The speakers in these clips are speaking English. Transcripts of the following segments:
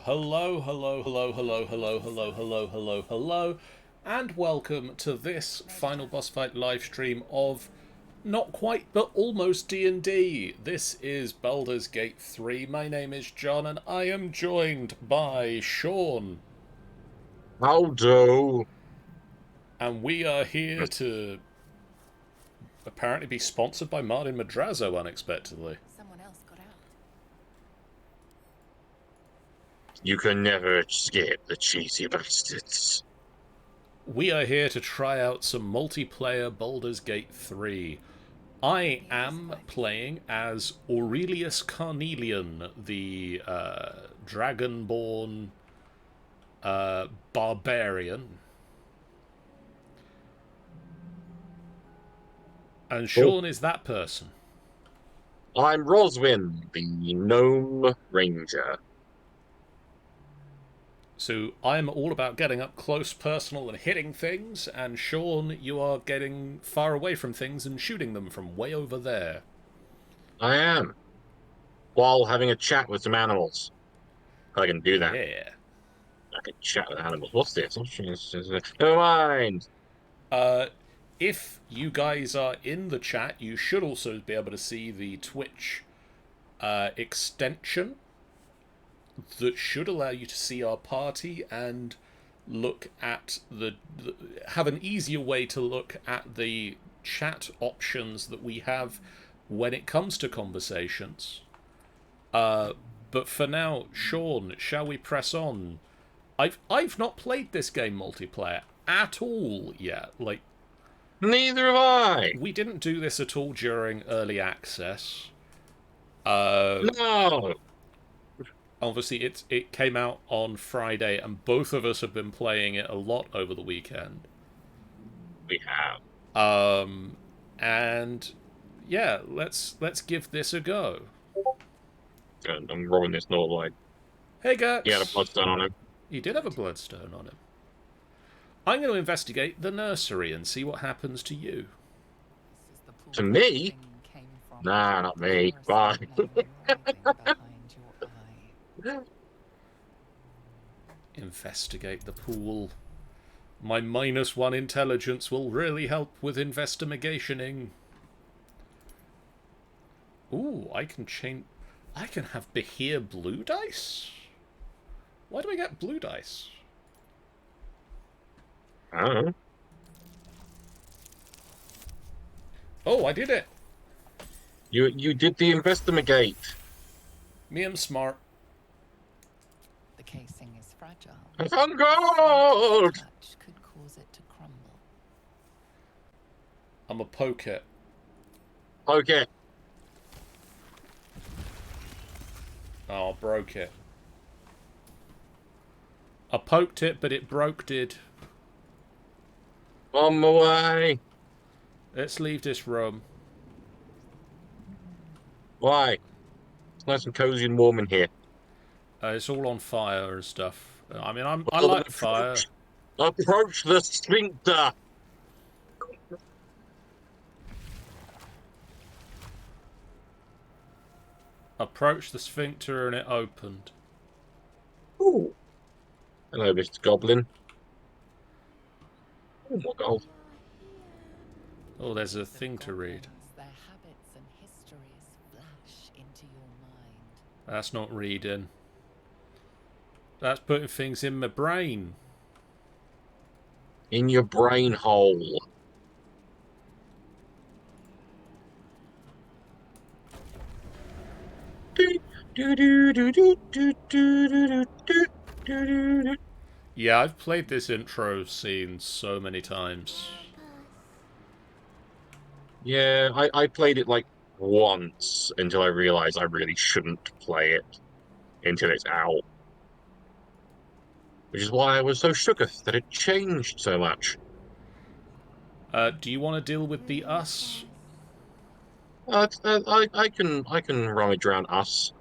Hello, and welcome to this final boss fight live stream of not quite but almost D&D. This is Baldur's Gate 3. My name is John, and I am joined by Sean. How do? And we are here to apparently be sponsored by Martin Madrazo unexpectedly. Someone else got out. You can never escape the cheesy bastards. We are here to try out some multiplayer Baldur's Gate 3. I am playing as Aurelius Carnelian, the Dragonborn Barbarian. And Sean is that person. I'm Roswyn, the Gnome Ranger. So I'm all about getting up close, personal, and hitting things, and Sean, you are getting far away from things and shooting them from way over there. I am. While having a chat with some animals. I can do that. Yeah. I can chat with animals. What's this? Never mind. If you guys are in the chat, you should also be able to see the Twitch extension that should allow you to see our party and look at have an easier way to look at the chat options that we have when it comes to conversations. But for now, Sean, shall we press on? I've not played this game multiplayer at all yet. Like, Neither have I. we didn't do this at all during early access. No. Obviously, it came out on Friday, and both of us have been playing it a lot over the weekend. We have. And yeah, let's give this a go. I'm rolling this Nautaloid. Hey, Gux. He had a bloodstone on him. He did have a bloodstone on him. I'm going to investigate the nursery and see what happens to you. To me? Nah, not me. Bye. Investigate the pool. My -1 intelligence will really help with investigationing. Ooh, I can change. I can have Behir blue dice? Why do I get blue dice? I don't know. Oh, I did it! You did the investigate. Me am smart. The casing is fragile. I found gold! Touch could cause it to crumble. I'm a poke it. Okay. Oh, I broke it. I poked it, but it broke did. On my way. Let's leave this room. Why? It's nice and cozy and warm in here. It's all on fire and stuff. I mean, I like fire. Approach the sphincter. Approached the sphincter and it opened. Ooh. Hello, Mr. Goblin. Oh, my gold. Oh, there's a thing to read. Their habits and histories flash into your mind. That's not reading. That's putting things in my brain. In your brain hole. Yeah, I've played this intro scene so many times. Yeah, I played it like once until I realized I really shouldn't play it until it's out. Which is why I was so shooketh that it changed so much. Do you want to deal with the us? I can rummage around us.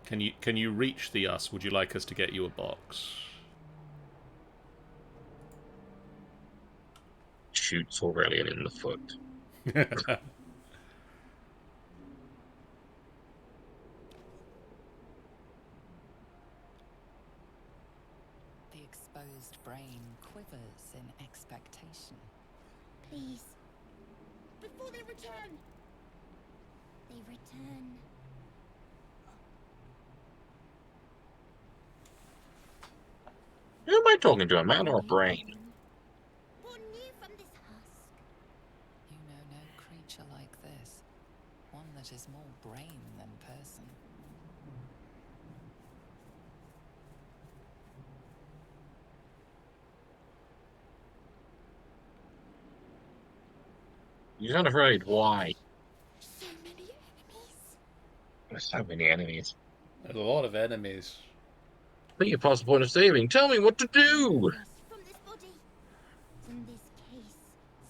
Can you reach the us? Would you like us to get you a box? Shoots Aurelian in the foot. exposed brain quivers in expectation. Please. Before they return! They return. Who am I talking to, a man or a brain? Born new from this husk. You know no creature like this. One that is more brain than person. He's not afraid. Why? So many enemies. There's so many enemies. There's a lot of enemies. What your possible point of saving? Tell me what to do! Remove us from this body. From this case.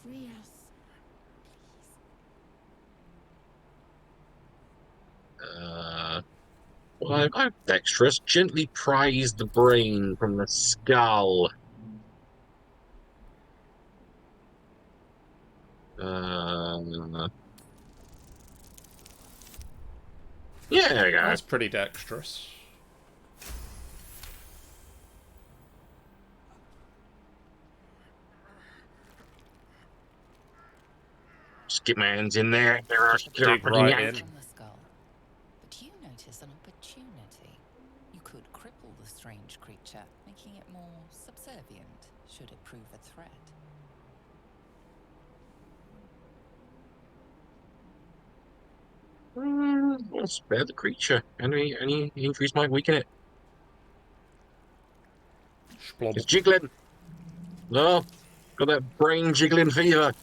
Free us. Please. Well, I'm dexterous. Gently prise the brain from the skull. Yeah, there we go. That's pretty dexterous. Just get my hands in there. Dig right in. From the skull. But you notice an opportunity. You could cripple the strange creature, making it more subservient, should it prove a threat. Well, spare the creature. Any injuries might weaken it. Splomp. It's jiggling. No, got that brain jiggling fever.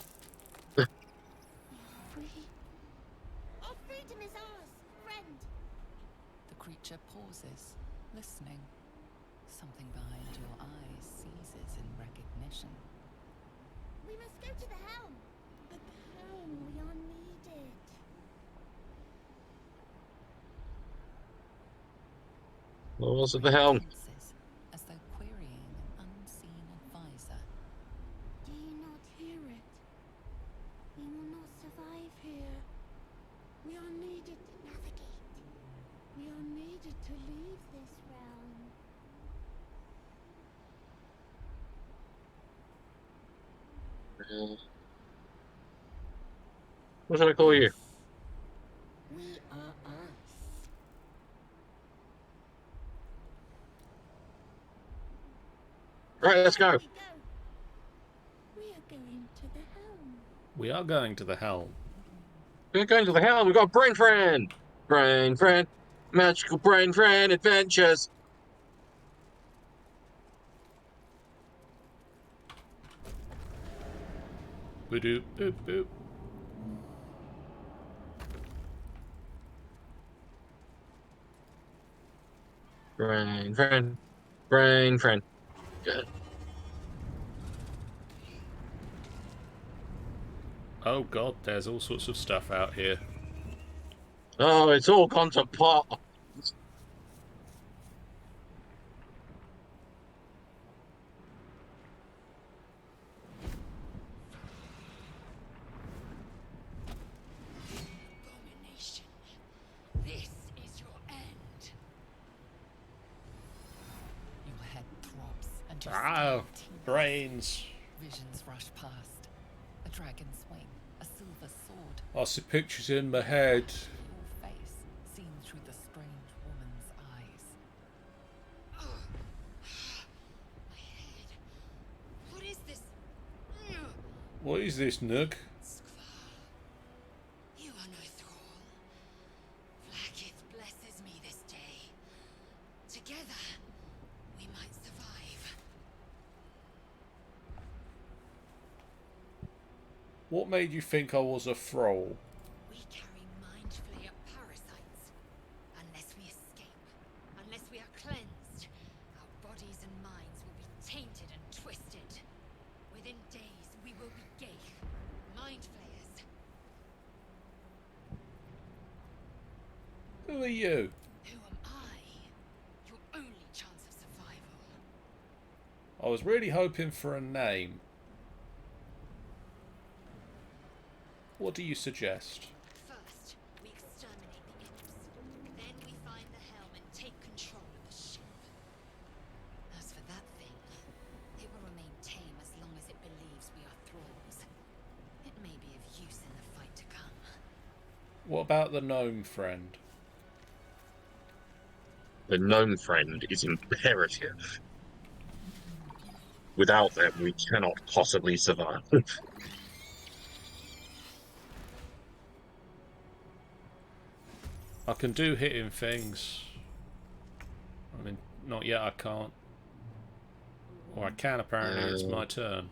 We are free. Our freedom is ours, friend. The creature pauses, listening. Something behind your eyes seizes in recognition. We must go to the helm. At the helm, we are needed. What's at the helm? Tenses, as though querying an unseen advisor. Do you not hear it? We will not survive here. We are needed to navigate. We are needed to leave this realm. What should I call you? We are us. Right, let's go. We go. We are going to the helm. We are going to the helm. We're going to the helm. We've got brain friend. Brain friend. Magical brain friend adventures. Boop boop boop. Brain friend. Brain friend. Good. Oh god, there's all sorts of stuff out here. Oh, it's all gone to pot. Abomination. This is your end. Your head throbs and your Ah, skin tingles. brains. Visions rush past. A dragon's wing, a silver sword. I see pictures in my head. Your face seen through the strange woman's eyes. My head. What is this? What is this, Nook? Skvar. You are no thrall. Plucked blesses me this day. Together, we might survive. What made you think I was a thrall? We carry Mind Flayer parasites. Unless we escape, unless we are cleansed, our bodies and minds will be tainted and twisted. Within days, we will be Ghaik, Mind Flayers. Who are you? Who am I? Your only chance of survival. I was really hoping for a name. What do you suggest? First, we exterminate the imps. Then we find the helm and take control of the ship. As for that thing, What about the gnome friend? The gnome friend is imperative. Without them, we cannot possibly survive. I can do hitting things. I mean, not yet, I can't. Or I can, apparently. It's my turn.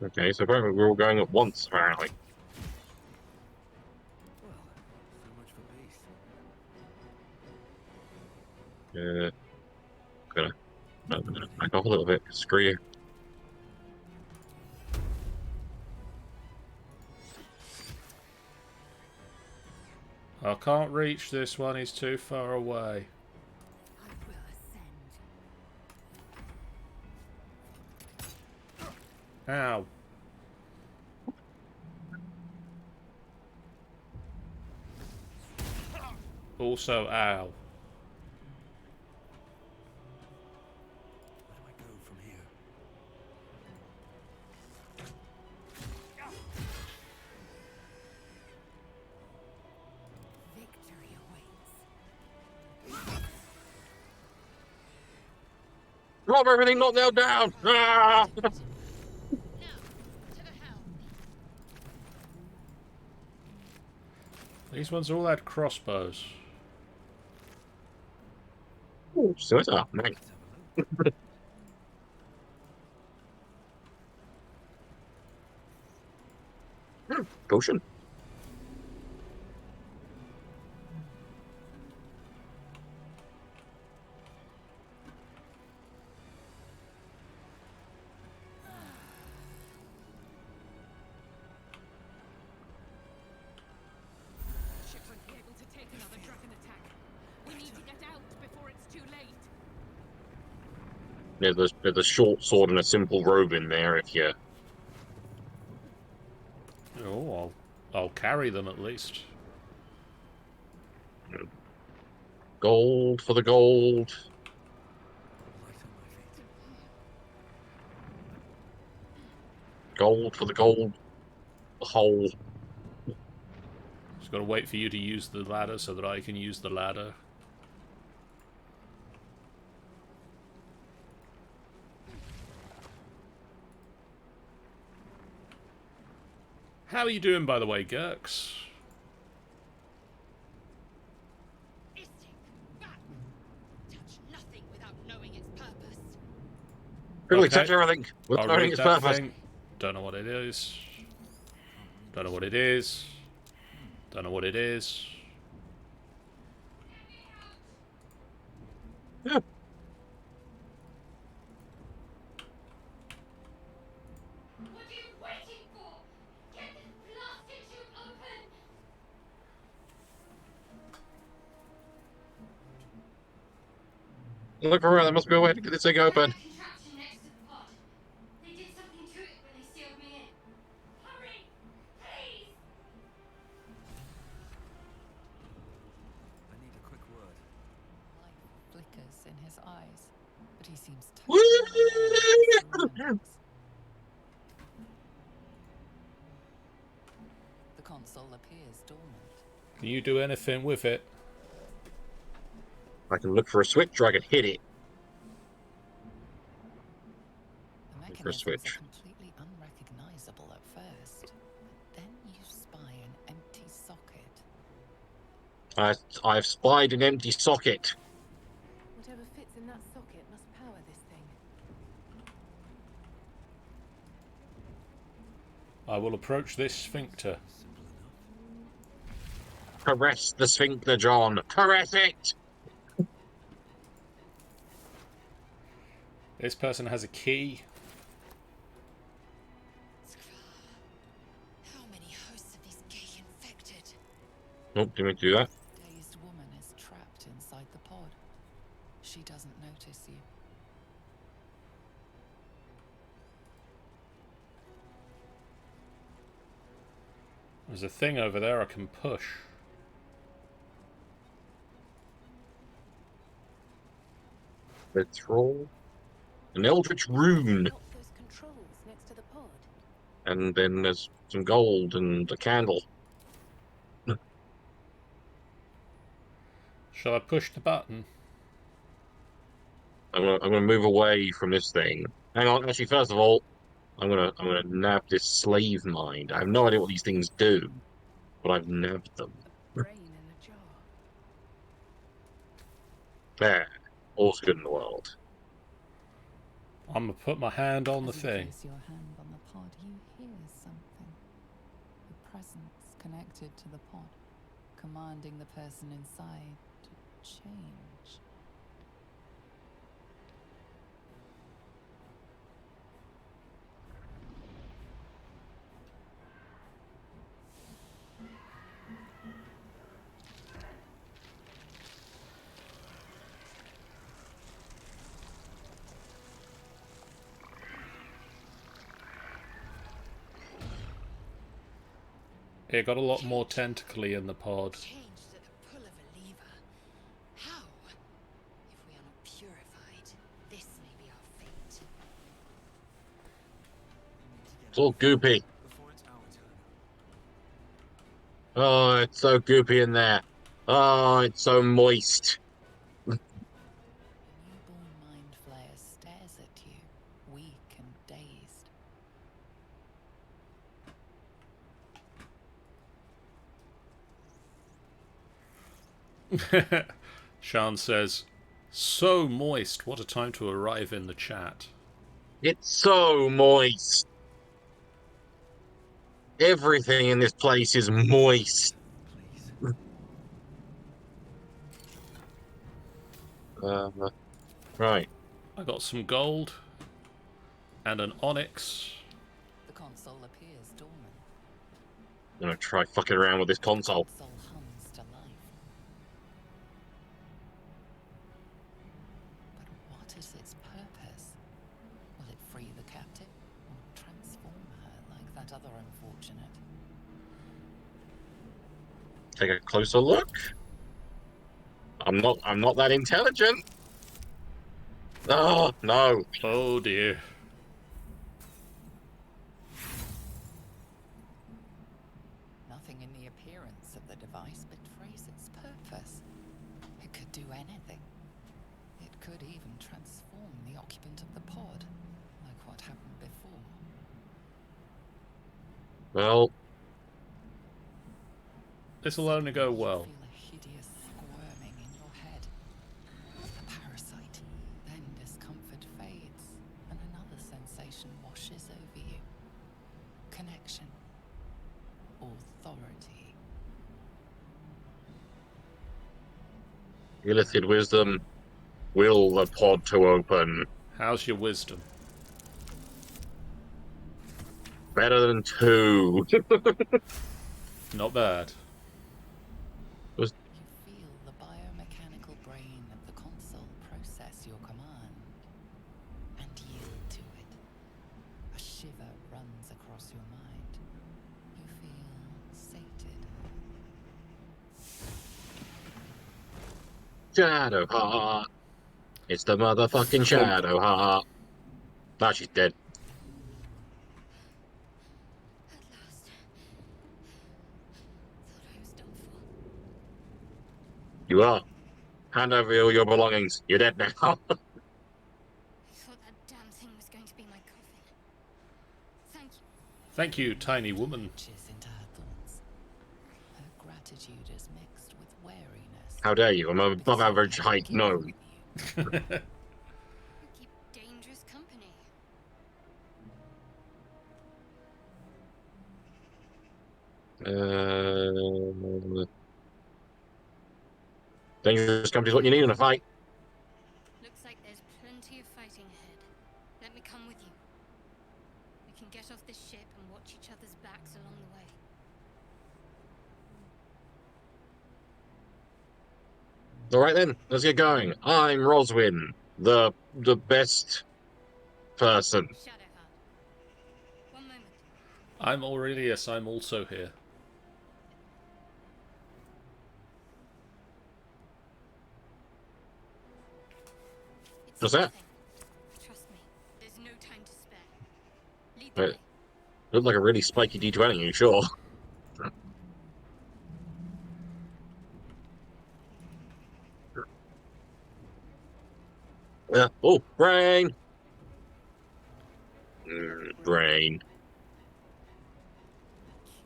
Okay, so apparently we're all going at once, apparently. Well, so much for peace. I'm gonna back off a little bit. Screw you. I can't reach this one, he's too far away. I will ascend. Ow. Also, ow. Where do I go from here? Victory awaits. Drop everything, not nailed down! Ah! Now, to the helm. These ones all had crossbows. Ooh, so it's up, mate. Let's have a look. Potion. Ship won't be able to take another dragon attack. We need to get out before it's too late. There's a short sword and a simple robe in there if you... Oh, I'll carry them at least. Gold for the gold. Right on my feet. Gold for the gold. The hole. Just gotta wait for you to use the ladder so that I can use the ladder. How are you doing, by the way, Gurks? Istik, back! Touch nothing without knowing its purpose. Really Okay. touch everything I'll without knowing read its that purpose. thing. Don't know what it is. Don't know what it is. Don't know what it is. Yeah. What are you waiting for? Get this blasted tube open! Look around, there must be a way to get this thing open. Contraption next to the pod. They did something to it when they sealed me in. Hurry! Please! I need a quick word. Light flickers in his eyes, but he seems Woo! totally unaware of his surroundings. The console appears dormant. Can you do anything with it? I can look for a switch or I can hit it. The Look for a mechanisms switch. are completely unrecognizable at first, but then you spy an empty socket. I've spied an empty socket. Whatever fits in that socket must power this thing. I will approach this sphincter. Simple enough. Caress the sphincter, John. Caress it! This person has a key. How many hosts of these gay infected? Oh, didn't mean to do that. Dazed woman is trapped inside the pod. She doesn't notice you. There's a thing over there I can push. Literal. An eldritch rune. Lock those controls next to the pod. And then there's some gold and a candle. Shall I push the button? I'm gonna move away from this thing. Hang on, actually, first of all, I'm gonna nab this slave mind. I have no idea what these things do, but I've nabbed them. Brain in a jar. There. All's good in the world. I'm gonna put my hand on the As you thing. place your hand on the pod, you hear something. A presence connected to the pod, commanding the person inside to change. It got a lot more tentacly in the pod. Changed at the pull of a lever. How? If we are not purified, this may be our fate. It's all goopy. Before it's our turn. Oh, it's so goopy in there. Oh, it's so moist. A newborn Mind Flayer stares at you, weak and dazed. Shan says, "So moist, what a time to arrive in the chat." It's so moist. Everything in this place is moist. Please. Right. I got some gold and an onyx. The console appears dormant. I'm gonna try fucking around with this console. The console hums to life. But what is its purpose? Will it free the captive or transform her like that other unfortunate? Take a closer look. I'm not that intelligent. Oh no. Oh dear. Nothing in the appearance of the device betrays its purpose. It could do anything. It could even transform the occupant of the pod, like what happened before. Well, This'll only go You well. feel a hideous squirming in your head. A parasite. Then discomfort fades, and another sensation washes over you. Connection. Authority. illicit wisdom. Will the pod to open. How's your wisdom? Better than 2. Not bad. You feel the biomechanical brain of the console process your command and yield to it. A shiver runs across your mind. You feel sated. Shadowheart. It's the motherfucking Shadowheart. Ah, she's dead. At last. Thought I was done for. You are. Hand over all your belongings. You're dead now. I thought that damn thing was going to be my coffin. Thank you. Thank you, tiny woman. Reaches into her thoughts. Her gratitude is mixed with wariness. How dare you? I'm above because you average have height given gnome. with you. You keep dangerous company. Dangerous company is what you need in a fight. Looks like there's plenty of fighting ahead. Let me come with you. We can get off this ship and watch each other's backs along the way. All right then, let's get going. I'm Roswyn, the best person. Shadowheart. One moment. I'm Aurelius, I'm also here. It What's that? Nothing. Trust me, there's no time to spare. Lead the Right. way. Looked like a really spiky D20, you sure? Yeah. Oh, brain! Brain.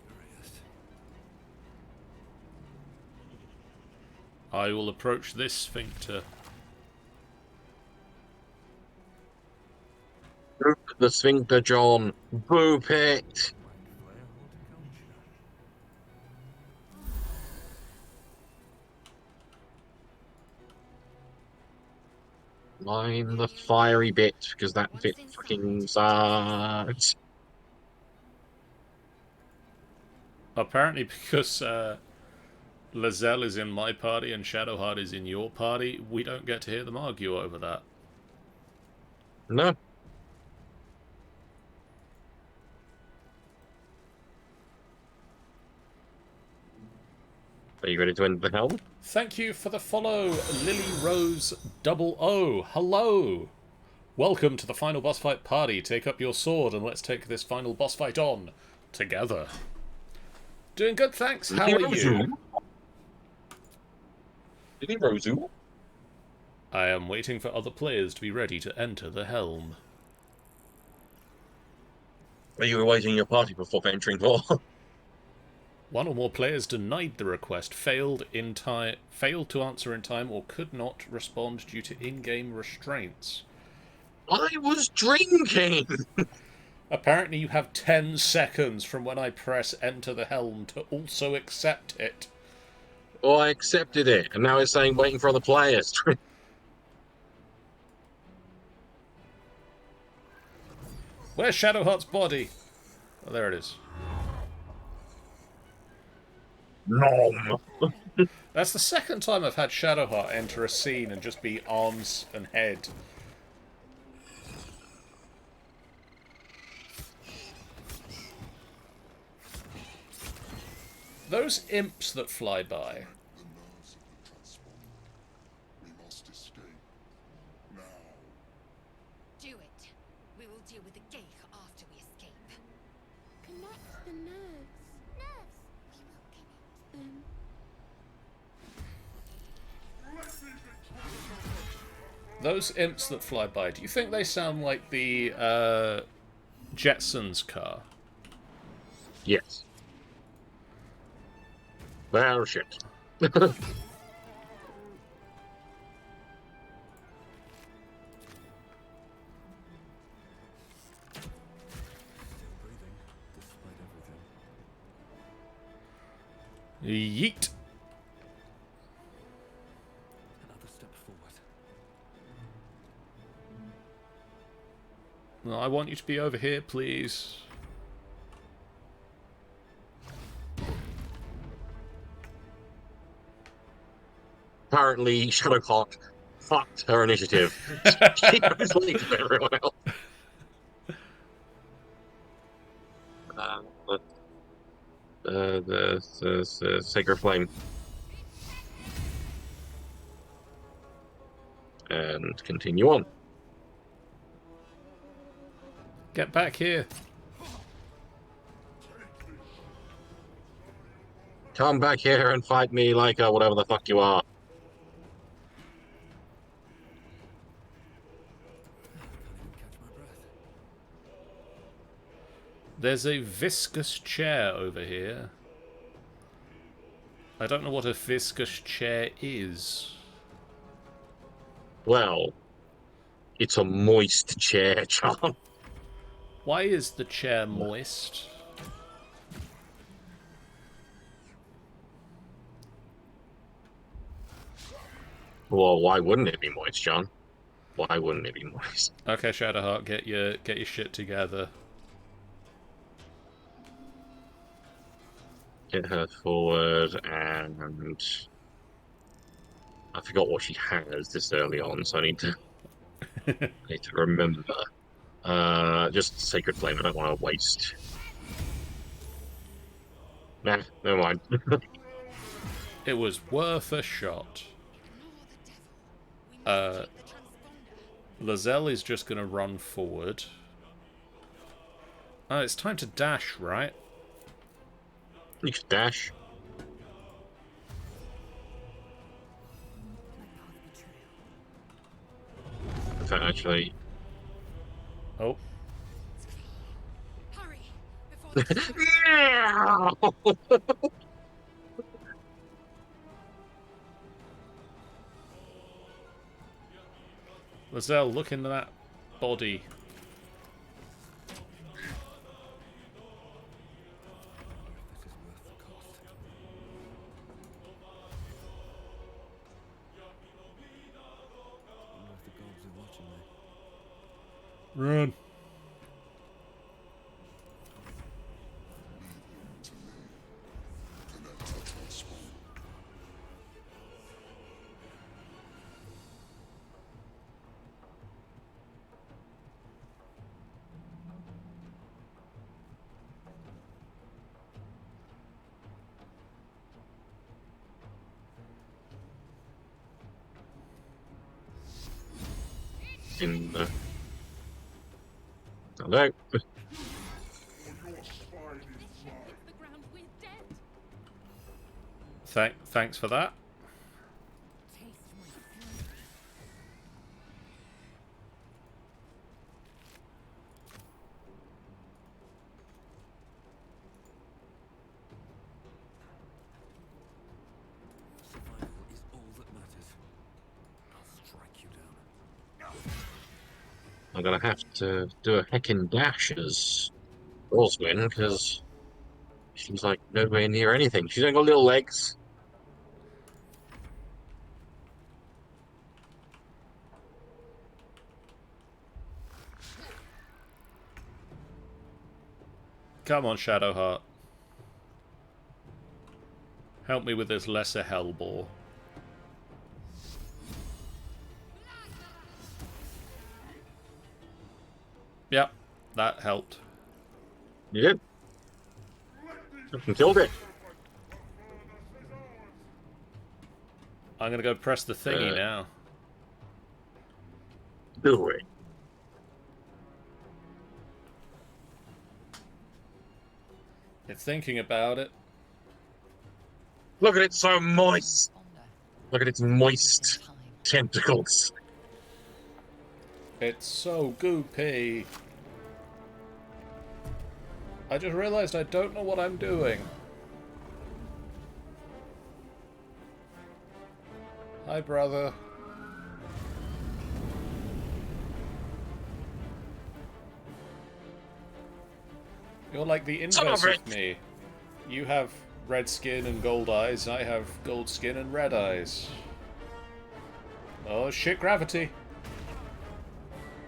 Curious. I will approach this sphincter. The sphincter, John. Boop it! Mind Flayer Horticulture. Line the fiery bit, because that bit fucking sucks. Apparently, because Lazelle is in my party and Shadowheart is in your party, we don't get to hear them argue over that. No. Are you ready to end the helm? Thank you for the follow, Lily Rose 00. Hello! Welcome to the final boss fight party. Take up your sword and let's take this final boss fight on together. Doing good, thanks. How are you? Did he Rosu? I am waiting for other players to be ready to enter the helm. Are you awaiting your party before venturing forth? One or more players denied the request, failed to answer in time, or could not respond due to in-game restraints. I was drinking! Apparently you have 10 seconds from when I press enter the helm to also accept it. Well, I accepted it, and now it's saying waiting for other players. Where's Shadowheart's body? Oh, there it is. Nom! That's the second time I've had Shadowheart enter a scene and just be arms and head. Those imps that fly by. The nerves of the transponder. We must escape. Now. Do it. We will deal with the Geich after we escape. Connect the nerves. Nerves. We will connect them. Those imps that fly by, do you think they sound like the Jetsons car? Yes. Well, shit. Still breathing, despite everything. Yeet. Another step forward. Well, I want you to be over here, please. Apparently, Shadowheart fucked her initiative. She was late to everyone else. The Sacred Flame. And continue on. Get back here. Come back here and fight me like whatever the fuck you are. Can't even catch my breath. There's a viscous chair over here. I don't know what a viscous chair is. Well, it's a moist chair, John. Why is the chair moist? Well, why wouldn't it be moist, John? Why wouldn't it be moist? Okay, Shadowheart, get your shit together. Get her forward, and I forgot what she has this early on, so I need to remember. Just Sacred Flame. I don't want to waste. Nah, never mind. It was worth a shot. Ignore the devil. We must take the transponder. Lazelle is just going to run forward. Oh, it's time to dash, right? You could dash. In fact, actually. Oh. Hurry! Before the clouds... Lazelle, look into that body. This is worth the cost. Wonder if the gods are watching me. Run. Connect to transform. In the... Hello. Or your spine This is ship mine. hits the ground, we're dead! Thanks for that. Taste my fury. Survival is all that matters. I'll strike you down. I'm gonna have to do a heckin' dash as Roswyn, because she's like nowhere near anything. She's only got little legs. Come on, Shadowheart. Help me with this lesser hellbore. Yep, that helped. You did. And killed it. I'm gonna go press the thingy now. Do it. It's thinking about it. Look at it, so moist. Responder. Look at its Within moist time. tentacles. It's so goopy. I just realized I don't know what I'm doing. Hi, brother. You're like the inverse of me. You have red skin and gold eyes. I have gold skin and red eyes. Oh shit, gravity.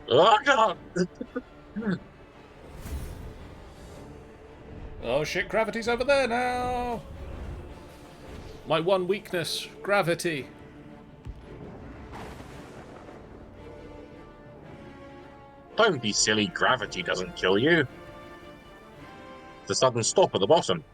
Oh god! Oh shit, gravity's over there now. My one weakness, gravity. Don't be silly, gravity doesn't kill you. The sudden stop at the bottom.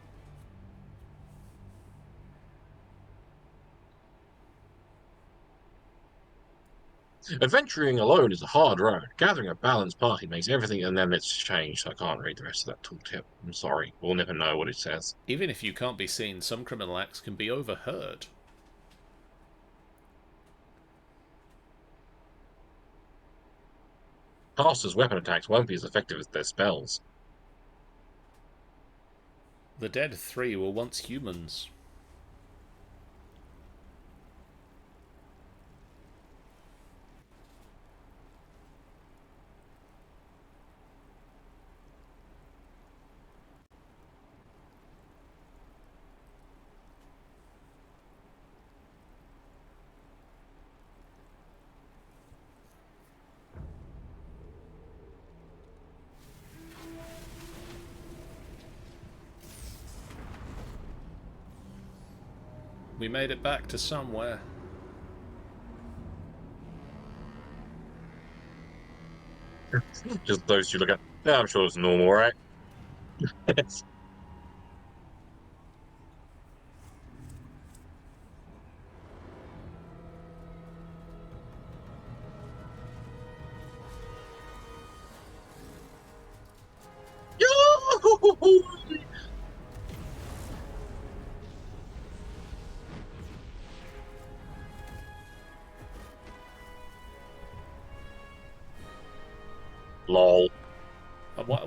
Adventuring alone is a hard road. Gathering a balanced party makes everything, and then it's changed. I can't read the rest of that tooltip. I'm sorry. We'll never know what it says. Even if you can't be seen, some criminal acts can be overheard. Casters' weapon attacks won't be as effective as their spells. The dead three were once humans. We made it back to somewhere. Just those two look at. Yeah, I'm sure it's normal, right?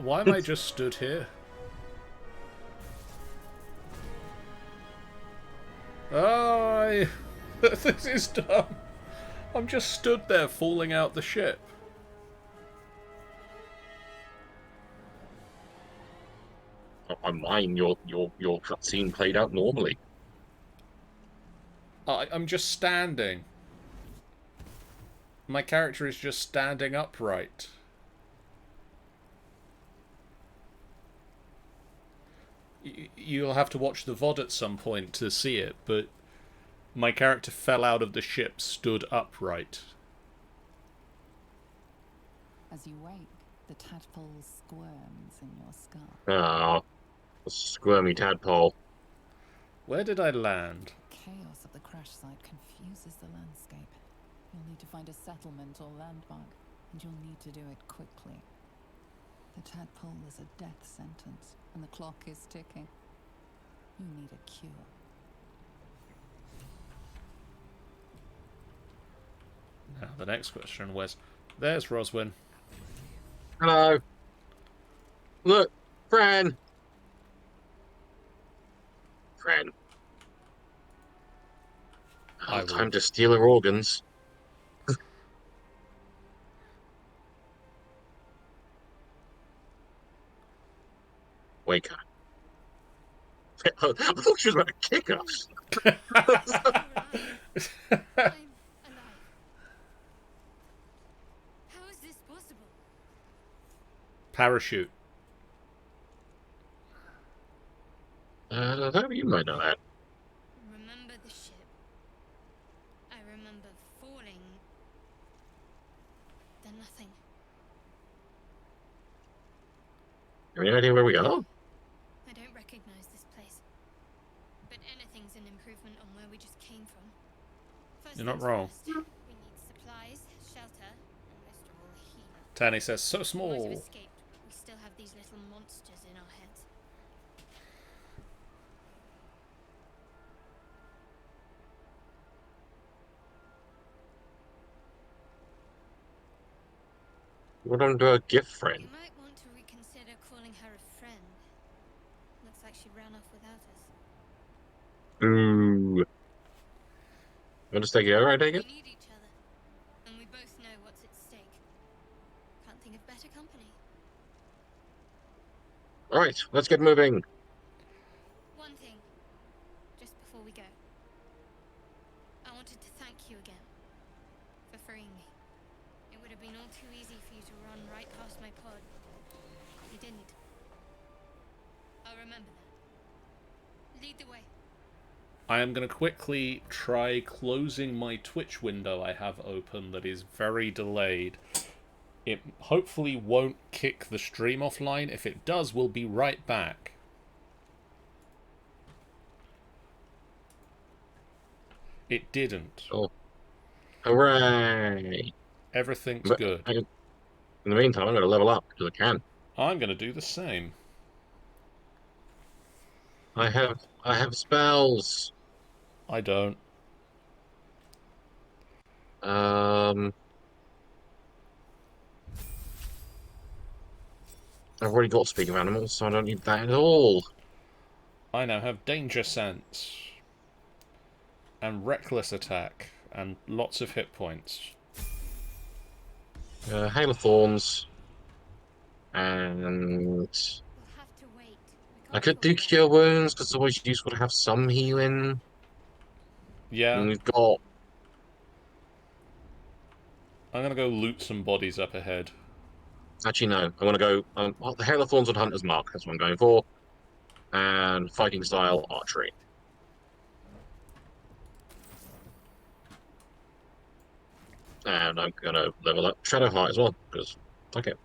Why am I just stood here? Oh, this is dumb. I'm just stood there falling out the ship. On mine, your cutscene played out normally. I'm just standing. My character is just standing upright. You'll have to watch the VOD at some point to see it, but my character fell out of the ship, stood upright. As you wake, the tadpole squirms in your skull. Ah, a squirmy tadpole. Where did I land? Chaos of the crash site confuses the landscape. You'll need to find a settlement or landmark, and you'll need to do it quickly. The tadpole is a death sentence, and the clock is ticking. You need a cure. Now, the next question was, there's Roswyn. Hello. Look, Fran. Fran. I will- Time to steal her organs. Wake up. I thought she was about to kick us. I'm alive. How is this possible? Parachute. You might know that. Remember the ship. I remember falling. Then nothing. Have any idea where we are? I don't recognize this place. But anything's an improvement on where we just came from. First You're not things wrong. first, we need supplies, shelter, and most of all, a healer. Tanny says, so We might have small. escaped, but we still have these little monsters in our heads. What do I do a gift You friend? might want to reconsider calling her a friend. Looks like she ran off without us. Ooh. Want to take it over, I take We it? need each other, and we both know what's at stake. Can't think of better company. Alright, let's get moving. One thing, just before we go. I wanted to thank you again for freeing me. It would have been all too easy for you to run right past my pod. You didn't. I'll remember that. Lead the way. I am going to quickly try closing my Twitch window I have open that is very delayed. It hopefully won't kick the stream offline. If it does, we'll be right back. It didn't. Oh. Hooray! Everything's But good. in the meantime, I'm going to level up because I can. I'm going to do the same. I have spells. I don't. I've already got Speak of Animals, so I don't need that at all. I now have Danger Sense. And Reckless Attack. And lots of hit points. Hail of Thorns. And We'll have to wait. I could do Cure Wounds, because it's always useful to have some healing. Yeah. And we've got... I'm going to go loot some bodies up ahead. Actually, no. I want to go... the Hail of Thorns on Hunter's Mark. That's what I'm going for. And Fighting Style Archery. And I'm going to level up Shadow Heart as well, because fuck it.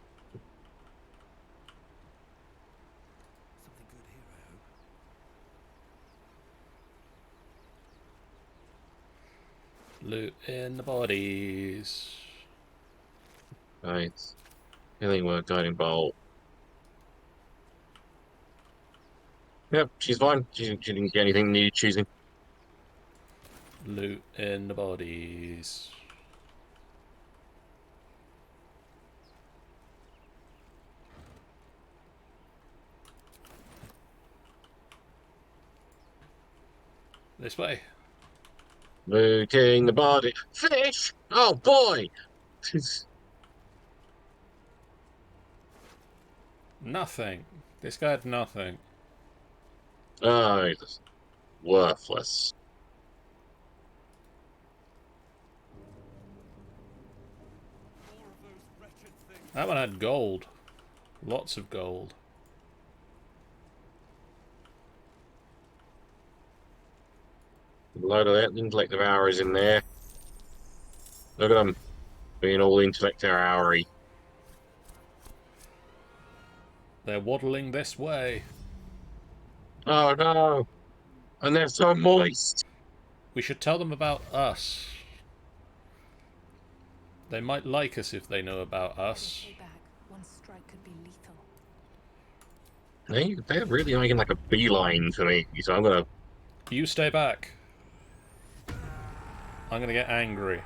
Something good here, I hope. Loot in the bodies. Right. Healing Word, Guiding Bolt. Yep, she's fine. She didn't get anything needed choosing. Loot in the bodies. This way. Looting the body. Fish! Oh boy! Nothing. This guy had nothing. Oh, he's worthless. That one had gold. Lots of gold. A load of that intellect devourers in there. Look at them. Being all intellect devoury. They're waddling this way. Oh no! And they're so moist! We should tell them about us. They might like us if they know about us. Stay back. One strike could be lethal. They're really making like a beeline for me, so I'm gonna... You stay back. I'm gonna get angry.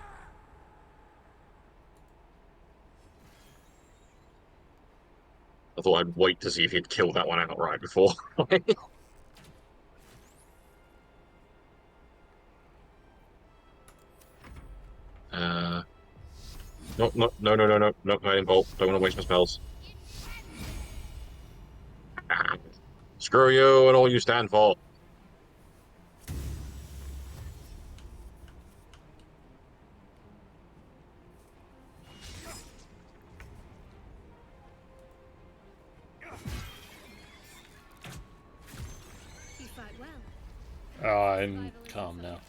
I thought I'd wait to see if he'd kill that one outright before. No, no, no, no, no, no, no, I didn't bolt. Don't want to waste my spells. Ah, screw you and all you stand for. You fight well. I'm calm now.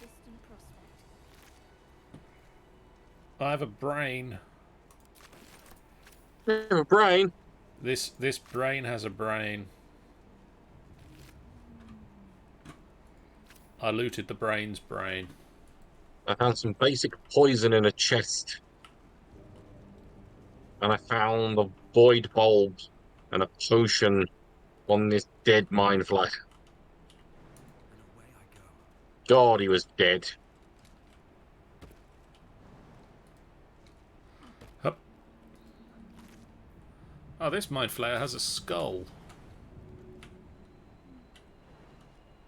I have a brain. Brain. This brain has a brain. I looted the brain's brain. I found some basic poison in a chest. And I found a void bulb and a potion on this dead Mind Flayer. And away I go. God, he was dead. Hup. Oh, this Mind Flayer has a skull.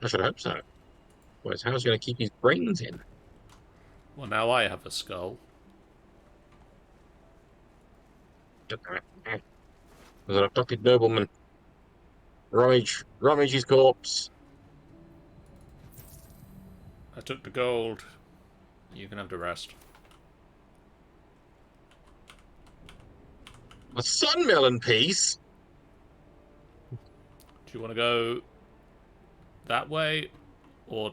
I should hope so. Whereas how's he going to keep his brains in? Well, now I have a skull. There's an abducted nobleman. Rummage his corpse. I took the gold. You can have the rest. A sunmelon piece? Do you want to go that way or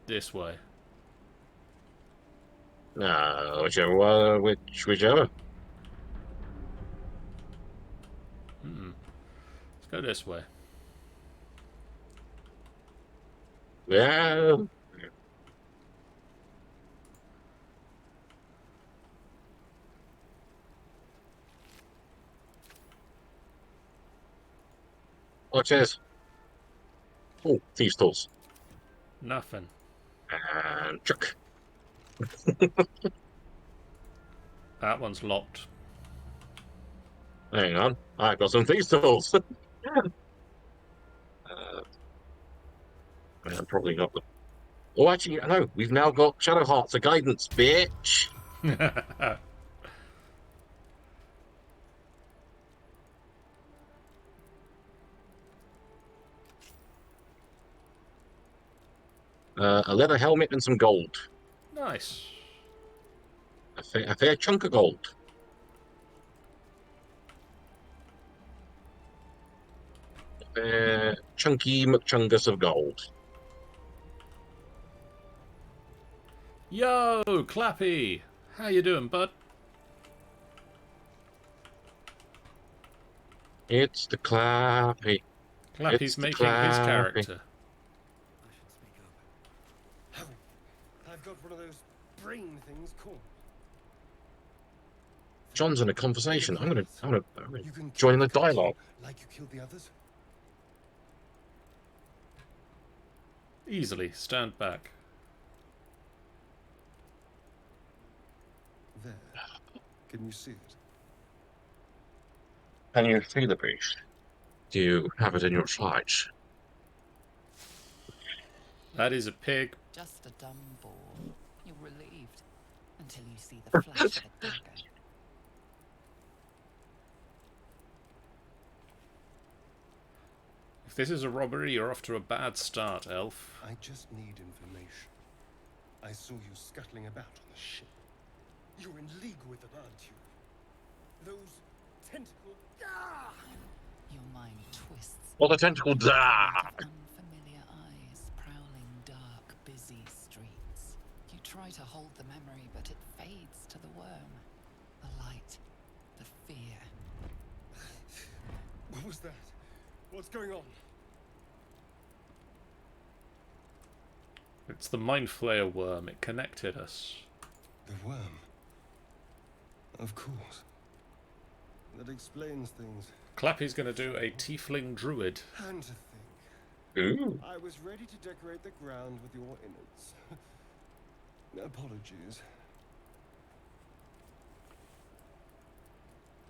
this way? No, whichever one, whichever. Let's go this way. Yeah. Watch this. Oh, thieves' tools. Nothing. And chuck. That one's locked. Hang on. I've got some thieves' tools. I've probably got the... Oh, actually, no. We've now got Shadow Hearts, a guidance, bitch. A leather helmet and some gold. Nice. A fair chunk of gold. Chunky McChungus of gold. Yo, Clappy! How you doing, bud? It's the Clappy. Clappy's It's the making his Clappy. character. I should speak up. I've got one of those brain things called. John's in a conversation. I'm gonna You can join the kill the dialogue. like you killed the others. Easily. Stand back. There. Can you see it? Can you see the beast? Do you have it in your sights? That is a pig. Just a dumb boar. You're relieved until you see the flash of a dagger. If this is a robbery, you're off to a bad start, elf. I just need information. I saw you scuttling about on the ship. You're in league with them, aren't you? Those tentacle... Ah! Your mind twists. What a tentacle! Da! Unfamiliar eyes prowling dark, busy streets. You try to hold the memory, but it fades to the worm. The light, the fear. What was that? What's going on? It's the Mind Flayer worm. It connected us. The worm. Of course. That explains things. Clappy's going to do a tiefling druid. And to think, Ooh. I was ready to decorate the ground with your innards. Apologies.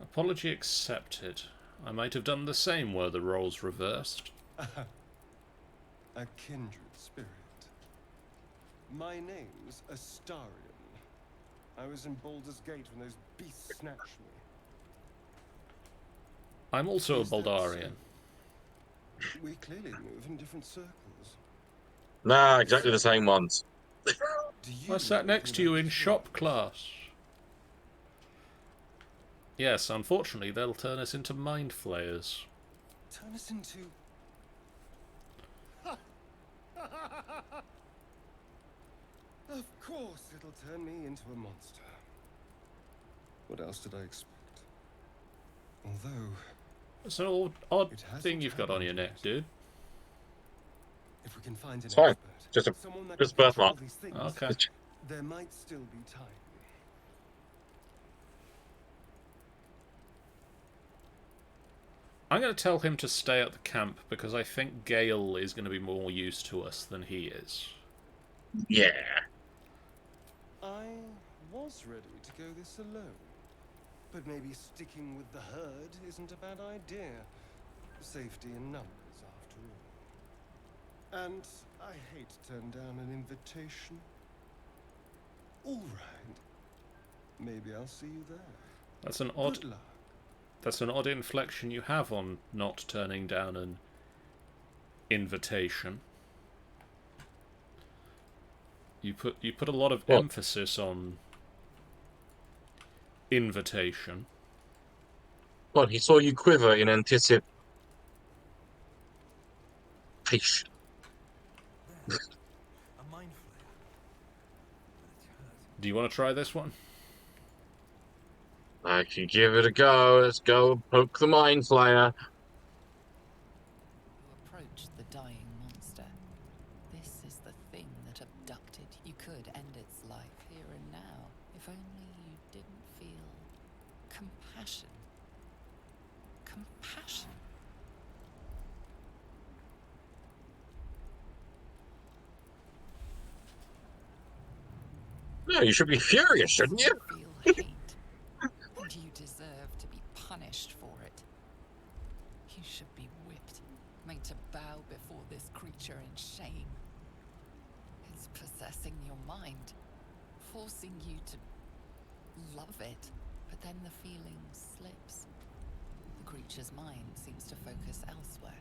Apology accepted. I might have done the same were the roles reversed. A kindred spirit. My name's Astarion. I was in Baldur's Gate when those beasts snatched me. I'm also a Is that Baldarian. so? We clearly move in different circles. Nah, exactly the same ones. Do you I sat know next to you in anything shop about class. Yes, unfortunately, they'll turn us into mind flayers. Turn us into... Of course it'll turn me into a monster. What else did I expect? Although... It's an odd It hasn't thing you've got on your happened neck, yet. dude. If we can find an It's fine. expert, Just a someone that just can birthmark. control these things, Okay. there might still be time. I'm going to tell him to stay at the camp because I think Gale is going to be more use to us than he is. Yeah. I was ready to go this alone. But maybe sticking with the herd isn't a bad idea. Safety in numbers, after all. And I hate to turn down an invitation. All right. Maybe I'll see you there. That's an odd... Good luck. That's an odd inflection you have on not turning down an invitation. You put a lot of What? emphasis on invitation. Well, he saw you quiver in anticipation. A mind flayer. Do you want to try this one? I can give it a go. Let's go poke the Mind Flayer. You approach the dying monster. This is the thing that abducted. You could end its life here and now, if only you didn't feel compassion. Compassion. No, you should be furious, shouldn't you? Feel hate, and you deserve to be punished for it. You should be whipped, made to bow before this creature in shame. It's possessing your mind, forcing you to love it, but then the feeling slips. The creature's mind seems to focus elsewhere.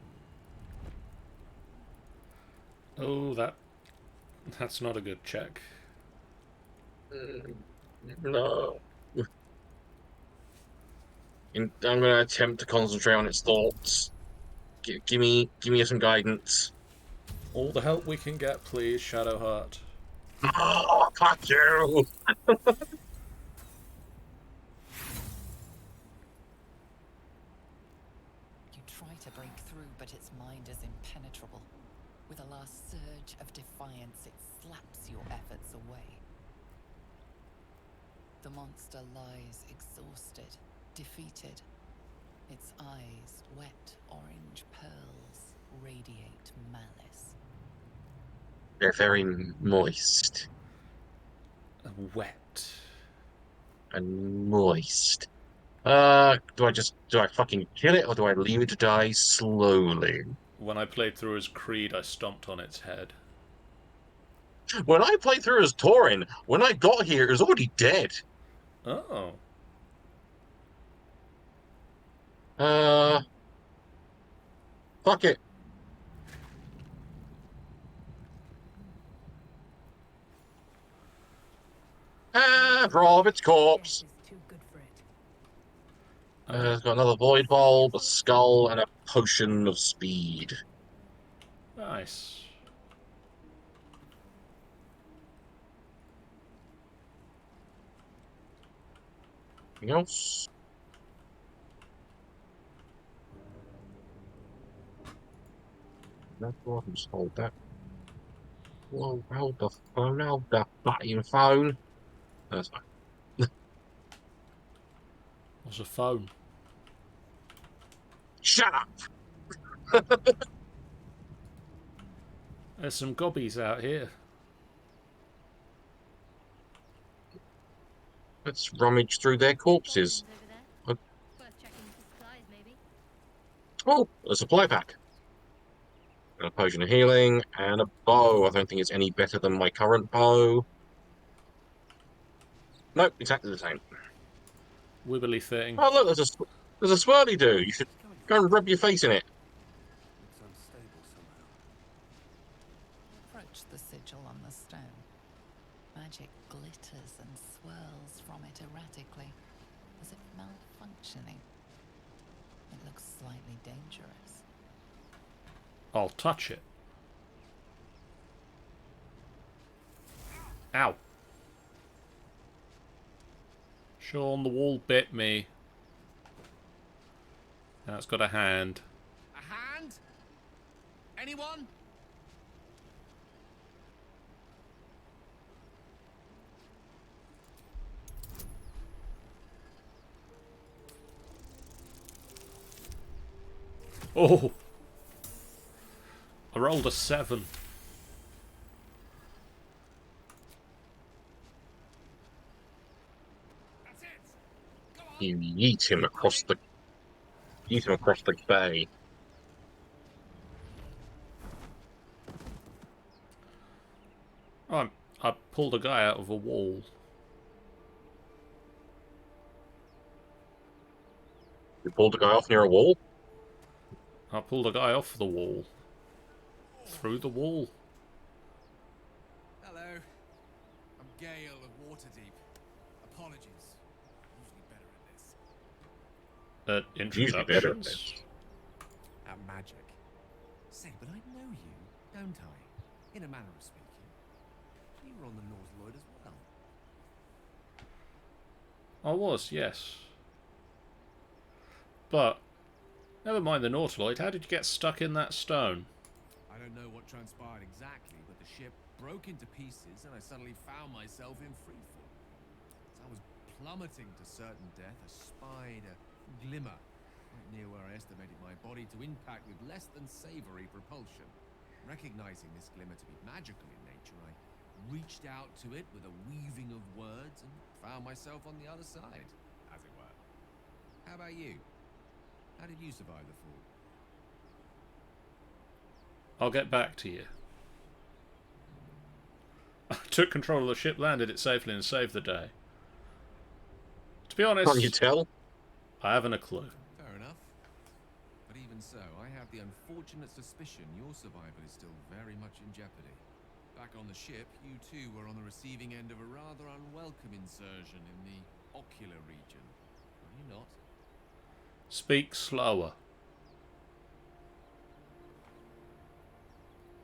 Oh, that's not a good check. No. I'm going to attempt to concentrate on its thoughts. Give me some guidance. All the help we can get, please, Shadowheart. Oh, fuck you! You try to break through, but its mind is impenetrable. With a last surge of defiance, it slaps your efforts away. The monster lies exhausted, defeated. Its eyes, wet orange pearls, radiate malice. They're very moist. Wet. And moist. Do I fucking kill it, or do I leave it to die slowly? When I played through as Creed, I stomped on its head. When I played through as Tauren, when I got here, it was already dead. Oh. Fuck it. Rob, its corpse. Death is too good for it. It's got another void bulb, a skull, and a potion of speed. Nice. Anything else? No, I can just hold that. Whoa, hold the phone, hold the fucking phone. That's fine. What's a phone? Shut up! There's some gobbies out here. Let's rummage through their corpses. Over there. Worth checking for supplies, maybe. Oh, a supply pack. And a potion of healing, and a bow. I don't think it's any better than my current bow. Nope, exactly the same. Wibbly thing. Oh, look, there's a swirly do. You should go and rub your face in it. Looks unstable somehow. Approach the sigil on the stone. Magic glitters and swirls from it erratically, as if malfunctioning. It looks slightly dangerous. I'll touch it. Ow. Sean, the wall bit me. Now it's got a hand. A hand? Anyone? Oh! I rolled a 7. That's it. Go on. You yeet him across the bay. I pulled a guy out of a wall. You pulled a guy off near a wall? I pulled a guy off the wall. Through the wall. Hello. I'm Gale of Waterdeep. Apologies. Usually better at this. Usually better at Introductions. this. At magic. Say, but I know you, don't I? In a manner of speaking. You were on the Nautaloid as well. I was, yes. But, never mind the Nautaloid, how did you get stuck in that stone? I don't know what transpired exactly, but the ship broke into pieces and I suddenly found myself in freefall. As I was plummeting to certain death, I spied a glimmer right near where I estimated my body to impact with less than savory propulsion. Recognizing this glimmer to be magical in nature, I reached out to it with a weaving of words and found myself on the other side, as it were. How about you? How did you survive the fall? I'll get back to you. I took control of the ship, landed it safely, and saved the day. To be honest, Can't you tell? I haven't a clue. Fair enough. But even so, I have the unfortunate suspicion your survival is still very much in jeopardy. Back on the ship, you too were on the receiving end of a rather unwelcome insertion in the ocular region. Are you not? Speak slower.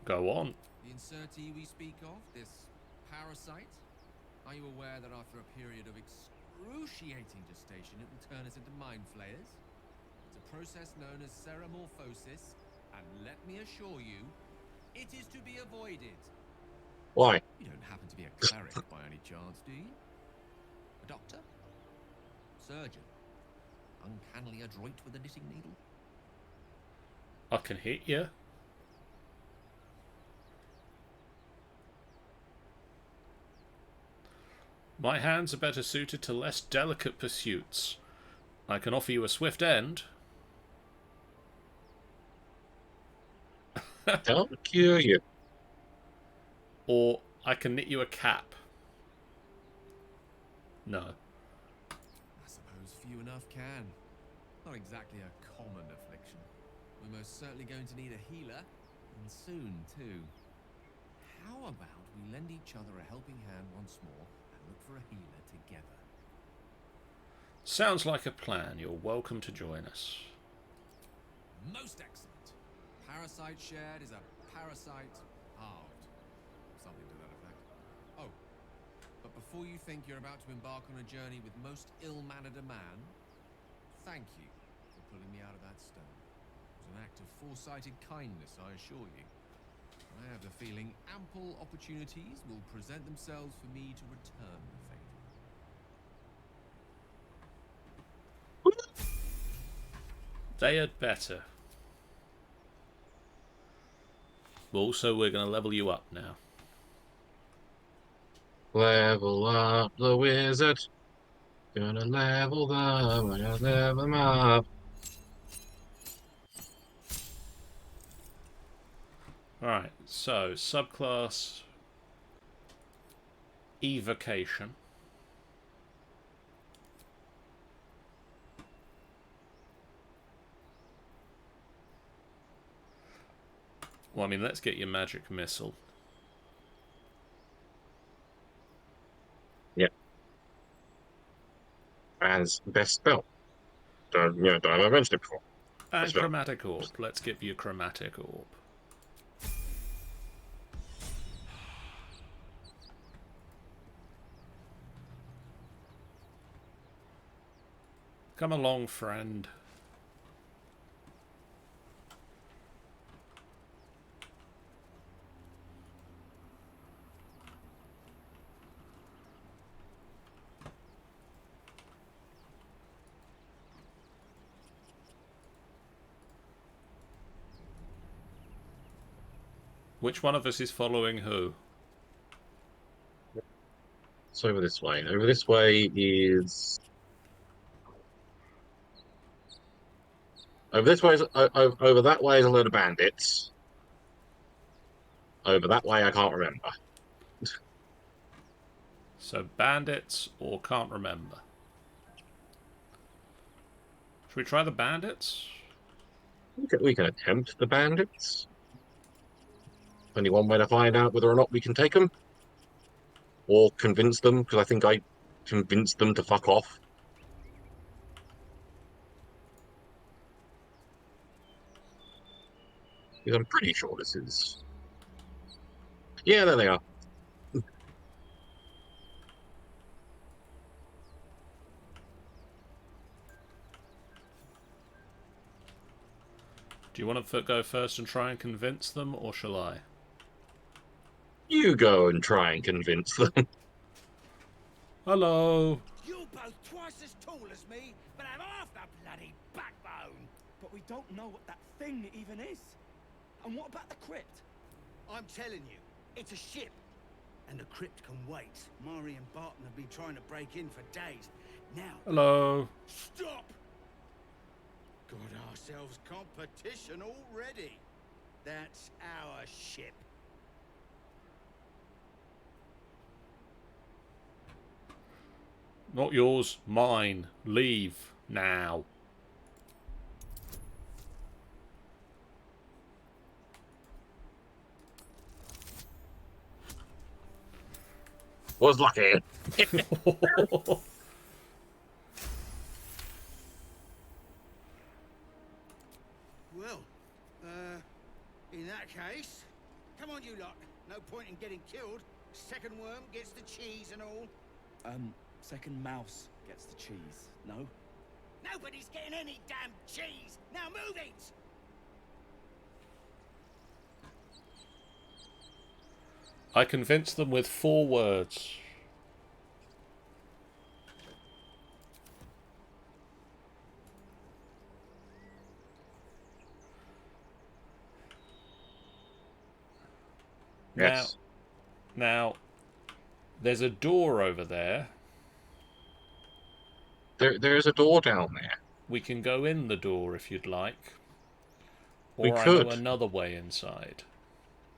Go on. The insertee we speak of, this parasite, are you aware that after a period of excruciating gestation, it will turn us into mind flayers? It's a process known as ceramorphosis, and let me assure you, it is to be avoided. Why? You don't happen to be a cleric by any chance, do you? A doctor? Surgeon? Uncannily adroit with a knitting needle? I can hit you. My hands are better suited to less delicate pursuits. I can offer you a swift end. Can't cure you. Or I can knit you a cap. No. I suppose few enough can. Not exactly a common affliction. We're most certainly going to need a healer, and soon too. How about we lend each other a helping hand once more and look for a healer together? Sounds like a plan. You're welcome to join us. Most excellent. Parasite shared is a parasite halved. Something to that effect. Oh, but before you think you're about to embark on a journey with most ill-mannered a man, thank you for pulling me out of that stone. It was an act of foresighted kindness, I assure you. I have the feeling ample opportunities will present themselves for me to return the favor. They had better. Also, we're going to level you up now. Level up the wizard. Gonna level them, gonna level them up. Alright, so subclass evocation. Well, I mean, let's get your magic missile. Yep. As best spell. Don't I mentioned it before. And Best spell. chromatic orb. Let's give you chromatic orb. Come along, friend. Which one of us is following who? It's over this way. Over this way is. Over this way is over that way is a load of bandits. Over that way, I can't remember. So bandits or can't remember. Should we try the bandits? We can attempt the bandits. Only one way to find out whether or not we can take them. Or convince them, because I think I convinced them to fuck off. Because I'm pretty sure this is... Yeah, there they are. Do you want to go first and try and convince them, or shall I? You go and try and convince them. Hello. You're both twice as tall as me, but have half the bloody backbone. But we don't know what that thing even is. And what about the crypt? I'm telling you, it's a ship. And the crypt can wait. Mari and Barton have been trying to break in for days. Now... Hello. Stop! Got ourselves competition already. That's our ship. Not yours, mine. Leave now. Was lucky. Well, in that case, come on you lot. No point in getting killed. Second worm gets the cheese and all. Second mouse gets the cheese, no? Nobody's getting any damn cheese! Now move it! I convinced them with 4 words. Yes. Now, there's a door over there. There's a door down there. We can go in the door if you'd like. We Or I could. know another way inside.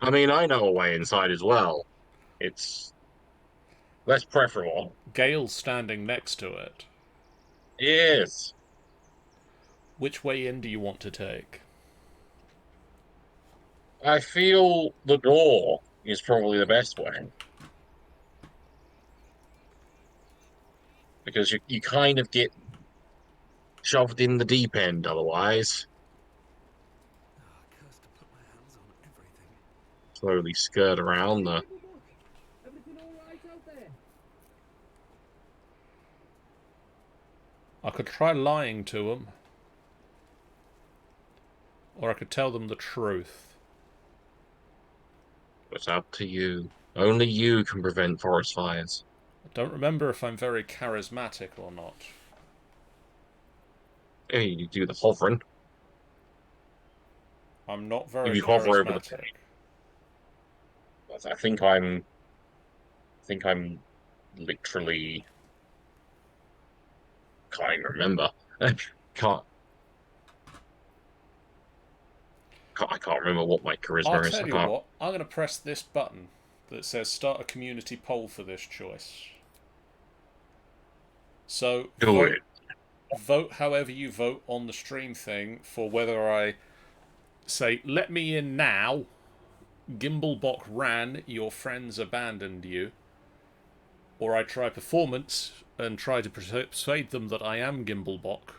I mean, I know a way inside as well. It's less preferable. Gale's standing next to it. Yes. Which way in do you want to take? I feel the door is probably the best way. Because you kind of get shoved in the deep end otherwise. Cursed to put my hands on everything. Slowly skirt around the... Everything all right out there? I could try lying to them. Or I could tell them the truth. It's up to you. Only you can prevent forest fires. I don't remember if I'm very charismatic or not. Hey, you do the hovering. I'm not very You hover over the charismatic. I think I'm literally can't even remember. I can't remember what my I'll charisma is. tell you what, I'm going to press this button that says start a community poll for this choice. So vote however you vote on the stream thing for whether I say, let me in now, Gimblebok ran, your friends abandoned you, or I try performance and try to persuade them that I am Gimblebok,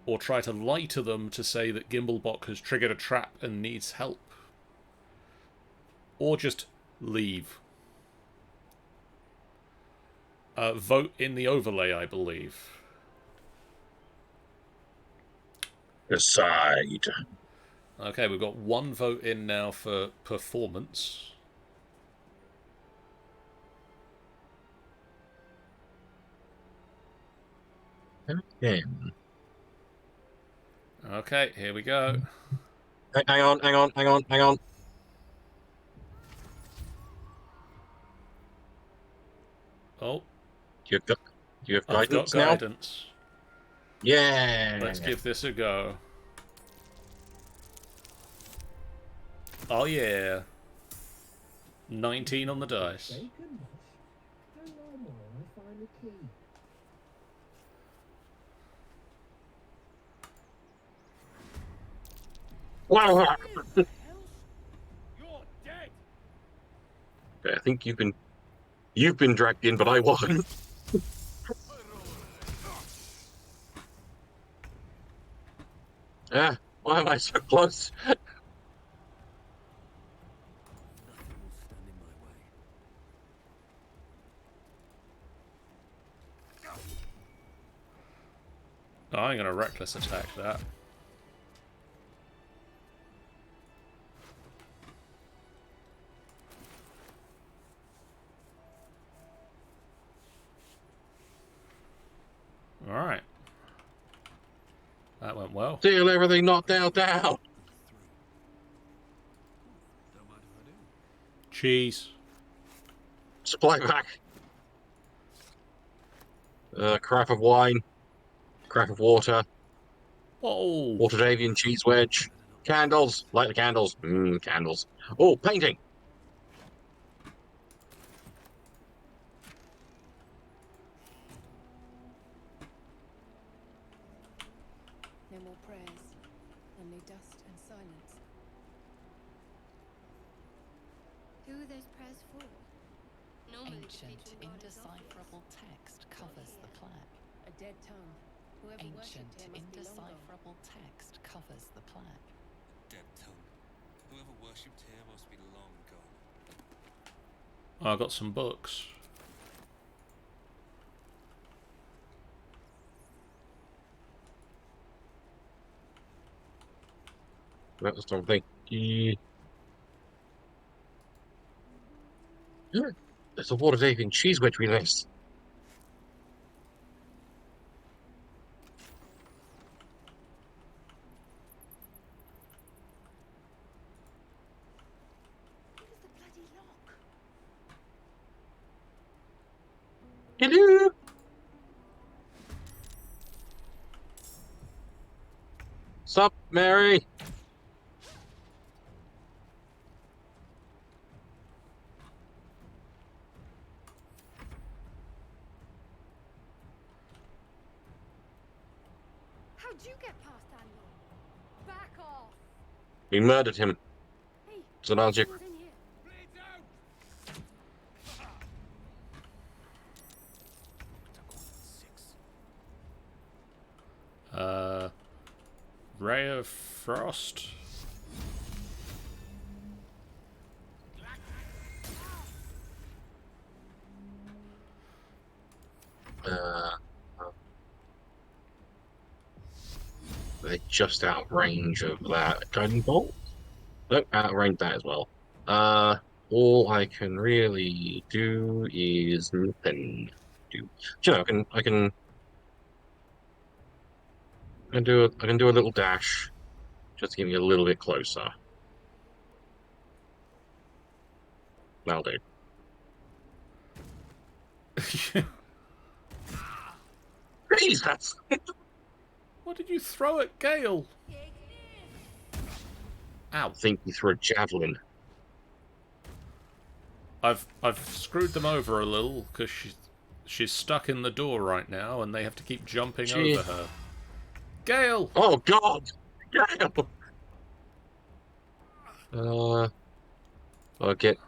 or try to lie to them to say that Gimblebok has triggered a trap and needs help, or just leave. Vote in the overlay, I believe. Decide. Okay, we've got one vote in now for performance. Okay. Okay, here we go. Hang on. Oh. Do you have I've guidance got now? guidance. Yeah. Let's give this a go. Oh yeah. 19 on the dice. Hang on while I find the key. Wow. You're dead. Okay, I think you've been dragged in, but I wasn't. Ah, why am I so close? Nothing will stand in my way. Oh, I'm going to reckless attack that. Alright. That went well. Steal everything not down. Don't mind if I do. Cheese. Supply back. Carafe of wine. Carafe of water. Oh! Watered avian cheese wedge. Candles. Light the candles. Candles. Oh, painting. No more prayers, only dust and silence. Who are those prayers for? Normally the Ancient, patron god is indecipherable text covers the plaque. A dead tongue. Whoever Ancient, worshipped here must be long gone. indecipherable text covers the plaque. Dead tongue. Whoever worshipped here must be long gone. I got some books. That's something. Yeah. There's a watered avian cheese wedge we missed. Hello. Sup, Mary? We murdered him. It's an magic. Ray of Frost. They're just out of range of that guiding bolt. Nope, out of range that as well. All I can really do is nothing. Do you know? I can do a little dash, just to get me a little bit closer. That'll do. Please, that's. What did you throw at Gale? Ow! I think you threw a javelin. I've screwed them over a little because she's stuck in the door right now, and they have to keep jumping over her. Gale! Oh God! Gale! I'll get.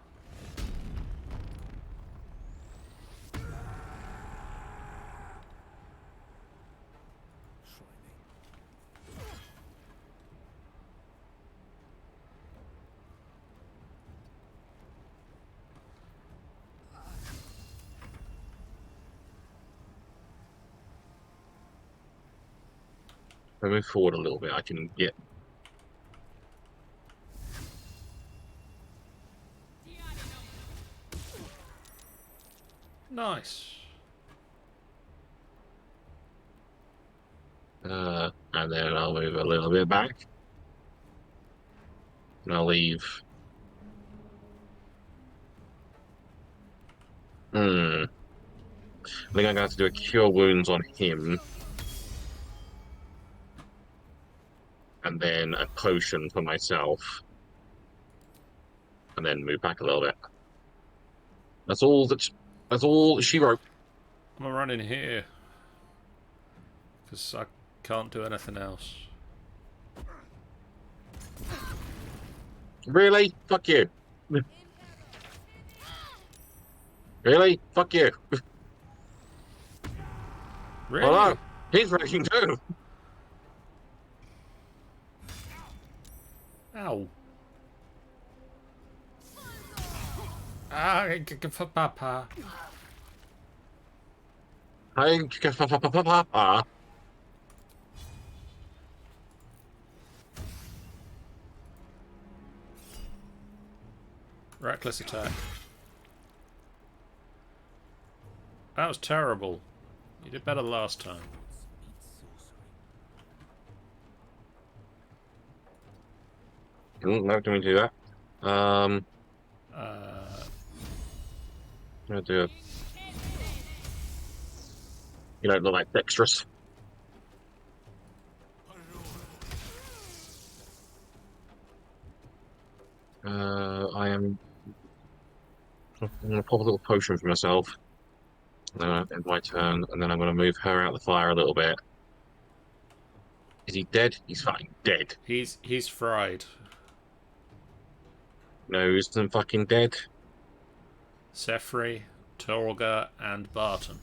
If I move forward a little bit, I can get. Nice. And then I'll move a little bit back. And I'll leave. I think I'm going to have to do a cure wounds on him. And then a potion for myself. And then move back a little bit. That's all she wrote. I'm gonna run in here. Because I can't do anything else. Really? Fuck you. Really? Fuck you. Really? Oh no, he's raging too. Ow. Ah, for Papa. Reckless attack. That was terrible. You did better last time. No, don't do that. I'll do it. You don't look like dexterous. I'm going to pop a little potion for myself. In my turn, and then I'm going to move her out the fire a little bit. Is he dead? He's fucking dead. He's fried. No, he isn't fucking dead. Sefri, Torga, and Barton.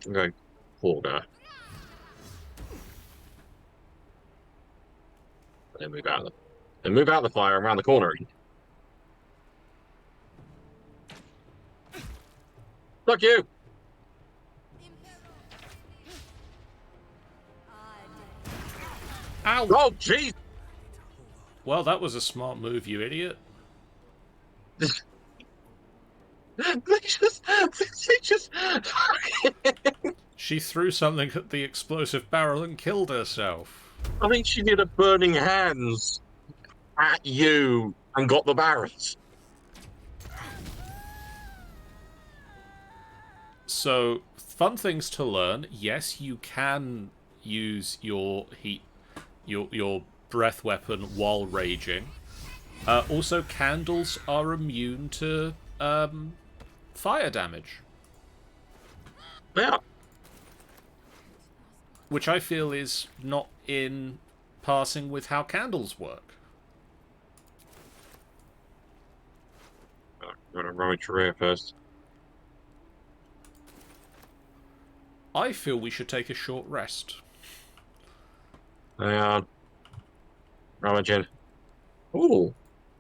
Okay, Torga. Then move out of the fire around the corner. Fuck you! Ow! Oh, jeez! Well, that was a smart move, you idiot. They just... She threw something at the explosive barrel and killed herself. I think she did a burning hands at you and got the barrels. So, fun things to learn. Yes, you can use your your breath weapon while raging. Also, candles are immune to fire damage. They are. Which I feel is not in passing with how candles work. I'm gonna rummage your ear first. I feel we should take a short rest. Hang on. Rummaging. Ooh.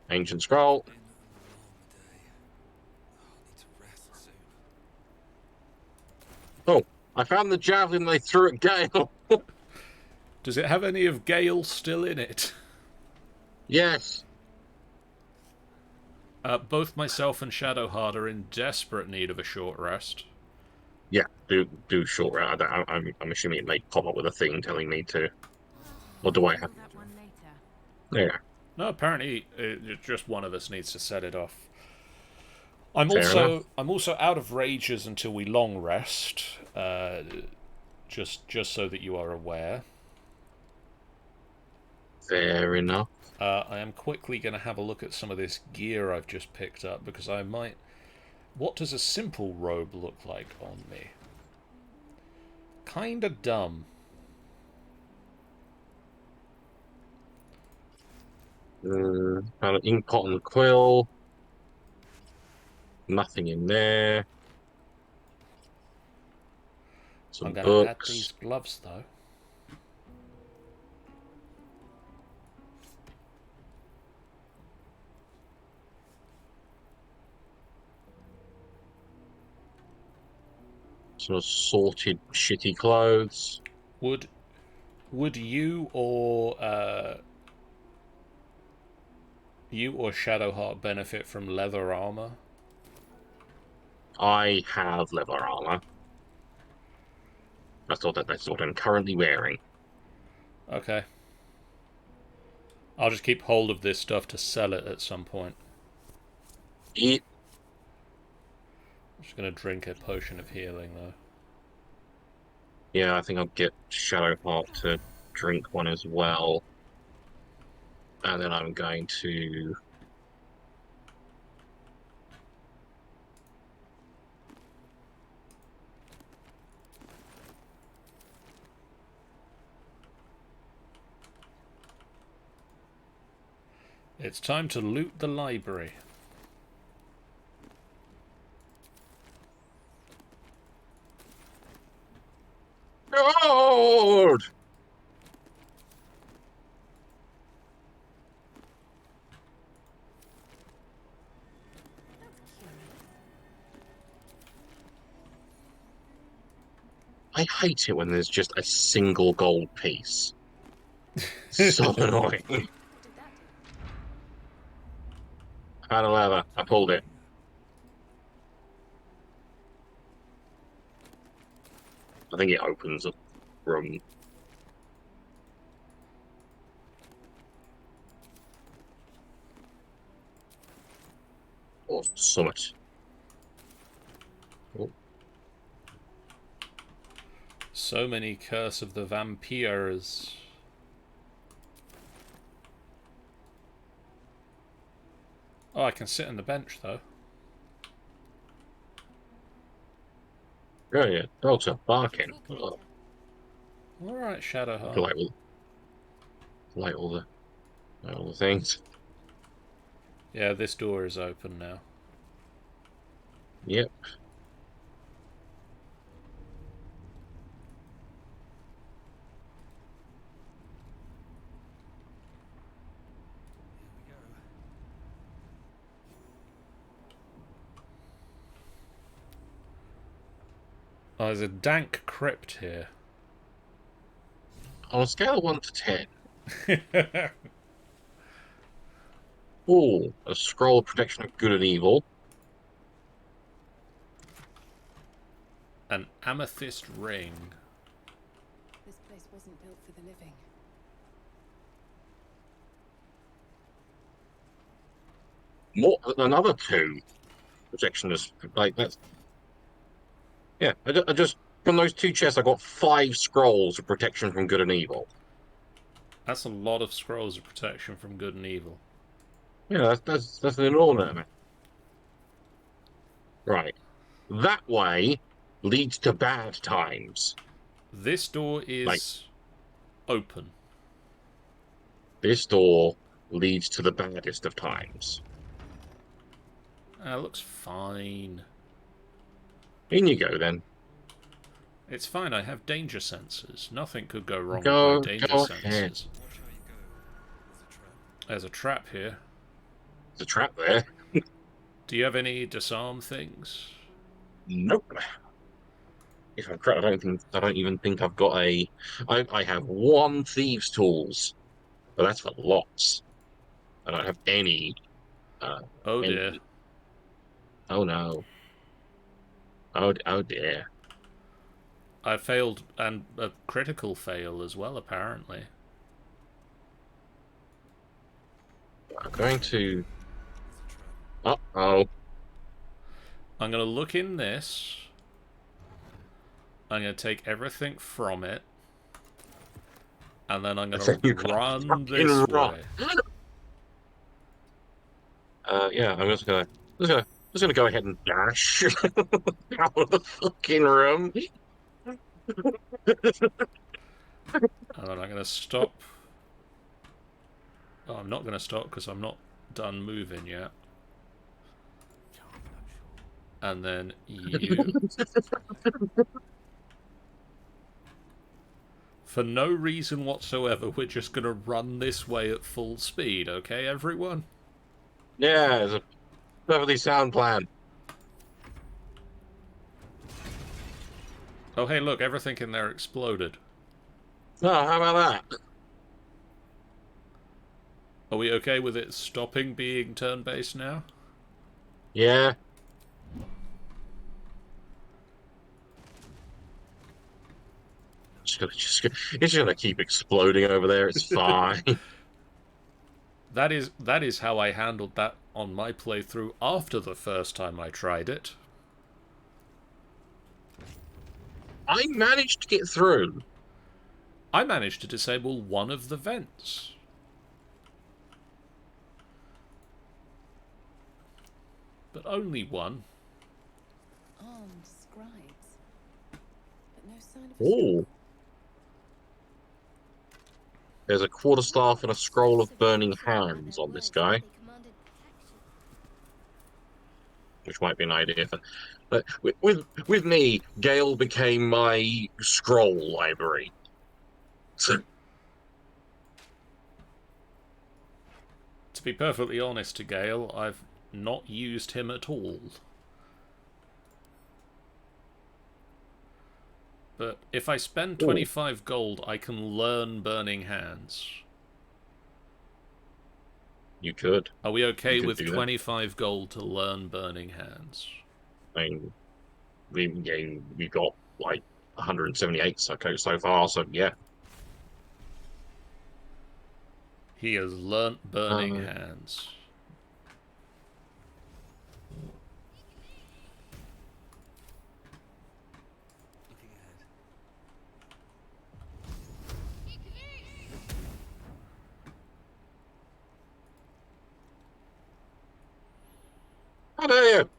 Ancient scroll. Been a long day. I need to rest soon. Oh, I found the javelin they threw at Gale. Does it have any of Gale still in it? Yes. Both myself and Shadowheart are in desperate need of a short rest. Yeah, do short round. I'm assuming it may pop up with a thing telling me to. Or do I have? that one later. Yeah. No, apparently just one of us needs to set it off. I'm Fair enough. also out of rages until we long rest. Just so that you are aware. Fair enough. I am quickly going to have a look at some of this gear I've just picked up, because I might... What does a simple robe look like on me? Kinda dumb. Found an ink pot and quill. Nothing in there. Some I'm going to add books. these gloves, though. Some assorted shitty clothes. Would you or Shadowheart benefit from leather armor? I have leather armor. That's what I'm currently wearing. Okay. I'll just keep hold of this stuff to sell it at some point. Eat. I'm just going to drink a potion of healing, though. Yeah, I think I'll get Shadowheart to drink one as well. And then I'm going to... It's time to loot the library. God! I hate it when there's just a single gold piece. So annoying. I found a lever. I pulled it. I think it opens a room. Or summit. Oh. So many Curse of the Vampires. Oh, I can sit on the bench, though. Oh yeah, dogs are barking. Oh. Alright, Shadowheart. Like all the things. Yeah, this door is open now. Yep. Oh, there's a dank crypt here. On a scale of 1 to 10. Ooh, a scroll of protection of good and evil. An amethyst ring. This place wasn't built for the living. More another 2 protection is like that's. Yeah, I just from those 2 chests I got 5 scrolls of protection from good and evil. That's a lot of scrolls of protection from good and evil. Yeah, that's an enormous amount. Right, that way leads to bad times. This door is Like- open. This door leads to the baddest of times. Looks fine. In you go, then. It's fine, I have danger sensors. Nothing could go wrong Go with my danger ahead. sensors. There's a trap here. There's a trap there. Do you have any disarm things? Nope. If I'm correct, I don't even think I've got a. I have one thieves' tools, but that's for lots. I don't have any. Oh any. dear. Oh no. Oh dear. I failed, and a critical fail as well, apparently. I'm going to. Uh-oh. I'm going to look in this. I'm going to take everything from it. And then I'm going to run this way. Yeah, I'm just gonna go ahead and dash out of the fucking room. And then I'm going to stop. Oh, I'm not going to stop because I'm not done moving yet. And then you. For no reason whatsoever, we're just going to run this way at full speed, okay, everyone? Yeah, it's a perfectly sound plan. Oh, hey, look, everything in there exploded. Oh, how about that? Are we okay with it stopping being turn-based now? Yeah. It's just gonna keep exploding over there. It's fine. That is how I handled that on my playthrough after the first time I tried it. I managed to get through. I managed to disable one of the vents. But only one. Armed scribes. But no sign of a Ooh. There's a quarterstaff and a scroll of burning hands on this guy. Which might be an idea for... But with me, Gale became my scroll library. So... To be perfectly honest to Gale, I've not used him at all. But if I spend 25 gold, I can learn Burning Hands. You could. Are we okay with 25 gold to learn Burning Hands? I mean, we've got like 178 so far, so yeah. He has learnt Burning Hands. How dare you?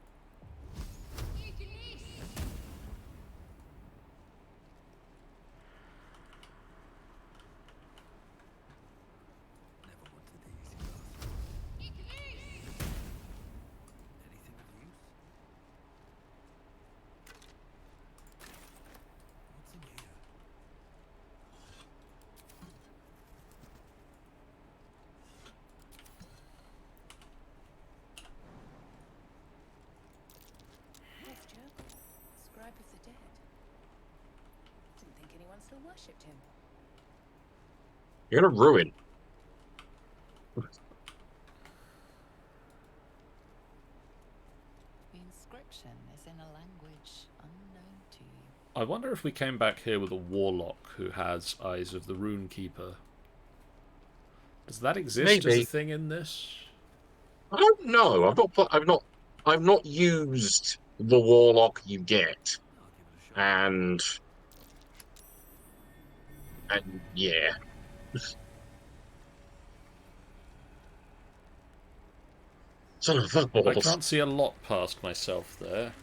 Scribe of the dead. Didn't think anyone still worshipped him. You're gonna ruin. The inscription is in a language unknown to you. I wonder if we came back here with a warlock who has Eyes of the Runekeeper. Does that exist as a thing in this? I don't know. I've not used the warlock you get, and yeah. Son of a I can't see a lot past myself there.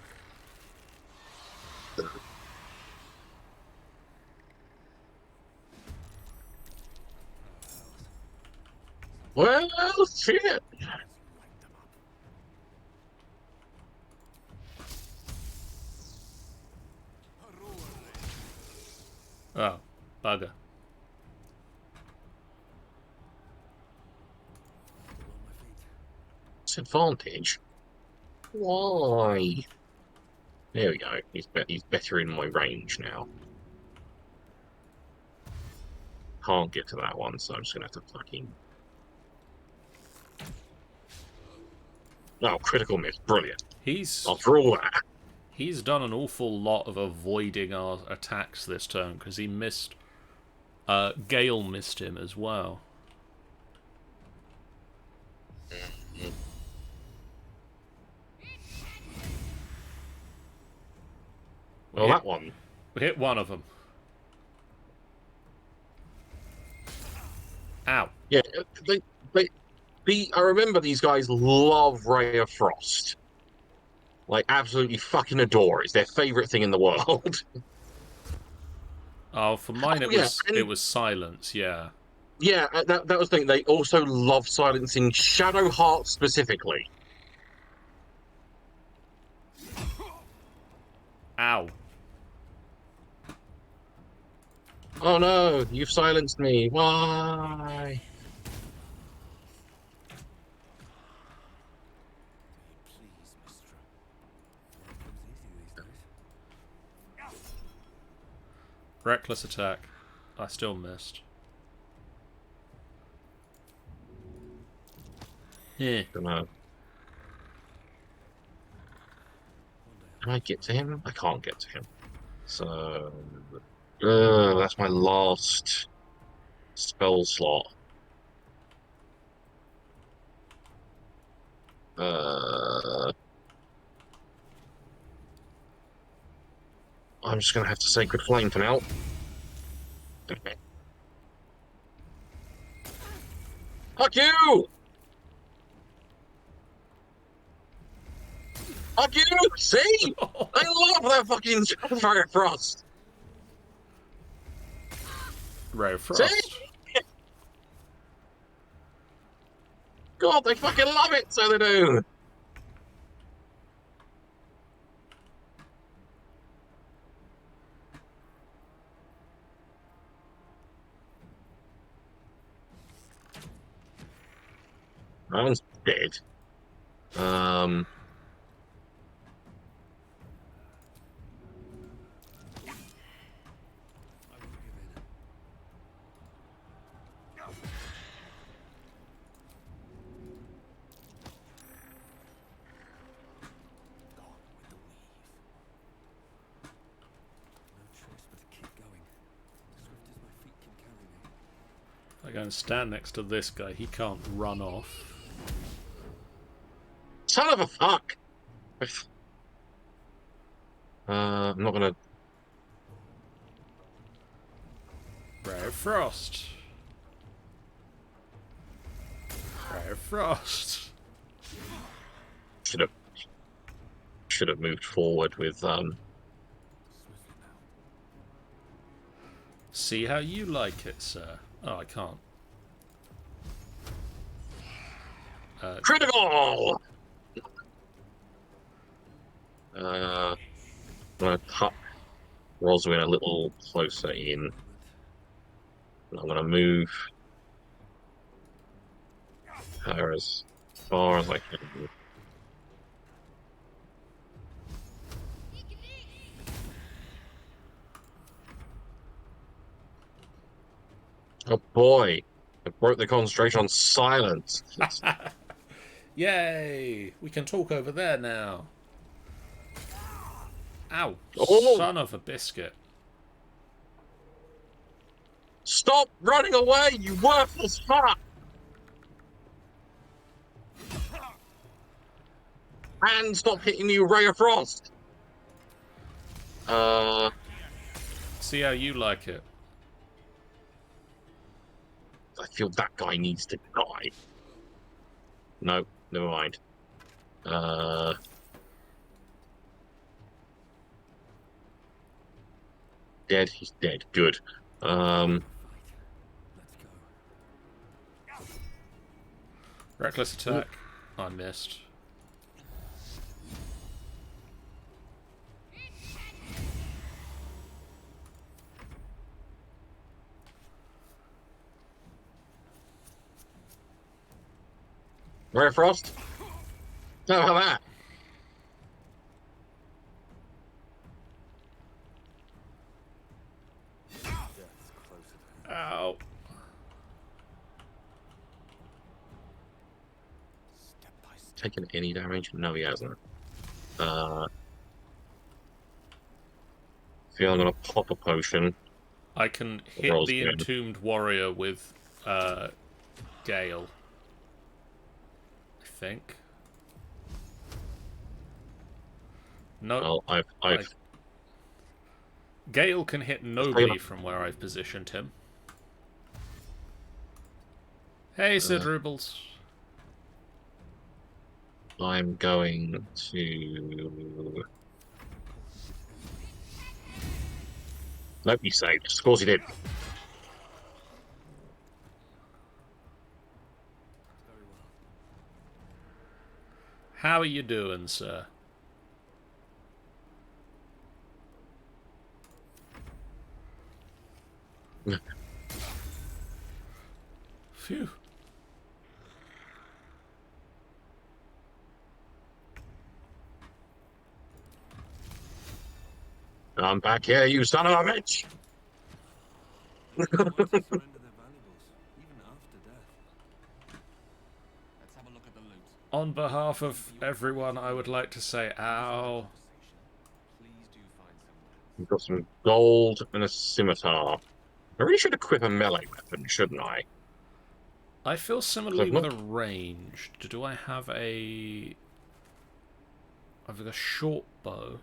Well, shit. Oh, bugger. Disadvantage? Why? There we go. He's better in my range now. Can't get to that one, so I'm just gonna have to fucking. Oh, critical miss. Brilliant. After all that. He's done an awful lot of avoiding our attacks this turn because he missed. Gale missed him as well. Well, that one. We hit one of them. Ow. Yeah, I remember these guys love Ray of Frost. Like, absolutely fucking adore it. It's their favourite thing in the world. Oh, for mine it was silence, yeah. Yeah, that was the thing. They also love silencing Shadowheart specifically. Ow. Oh no, you've silenced me. Why? Reckless attack. I still missed. Yeah. Don't know. Can I get to him? I can't get to him. So that's my last spell slot. I'm just gonna have to Sacred Flame for now. Okay. Fuck you! Fuck you! See? I love that fucking Fire Frost! Ray of Frost. See? God, they fucking love it, so they do! That one's dead. I go and stand next to this guy. He can't run off. Son of a fuck! I'm not gonna... Ray of Frost. Ray of Frost. Should have moved forward with See how you like it, sir. Oh, I can't. critical. I'm gonna tuck Roswyn a little closer in. I'm gonna move her as far as I can. Oh boy, I broke the concentration on silence. Yay! We can talk over there now. Ow! Oh. Son of a biscuit. Stop running away, you worthless fuck! And stop hitting you, Ray of Frost! See how you like it. I feel that guy needs to die. No, never mind. dead? He's dead. Good. Reckless attack. I missed. Ray Frost? How about that? Ow. Taken any damage? No, he hasn't. Feel I'm gonna pop a potion. I can hit the entombed warrior with Gale. I think. No. Well, I've Gale can hit nobody from where I've positioned him. Hey, Sid Rubles. I'm going to... Nope, he saved. Of course he did. How are you doing, sir? Phew. I'm back here, you son of a bitch! On behalf of everyone, I would like to say, ow. We've got some gold and a scimitar. I really should equip a melee weapon, shouldn't I? I feel similarly with a ranged. Do I have a... I've got a short bow.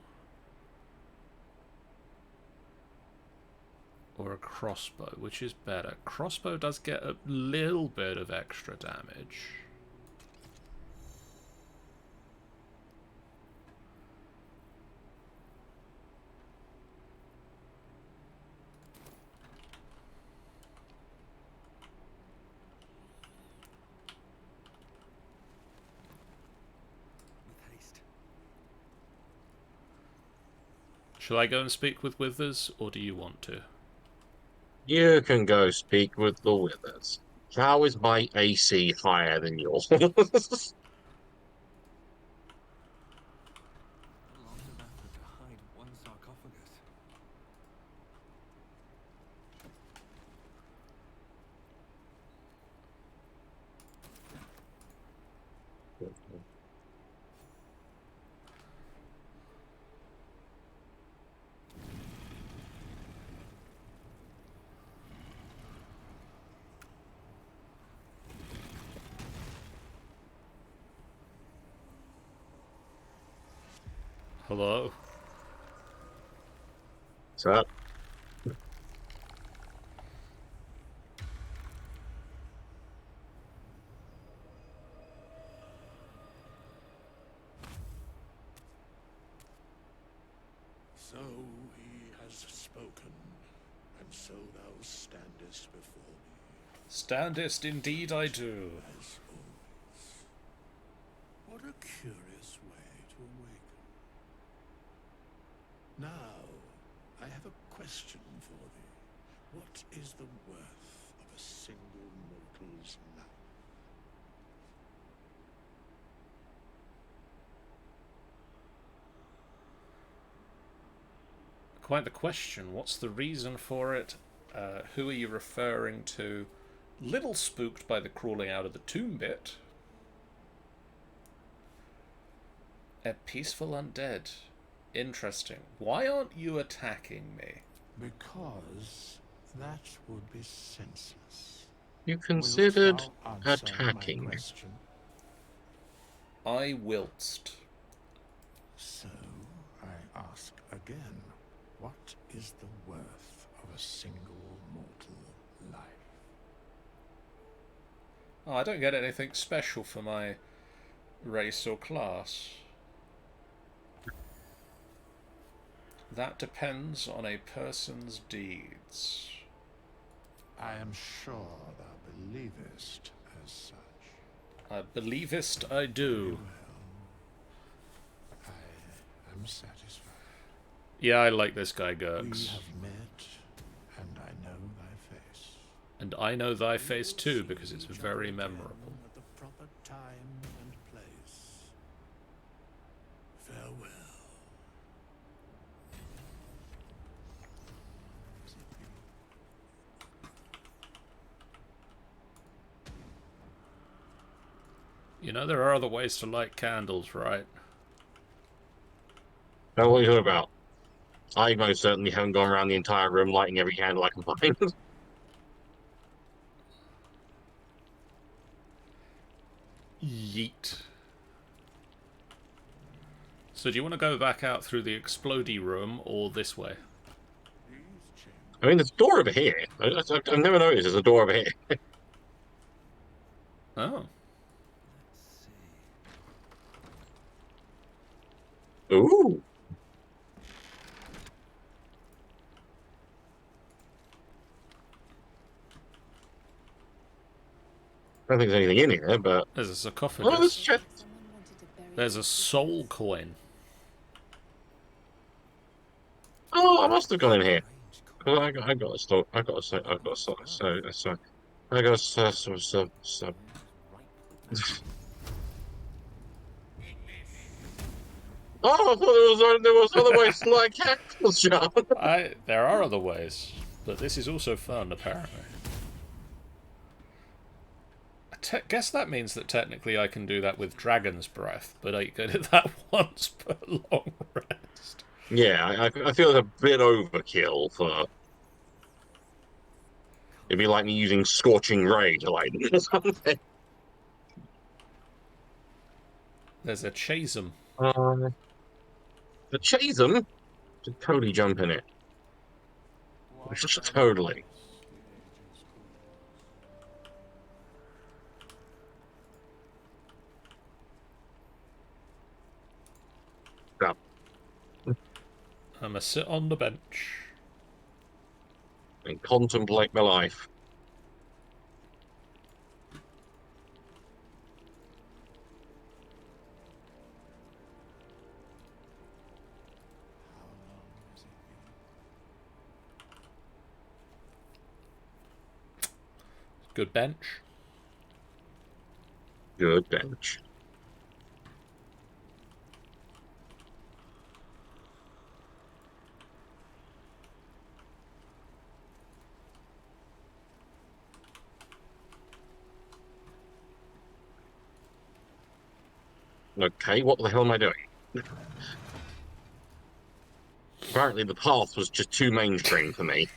Or a crossbow, which is better. Crossbow does get a little bit of extra damage. Shall I go and speak with Withers, or do you want to? You can go speak with the Withers. How is my AC higher than yours? Hello? What's up? So he has spoken, and so thou standest before me. Standest indeed I do. As always. What a curious way to awaken. Now, I have a question for thee. What is the worth of a single mortal's life? Quite the question. What's the reason for it? Who are you referring to? Little spooked by the crawling out of the tomb bit. A peaceful undead. Interesting. Why aren't you attacking me? Because that would be senseless. You considered Wilt thou answer attacking my me? question? I whilst. So, I ask again, what is the worth of a single mortal life? Oh, I don't get anything special for my race or class. That depends on a person's deeds. I am sure thou believest as such. I believest I do. Well, I am satisfied. Yeah, I like this guy, We Gurks. have met, and I know thy face. And I know thy face too, because it's very memorable. At the proper time and place. Farewell. You know, there are other ways to light candles, right? Now, what are you talking about? I most certainly haven't gone around the entire room lighting every candle I can find. Yeet. So do you want to go back out through the explodey room, or this way? I mean, there's a door over here. I've never noticed there's a door over here. Oh. Ooh. I don't think there's anything in here, but... There's a sarcophagus. Oh, there's a chest. There's a soul coin. Oh, I must have gone in here. I got a store. I got a so. I got a so. I got a so. Oh, I thought there was other ways to light candles, John. There are other ways, but this is also fun, apparently. I guess that means that technically I can do that with Dragon's Breath, but I did that once per long rest. Yeah, I feel it's a bit overkill for... It'd be like me using Scorching Ray to light them or something. There's a chasm. The chasm? Should totally jump in it. Totally. Yeah. I'ma sit on the bench. And contemplate my life. Good bench. Good bench. Okay, what the hell am I doing? Apparently the path was just too mainstream for me.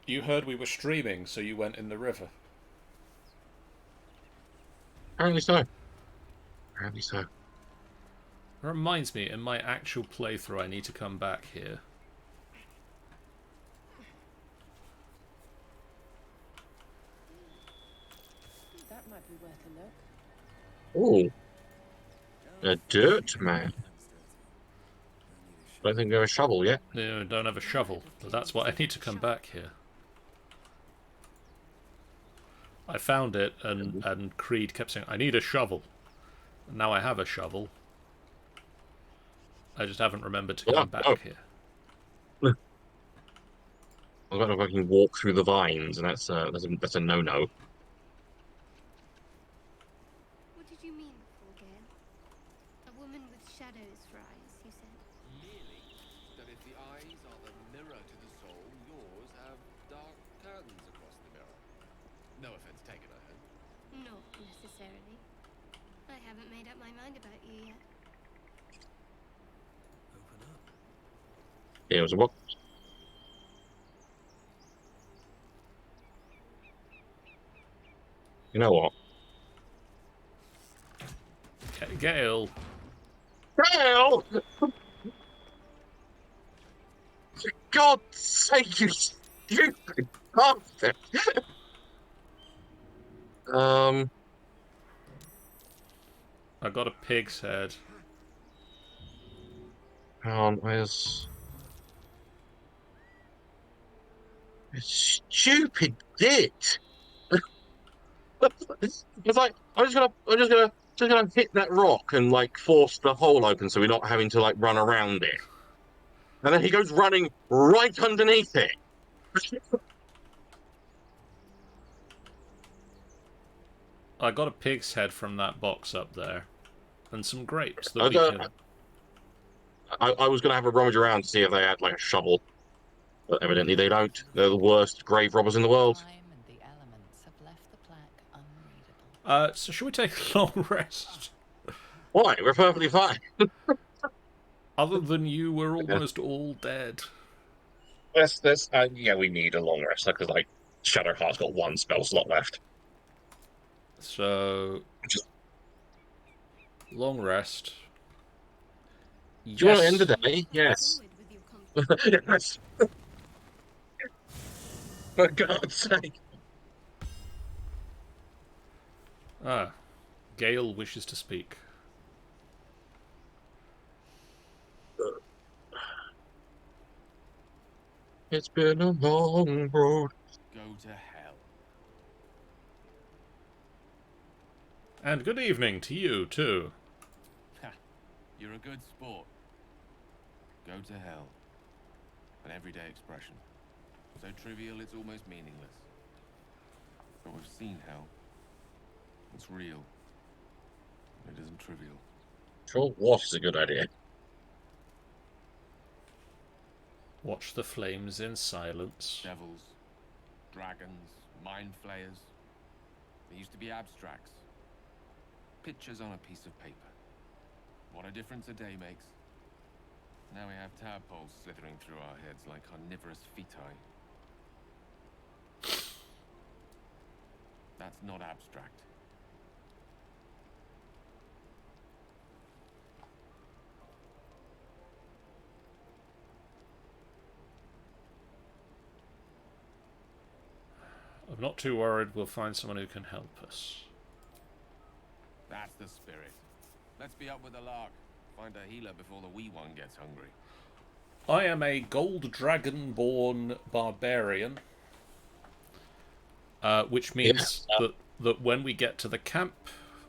You heard we were streaming, so you went in the river. Apparently so. Apparently so. It reminds me, in my actual playthrough, I need to come back here. That might be worth a look. Ooh. A dirt man. Don't think we have a shovel yet. No, don't have a shovel, but that's why I need to come back here. I found it, and Creed kept saying, I need a shovel. And now I have a shovel. I just haven't remembered to come back here. I've got to fucking walk through the vines, and that's a no-no. What did you mean, Fulgale? A woman with shadows for eyes, you said? Merely that if the eyes are the mirror to the soul, yours have dark curtains across the mirror. No offense taken, I hope. Not necessarily. I haven't made up my mind about you yet. Open up. Yeah, it was a what? You know what? Gale. Gale! For God's sake, you stupid bastard! I got a pig's head. Where's... Stupid bit! It's like, I'm just gonna hit that rock and, like, force the hole open so we're not having to, like, run around it. And then he goes running right underneath it. I got a pig's head from that box up there. And some grapes that I, we don't- can... I was gonna have a rummage around to see if they had, like, a shovel. But evidently they don't. They're the worst grave robbers in the world. Time and the elements have left the plaque unreadable. So should we take a long rest? Why? We're perfectly fine. Other than you, we're almost all dead. Yeah, we need a long rest, because, like, Shadowheart's got one spell slot left. So... Just... long rest. Do you want to end the day? Yes. Yes. For God's sake. Ah. Gale wishes to speak. It's been a long road. Go to hell. And good evening to you, too. Ha! You're a good sport. Go to hell. An everyday expression. So trivial it's almost meaningless. But we've seen hell. It's real. It isn't trivial. Sure, what is a good idea? Watch the flames in silence. Devils, dragons, mind flayers. They used to be abstracts. Pictures on a piece of paper. What a difference a day makes. Now we have tadpoles slithering through our heads like carnivorous feti. That's not abstract. I'm not too worried. We'll find someone who can help us. That's the spirit. Let's be up with the lark. Find a healer before the wee one gets hungry. I am a gold Dragonborn Barbarian. Which means that when we get to the camp,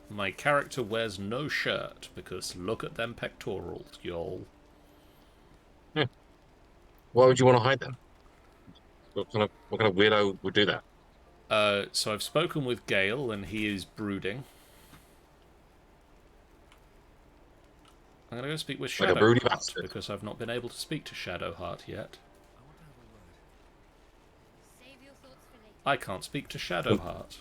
my character wears no shirt, because look at them pectorals, y'all. Why would you want to hide them? What kind of weirdo would do that? So I've spoken with Gale, and he is brooding. I'm going to go speak with Like a broody Shadowheart, bastard. because I've not been able to speak to Shadowheart yet. Save your thoughts for later. I can't speak to Shadowheart.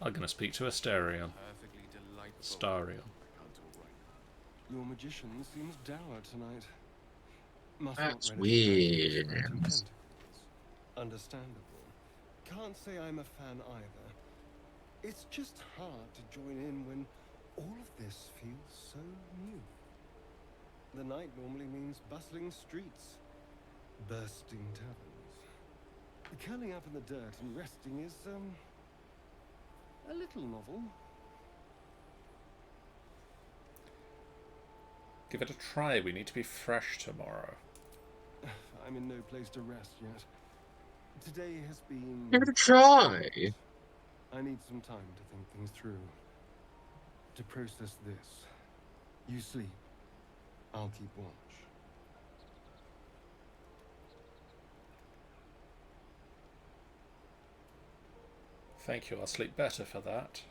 I'm going to speak to Asterion. Perfectly delightful. Starion. I can't talk right. Your magician seems dour tonight. Must That's not relish weird. magic and tentacles. Understandable. Can't say I'm a fan either. It's just hard to join in when all of this feels so new. The night normally means bustling streets, bursting taverns. Curling up in the dirt and resting is, a little novel. Give it a try. We need to be fresh tomorrow. I'm in no place to rest yet. Today has been... Give it a try. I need some time to think things through. To process this. You sleep. I'll keep watch. Thank you. I'll sleep better for that.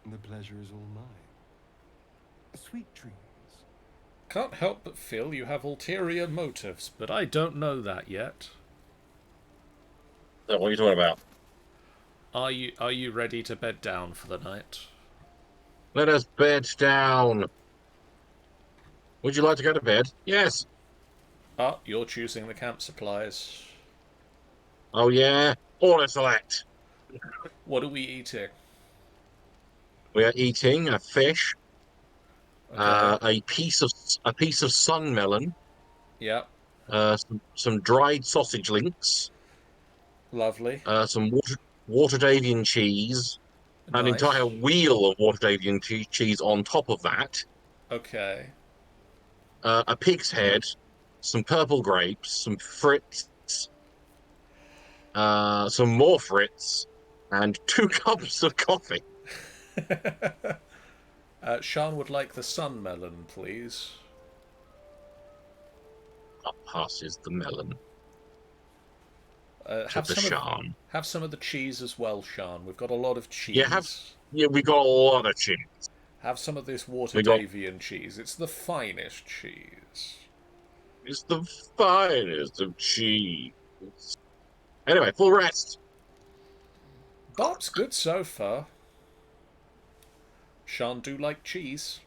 The pleasure is all mine. Sweet dreams. Can't help but feel you have ulterior motives, but I don't know that yet. So what are you talking about? Are you ready to bed down for the night? Let us bed down. Would you like to go to bed? Yes. Ah, you're choosing the camp supplies. Oh yeah. Order select. What are we eating? We are eating a fish, Okay. a piece of sun melon, Yeah. some dried sausage links, Lovely. some watered avian cheese, an Nice. entire wheel of watered avian cheese on top of that, Okay. a pig's head, some purple grapes, some frits, some more frits, and 2 cups of coffee. Sean would like the sun melon, please. Up passes the melon to Have the some of Shan. have some of the cheese as well, Sean. We've got a lot of Yeah, cheese. we got a lot of cheese. Have some of this We got Waterdavian cheese. It's the finest cheese. It's the finest of cheese. Anyway, full rest. Bob's good so far. Sean do like cheese.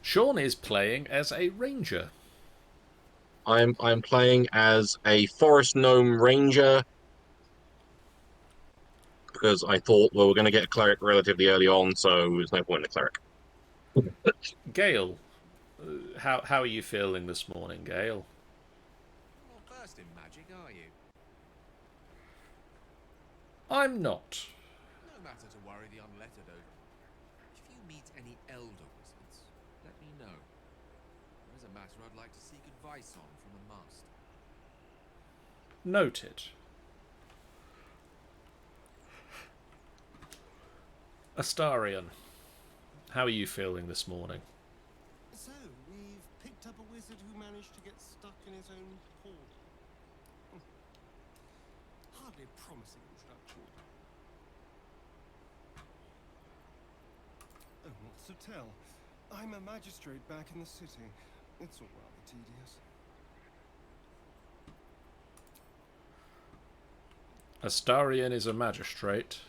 Sean is playing as a ranger. I'm playing as a forest gnome ranger because I thought, well, we're going to get a cleric relatively early on, so there's no point in a cleric. Gale, how are you feeling this morning, Gale? You're not versed in magic, are you? I'm not. No matter to worry the unlettered over. If you meet any elder wizards, let me know. There is a matter I'd like to seek advice on from a master. Noted. Astarion, how are you feeling this morning? So, we've picked up a wizard who managed to get stuck in his own portal. Hardly a promising introduction. Oh, what's to tell? I'm a magistrate back in the city. It's all rather tedious. Astarion is a magistrate.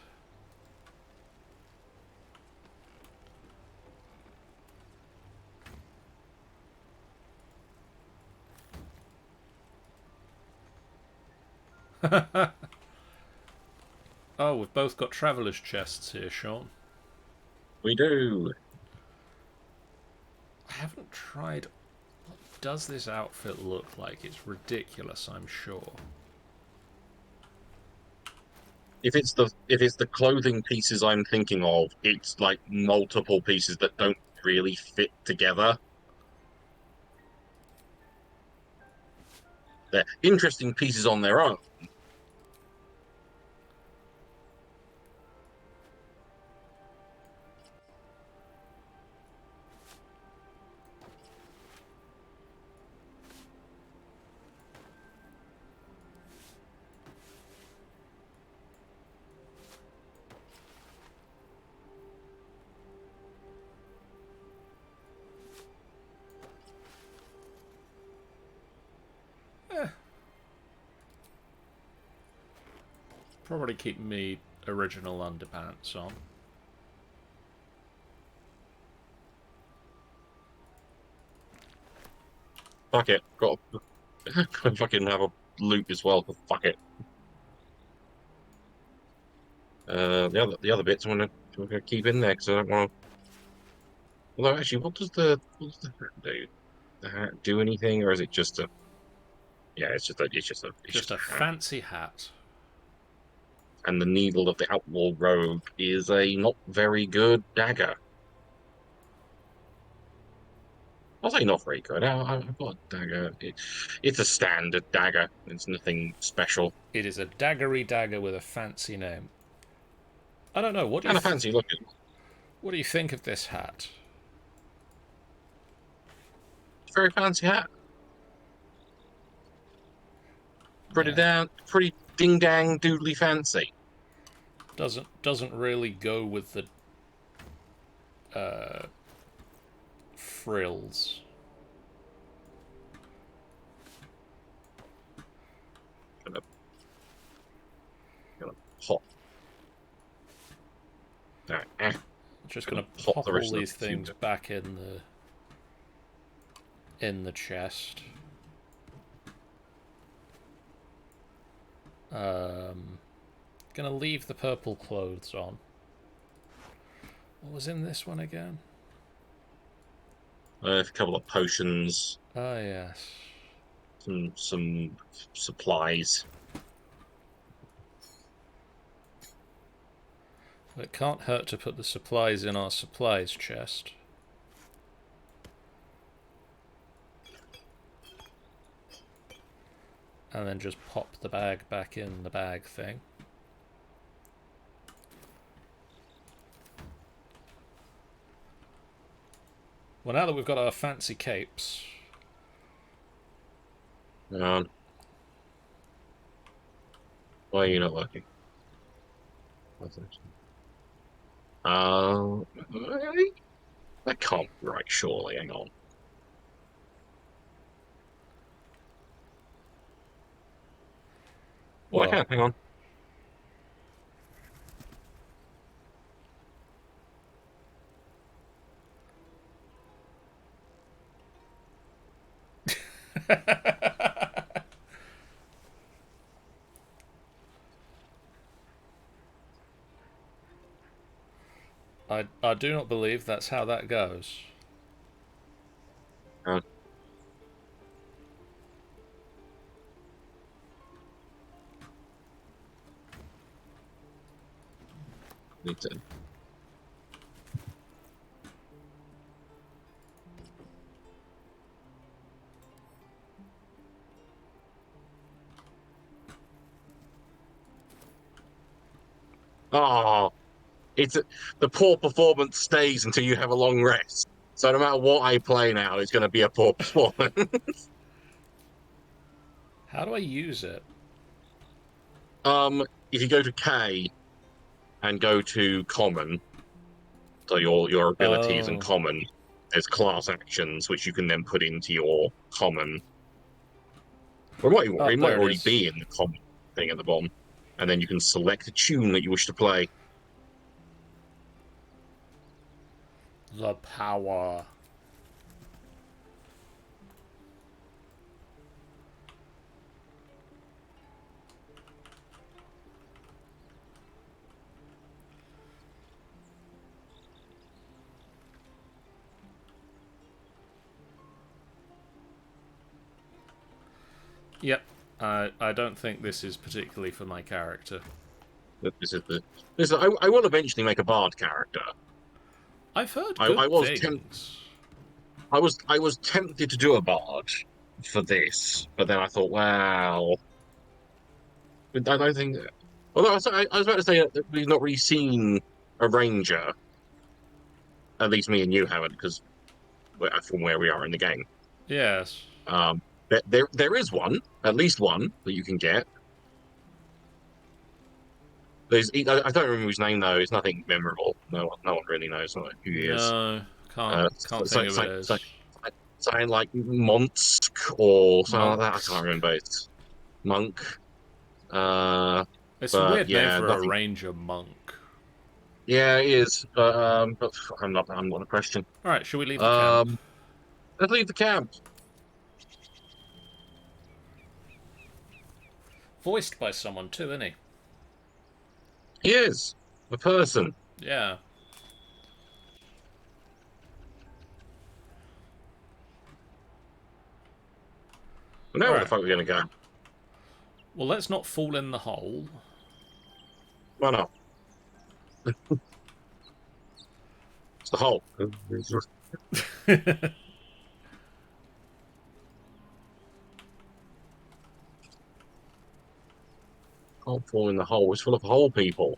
Oh, we've both got traveller's chests here, Sean. We do. I haven't tried... What does this outfit look like? It's ridiculous, I'm sure. If it's the clothing pieces I'm thinking of, it's like multiple pieces that don't really fit together. They're interesting pieces on their own. Probably keep me original underpants on. Fuck it. Got to fucking have a loot as well. Fuck it. The other bits I'm gonna keep in there because I don't want to. Although actually, what does the hat do? The hat do anything, or is it just a? Yeah, it's just a a hat. fancy hat. And the needle of the outlaw robe is a not very good dagger. I'll say not very good. I've got a dagger. It's a standard dagger. It's nothing special. It is a daggery dagger with a fancy name. I don't know. What do you and a fancy looking. What do you think of this hat? It's a very fancy hat. Pretty ding dang doodly fancy. Doesn't really go with the frills. Gonna pop. Just gonna pop all these things back in the chest. Gonna leave the purple clothes on. What was in this one again? A couple of potions. Ah, yes. Some supplies. It can't hurt to put the supplies in our supplies chest. And then just pop the bag back in the bag thing. Well, now that we've got our fancy capes... Why are you not working? That can't be right, surely. Hang on. Well, I can. Hang on. I do not believe that's how that goes. Need to. Oh, the poor performance stays until you have a long rest. So no matter what I play now, it's going to be a poor performance. How do I use it? If you go to K and go to common, so your abilities and common, there's class actions which you can then put into your common. Or it might already be in the common thing at the bottom, and then you can select a tune that you wish to play. The power. Yep. I don't think this is particularly for my character. I will eventually make a bard character. I've heard good things. I was tempted to do a bard for this, but then I thought, well, I don't think. Although I was about to say that we've not really seen a ranger. At least me and you haven't, because from where we are in the game. Yes. There is one, at least one that you can get. I don't remember his name though. It's nothing memorable. No one really knows who he is. No, can't think of it as. Something like Monsk or something like that. I can't remember. It's Monk. It's a weird name for nothing. a ranger monk. Yeah, it is. But I'm not a Christian. All right, shall we leave the camp? Let's leave the camp. Voiced by someone too, isn't he? He is a person. Yeah. Well, now where the fuck are we going to go? Well, let's not fall in the hole. Why not? It's the hole. Can't fall in the hole. It's full of hole people.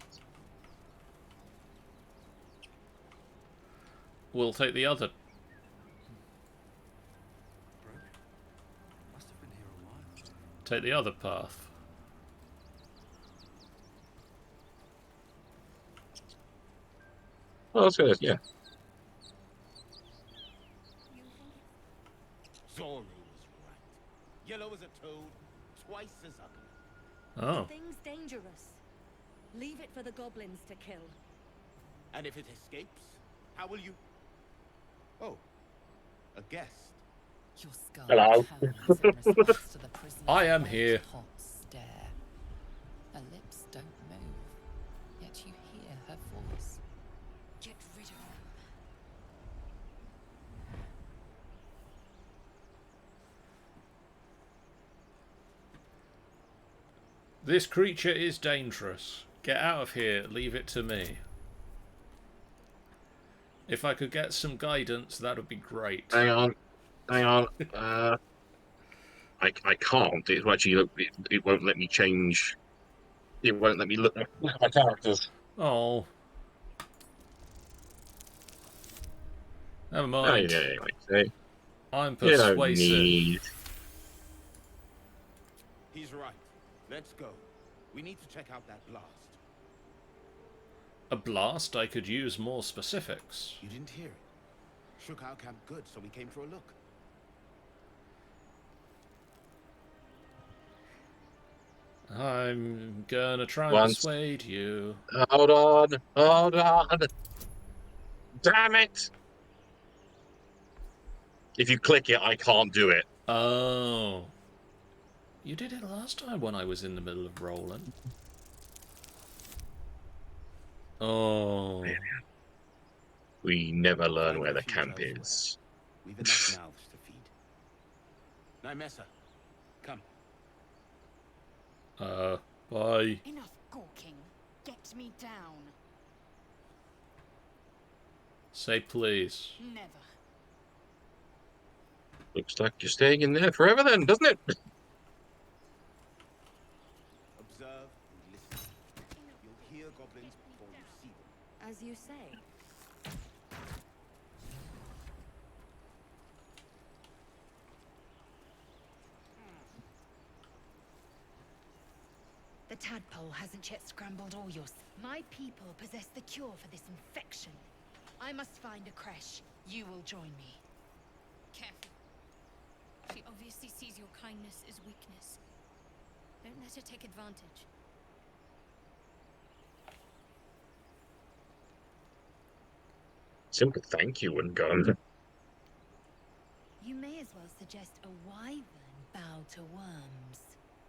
We'll take the other. Take the other path. Oh, that's good. Yeah. Zorni was right. Yellow as a toad, twice as ugly. Oh. The thing's dangerous. Leave it for the goblins to kill. And if it escapes, how will you... Oh, a guest. Your skull Hello. hangs in response to the prisoner's I am here. hot stare. Her lips don't move, yet you hear her voice. Get rid of them. This creature is dangerous. Get out of here. Leave it to me. If I could get some guidance, that would be great. Hang on. I can't. It actually it won't let me change. It won't let me look at my characters. Oh. Never Oh, mind. yeah, anyway, so I'm you don't persuasive. need. He's right. Let's go. We need to check out that blast. A blast? I could use more specifics. You didn't hear it. Shook our camp good, so we came for a look. I'm gonna try and Once. persuade you. Hold on. Hold on. Damn it! If you click it, I can't do it. Oh. You did it last time when I was in the middle of rolling. Oh. We never learn where the camp is. We've enough mouths to feed. Nymessa, come. Bye. Enough gawking. Get me down. Say please. Never. Looks like you're staying in there forever then, doesn't it? Observe and listen. You'll hear goblins before you see them. As you say. The tadpole hasn't yet scrambled all your... My people possess the cure for this infection. I must find a creche. You will join me. Careful. She obviously sees your kindness as weakness. Don't let her take advantage. Simple thank you wouldn't go under. You may as well suggest a wyvern bow to worms.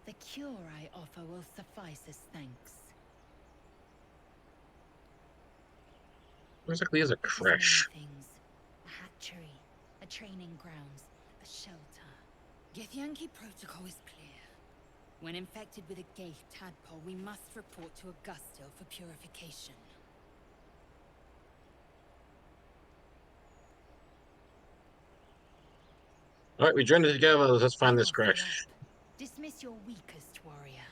The cure I offer will suffice as thanks. What exactly is a creche? Many things. A hatchery, a training grounds, a shelter. Githyanki protocol is clear. When infected with a gay tadpole, we must report to Augustil for purification. Alright, we joined it together. Let's find this creche. Dismiss your weakest warrior.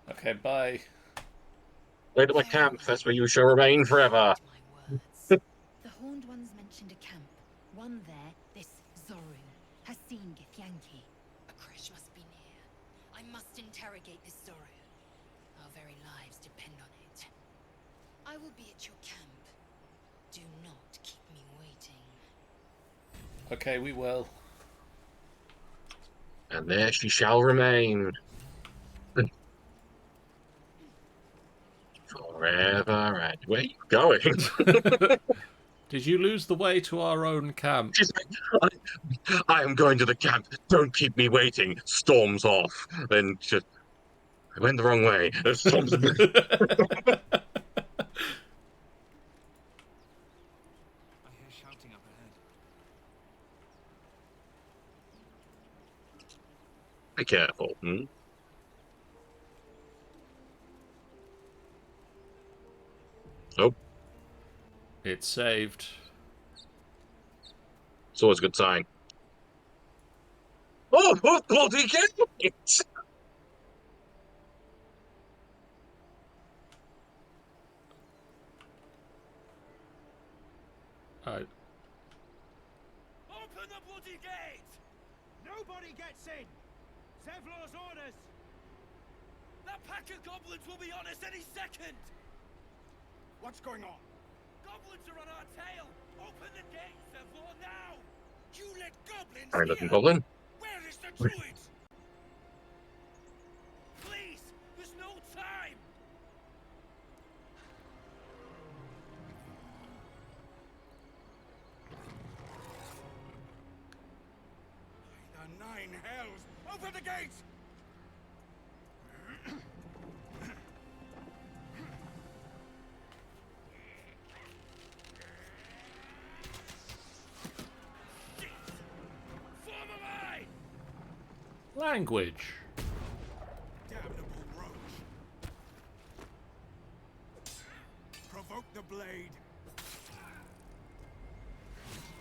Okay, bye. Wait at my camp. That's where you shall remain forever. The Horned Ones mentioned a camp. One there, this Zoru, has seen Githyanki. A creche must be near. I must interrogate this Zoru. Our very lives depend on it. I will be at your camp. Do not keep me waiting. Okay, we will. And there she shall remain. Forever. And where are you going? Did you lose the way to our own camp? She's like, I am going to the camp. Don't keep me waiting. Storms off. Then just... I went the wrong way. Storms... I hear shouting up ahead. Be careful. Hmm? Oh. It's saved. It's always a good sign. Oh, bloody get Alright. Open the bloody gate! Nobody gets in! Zevlor's orders! That pack of goblins will be on us any second! What's going on? Goblins are on our tail! Open the gate, Zevlor, now! You let goblins Alright, looking here? goblin. Where is the druid? Please! There's no time! The nine hells! Open the gates! Form of eye! Language. Damnable roach! Provoke the blade!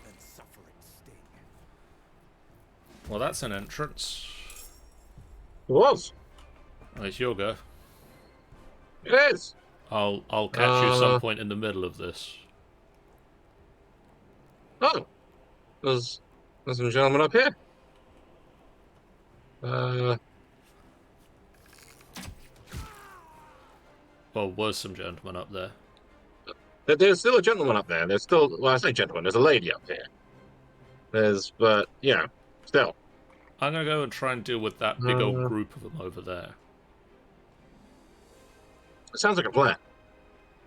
And suffer its sting. Well, that's an entrance. It was. Oh, it's your go. It is. I'll catch you some point in the middle of this. Oh, there's some gentlemen up here. Well, was some gentlemen up there. There's still a gentleman up there. There's still, well, I say gentleman. There's a lady up here. But yeah, still. I'm gonna go and try and deal with that big old group of them over there. It sounds like a plan.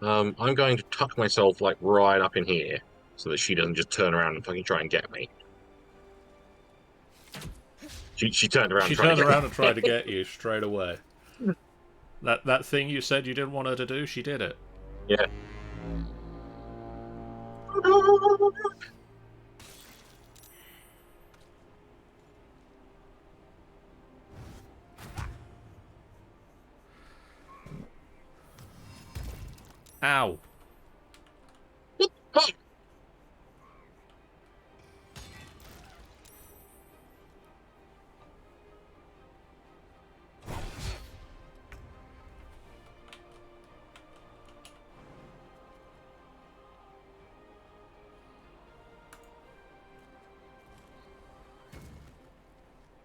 I'm going to tuck myself like right up in here so that she doesn't just turn around and fucking try and get me. She turned around. She turned around and tried to get you straight away. That thing you said you didn't want her to do, she did it. Yeah. Ow.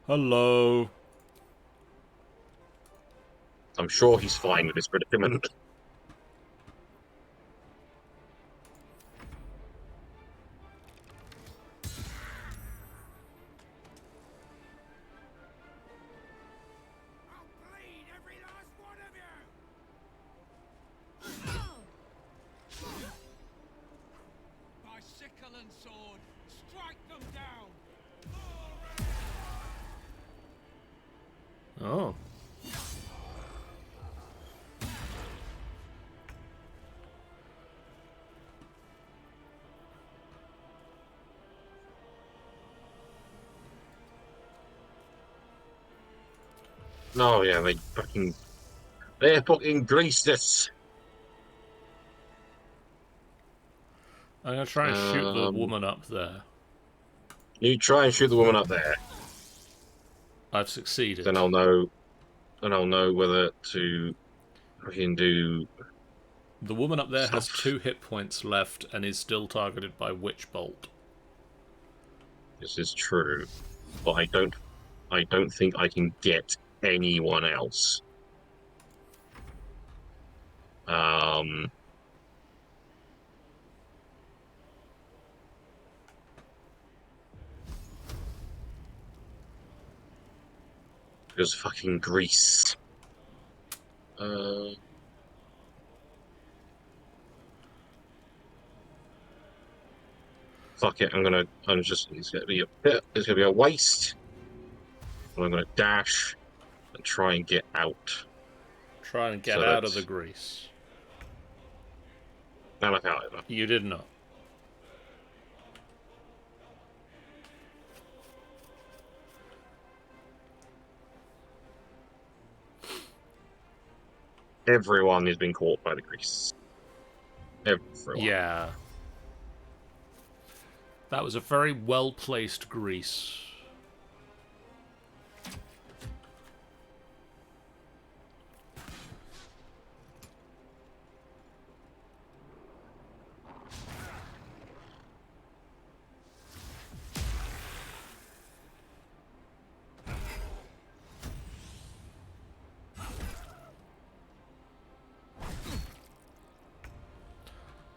Hello. I'm sure he's fine with this predicament. By sickle and sword, strike them down. Oh. Oh yeah, they fucking greased this. I'm gonna try and shoot the woman up there. You try and shoot the woman up there. I've succeeded. Then I'll know whether to fucking do. The woman up there has stuff. 2 hit points left and is still targeted by Witch Bolt. This is true, but I don't think I can get anyone else. Because fucking Greece. Fuck it, it's gonna be a waste. And I'm gonna dash and try and get out. Try and get out of the grease. Now I've out of it. You did not. Everyone has been caught by the grease. Everyone. Yeah. That was a very well-placed grease.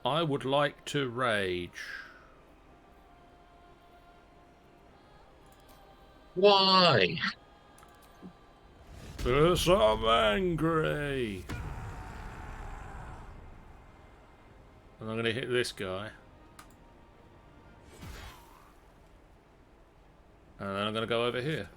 I would like to rage. Why? Because I'm angry. And I'm going to hit this guy. And then I'm going to go over here.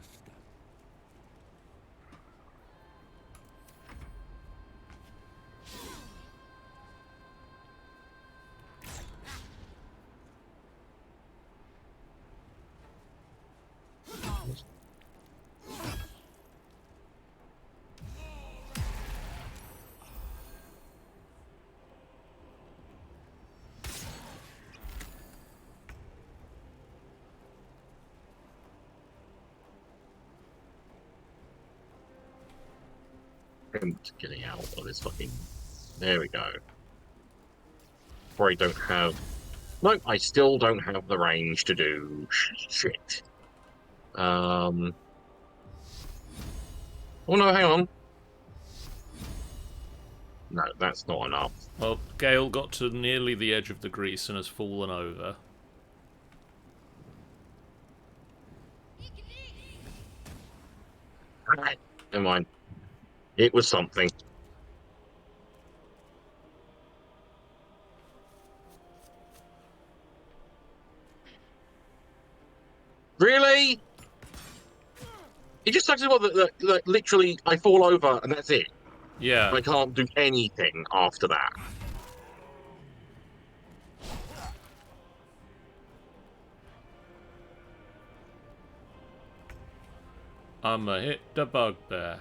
attempt getting out of this fucking... There we go. Or I don't have... Nope, I still don't have the range to do shit. Oh no, hang on. No, that's not enough. Well, Gale got to nearly the edge of the grease and has fallen over. Right, never mind. It was something. Really? It just sucks as well that literally I fall over and that's it. Yeah. I can't do anything after that. I'ma hit the bugbear.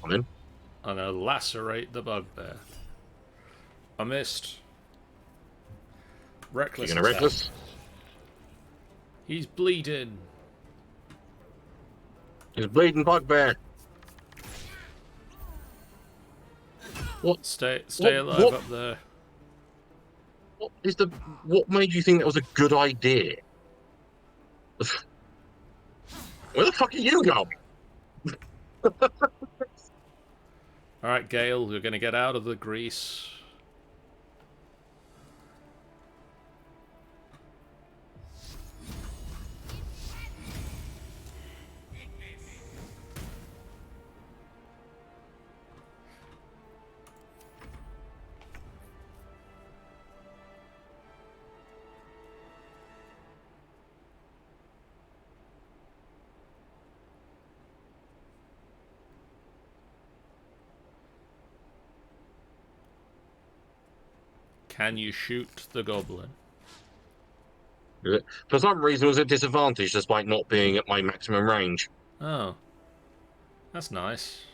I'm in. I'm gonna lacerate the bugbear. I missed. Reckless. You're gonna reckless? He's bleeding. He's bleeding bugbear. What? Stay alive up there. What made you think that was a good idea? Where the fuck are you going? Alright, Gale, you're gonna get out of the grease. Can you shoot the goblin? For some reason, it was at disadvantage despite not being at my maximum range. Oh. That's nice.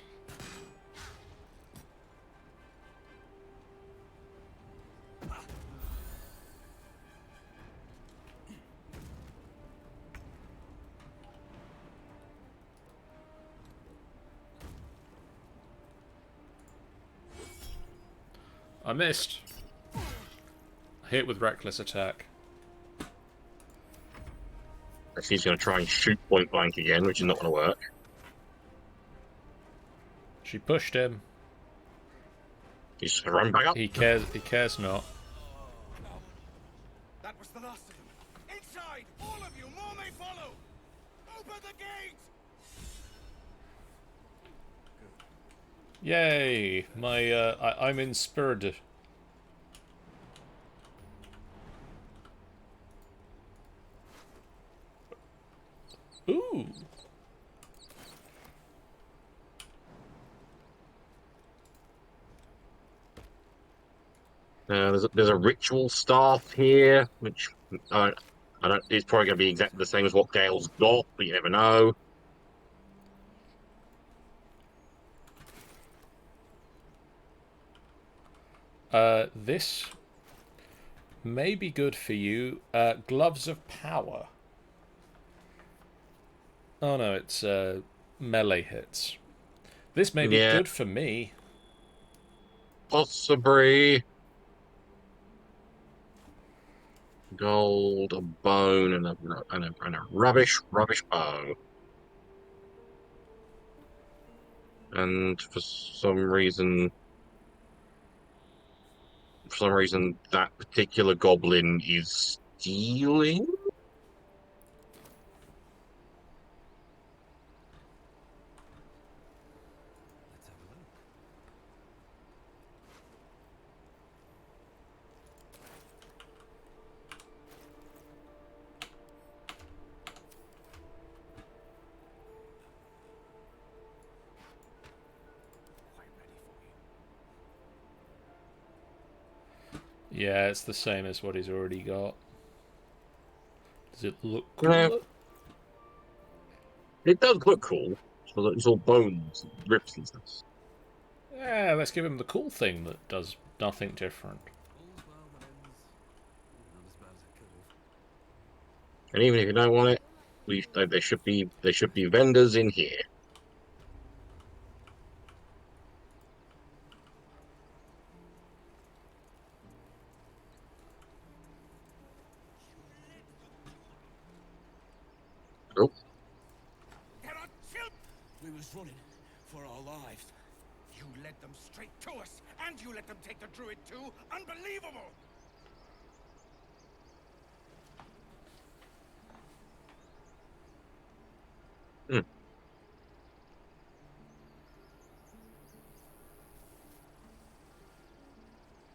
I missed. Hit with reckless attack. Actually, he's going to try and shoot point blank again, which is not going to work. She pushed him. He's just going to run back up. He cares not. That was the last of them. Inside! All of you! More may follow! Open the gate! Yay! I'm inspired. Ooh. There's a ritual staff here, which I don't. It's probably going to be exactly the same as what Gale's got, but you never know. This may be good for you. Gloves of power. Oh no, it's melee hits. This may be good for me. Possibly. Gold, a bone, and a rubbish bow. And for some reason, that particular goblin is stealing. Yeah, it's the same as what he's already got. Does it look cool? Yeah. It does look cool. So it's all bones, and rips and stuff. Yeah, let's give him the cool thing that does nothing different. And even if you don't want it, There should be vendors in here. Oh. There are children! We was running for our lives. You led them straight to us, and you let them take the druid too? Unbelievable! Hmm.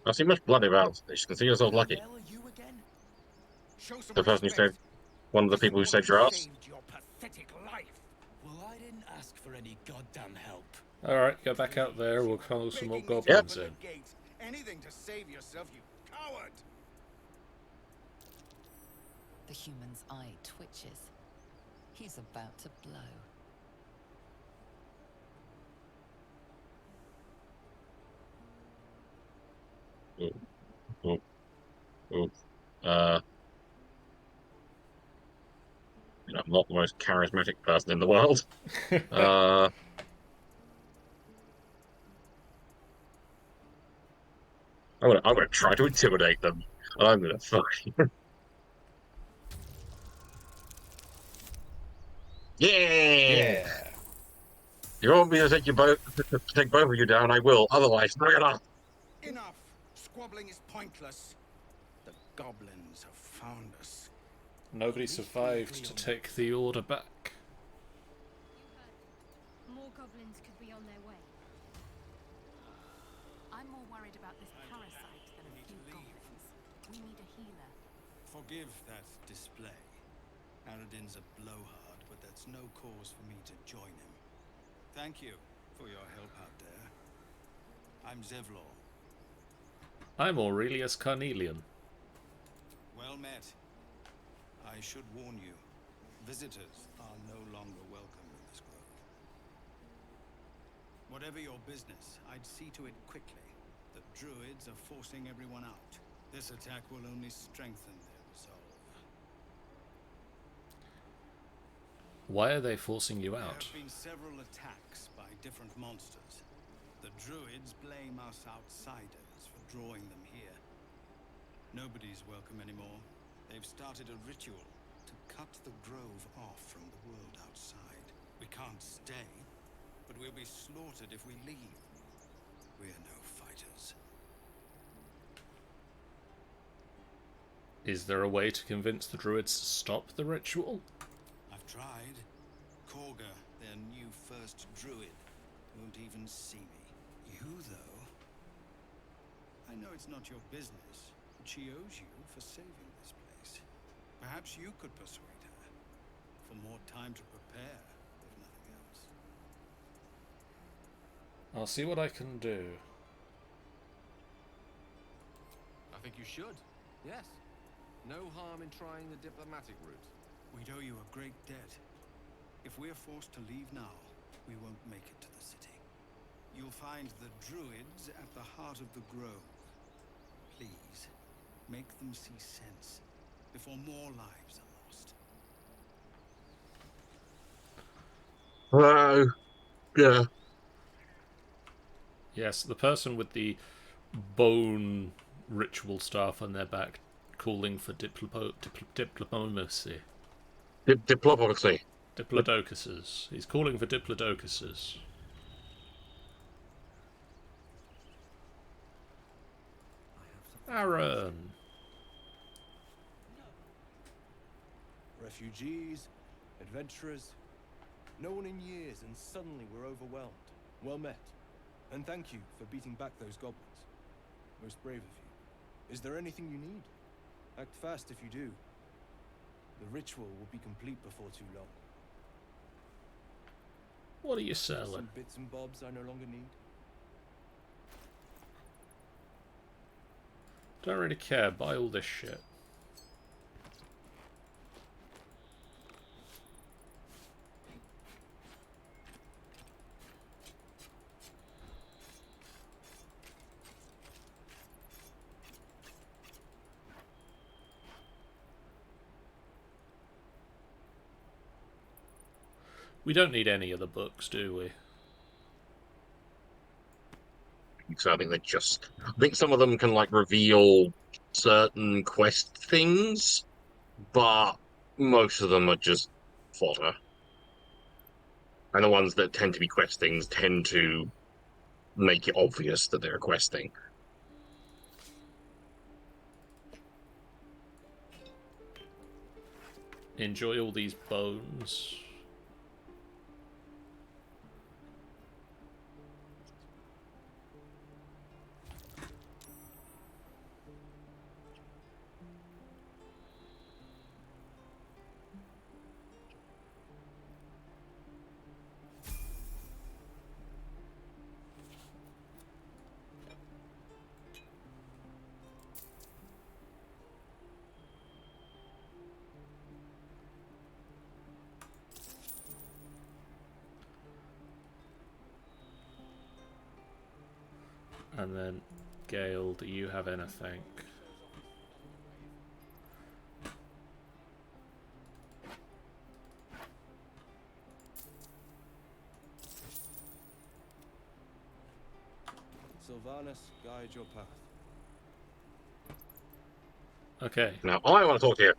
I see much blood about. You consider yourself lucky. Hell are you again? Show some The person who respect. saved, one of the This people who woman saved your ass. saved your pathetic life. Well, I didn't ask for any goddamn help. Alright, go back out there, we'll call some more Begging me to goblins open in. the gates. Anything to save yourself, you coward! The human's eye twitches. He's about to blow. Oh, oh, I'm not the most charismatic person in the world. I'm gonna try to intimidate them. I'm gonna fucking. Yeah! You want me to take take both of you down? I will. Otherwise, bring it up. Enough! Squabbling is pointless. The goblins have found us. Nobody survived to take the order back. More goblins could be on their way. I'm more worried about this parasite than a few goblins. We need a healer. Forgive that display. Aradin's a blowhard, but that's no cause for me to join him. Thank you for your help out there. I'm Zevlor. I'm Aurelius Carnelian. Well met. I should warn you, visitors are no longer welcome in this grove. Whatever your business, I'd see to it quickly. The druids are forcing everyone out. This attack will only strengthen their resolve. Why are they forcing you out? There have been several attacks by different monsters. The druids blame us outsiders for drawing them here. Nobody's welcome anymore. They've started a ritual to cut the grove off from the world outside. We can't stay, but we'll be slaughtered if we leave. We're no fighters. Is there a way to convince the druids to stop the ritual? I've tried. Korga, their new first druid, won't even see me. You, though? I know it's not your business, but she owes you for saving this place. Perhaps you could persuade her. For more time to prepare, if nothing else. I'll see what I can do. I think you should. Yes. No harm in trying the diplomatic route. We'd owe you a great debt. If we're forced to leave now, we won't make it to the city. You'll find the druids at the heart of the grove. Please, make them see sense before more lives are lost. Hello. Yeah. Yes, the person with the bone ritual staff on their back calling for diplomacy. Diplomacy. Diplodocuses. He's calling for diplodocuses. Aaron! Refugees, adventurers, no one in years, and suddenly we're overwhelmed. Well met. And thank you for beating back those goblins. Most brave of you. Is there anything you need? Act fast if you do. The ritual will be complete before too long. What are you selling? Some bits and bobs I no longer need. Don't really care. Buy all this shit. We don't need any of the books, do we? So I think I think some of them can like reveal certain quest things, but most of them are just fodder. And the ones that tend to be quest things tend to make it obvious that they're a quest thing. Enjoy all these bones. And then, Gale, do you have anything? Sylvanus, guide your path. Okay. Now, I want to talk to you.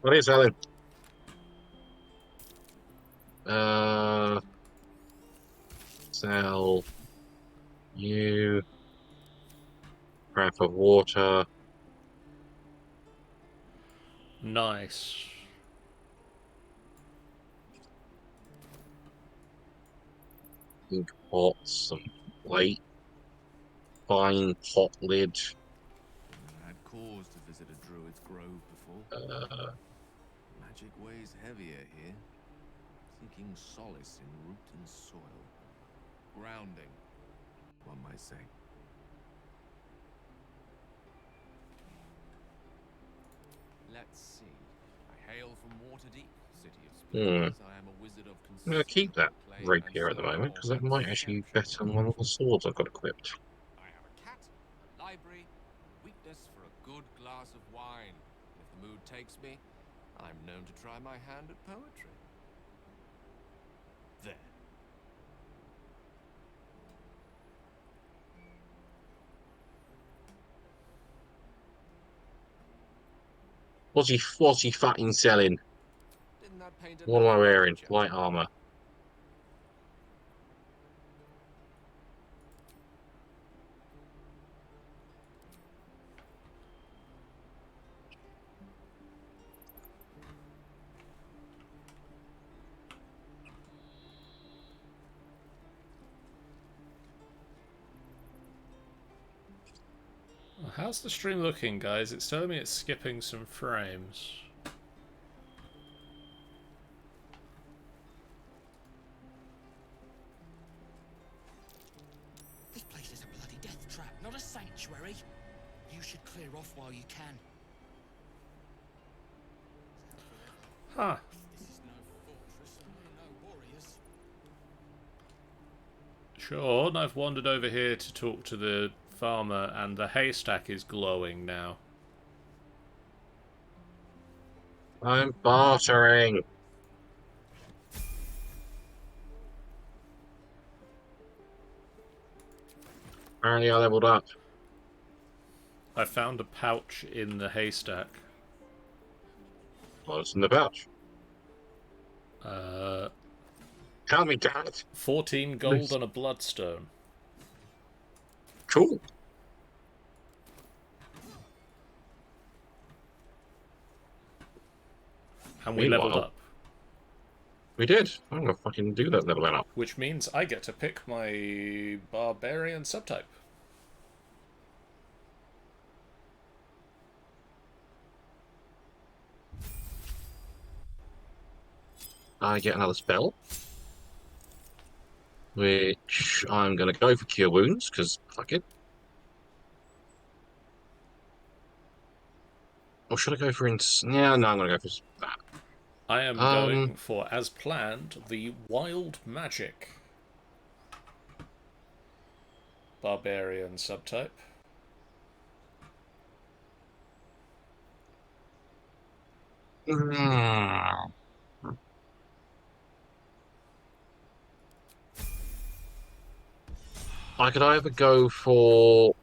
What are you selling? Sell you breath of water. Nice. Ink pots, some plate, fine pot lid. I had cause to visit a druid's grove before. Magic weighs heavier here. Seeking solace in root and soil. Grounding, one might say. Let's see. I hail from Waterdeep, city of spirits. I am a wizard of I'm going to keep that rapier at the moment, because that might actually be better than one of the swords I've got equipped. I have a cat, a library, weakness for a good glass of wine. If the mood takes me, I'm known to try my hand at poetry. There. What's he fucking selling? What am I wearing? Light armor. How's the stream looking, guys? It's telling me it's skipping some frames. This place is a bloody death trap, not a sanctuary. You should clear off while you can. Huh. This is no fortress, and we're no warriors. Sure, and I've wandered over here to talk to the farmer, and the haystack is glowing now. I'm bartering. Apparently I leveled up. I found a pouch in the haystack. What's in the pouch? Tell me, Dad. 14 gold on a bloodstone. Cool. And we leveled up. We did. I'm gonna fucking do that leveling up. Which means I get to pick my barbarian subtype. I get another spell, which I'm going to go for Cure Wounds, because fuck it. Or should I go for Yeah, no, I'm going to go for that. I am going for, as planned, the Wild Magic Barbarian subtype. Hmm. I could either go for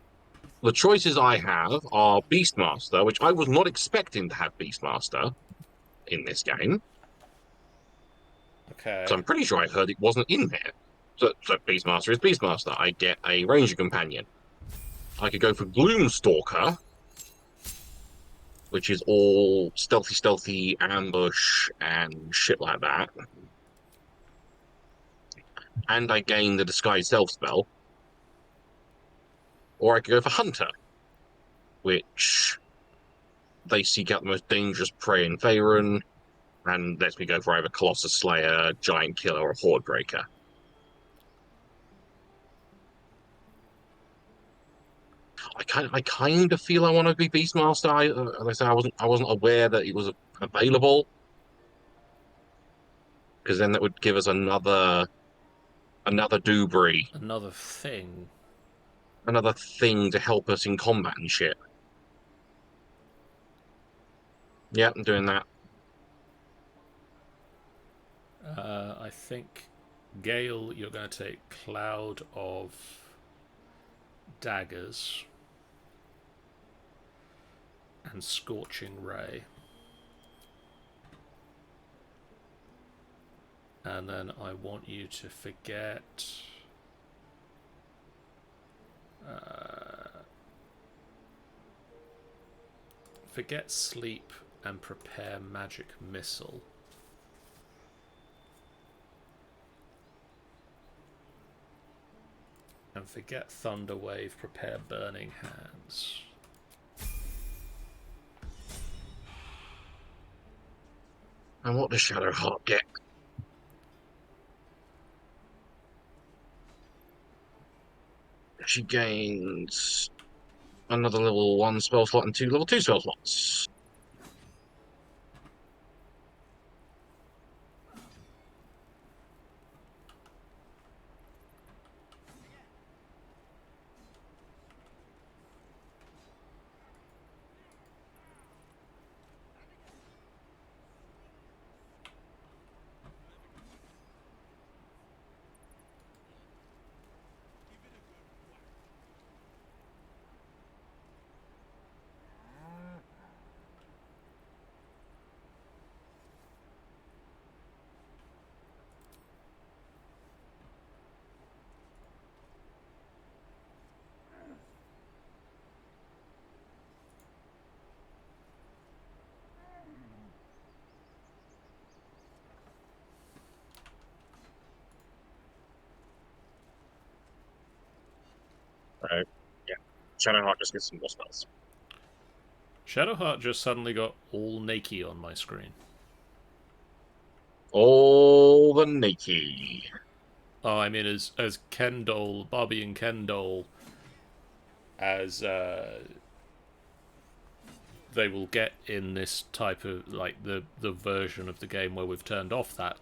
the choices I have are Beastmaster, which I was not expecting to have Beastmaster in this game. Okay. So I'm pretty sure I heard it wasn't in there. So Beastmaster is Beastmaster. I get a Ranger Companion. I could go for Gloomstalker, which is all stealthy ambush and shit like that. And I gain the Disguise Self spell. Or I could go for Hunter, which they seek out the most dangerous prey in Faerun, and lets me go for either Colossus Slayer, Giant Killer, or Horde Breaker. I kind of feel I want to be Beastmaster. As I say, I wasn't aware that it was available, because then that would give us another Dubri, another thing to help us in combat and shit. Yeah, I'm doing that. I think, Gale, you're going to take Cloud of Daggers and Scorching Ray. And then I want you to forget... forget Sleep and prepare Magic Missile. And forget Thunderwave, prepare Burning Hands. And what does Shadowheart get? She gains another level 1 spell slot and 2 level 2 spell slots. Right. Yeah. Shadowheart just gets some more spells. Shadowheart just suddenly got all naked on my screen. All the naked. Oh, I mean, as Kendall, Bobby and Kendall, as they will get in this type of, like, the version of the game where we've turned off that.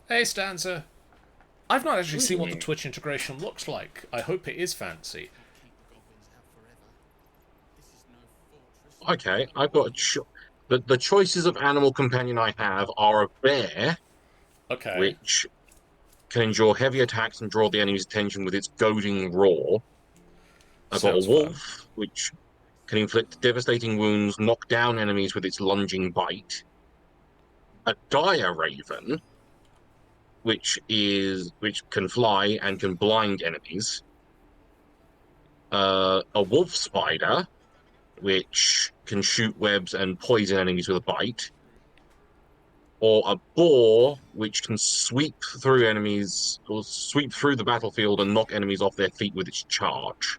Hey, Stanza. I've not actually seen what the Twitch integration looks like. I hope it is fancy. Okay, I've got the choices of animal companion I have are a bear, which can endure heavy attacks and draw the enemy's attention with its goading roar. I've got a wolf, which can inflict devastating wounds, knock down enemies with its lunging bite. A dire raven, which can fly and can blind enemies. A wolf spider, which can shoot webs and poison enemies with a bite. Or a boar, which can sweep through enemies, or sweep through the battlefield and knock enemies off their feet with its charge.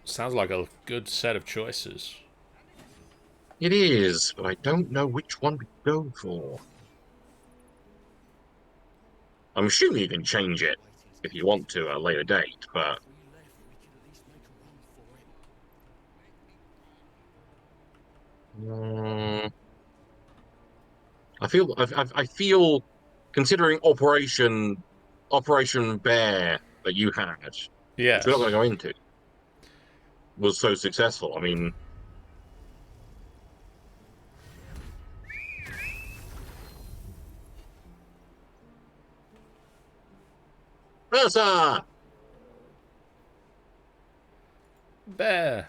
Sounds like a good set of choices. It is, but I don't know which one to go for. I'm assuming you can change it if you want to at a later date, but... I feel, considering Operation Bear that you had, which we're not going to go into, was so successful. I mean, Ursa! Bear.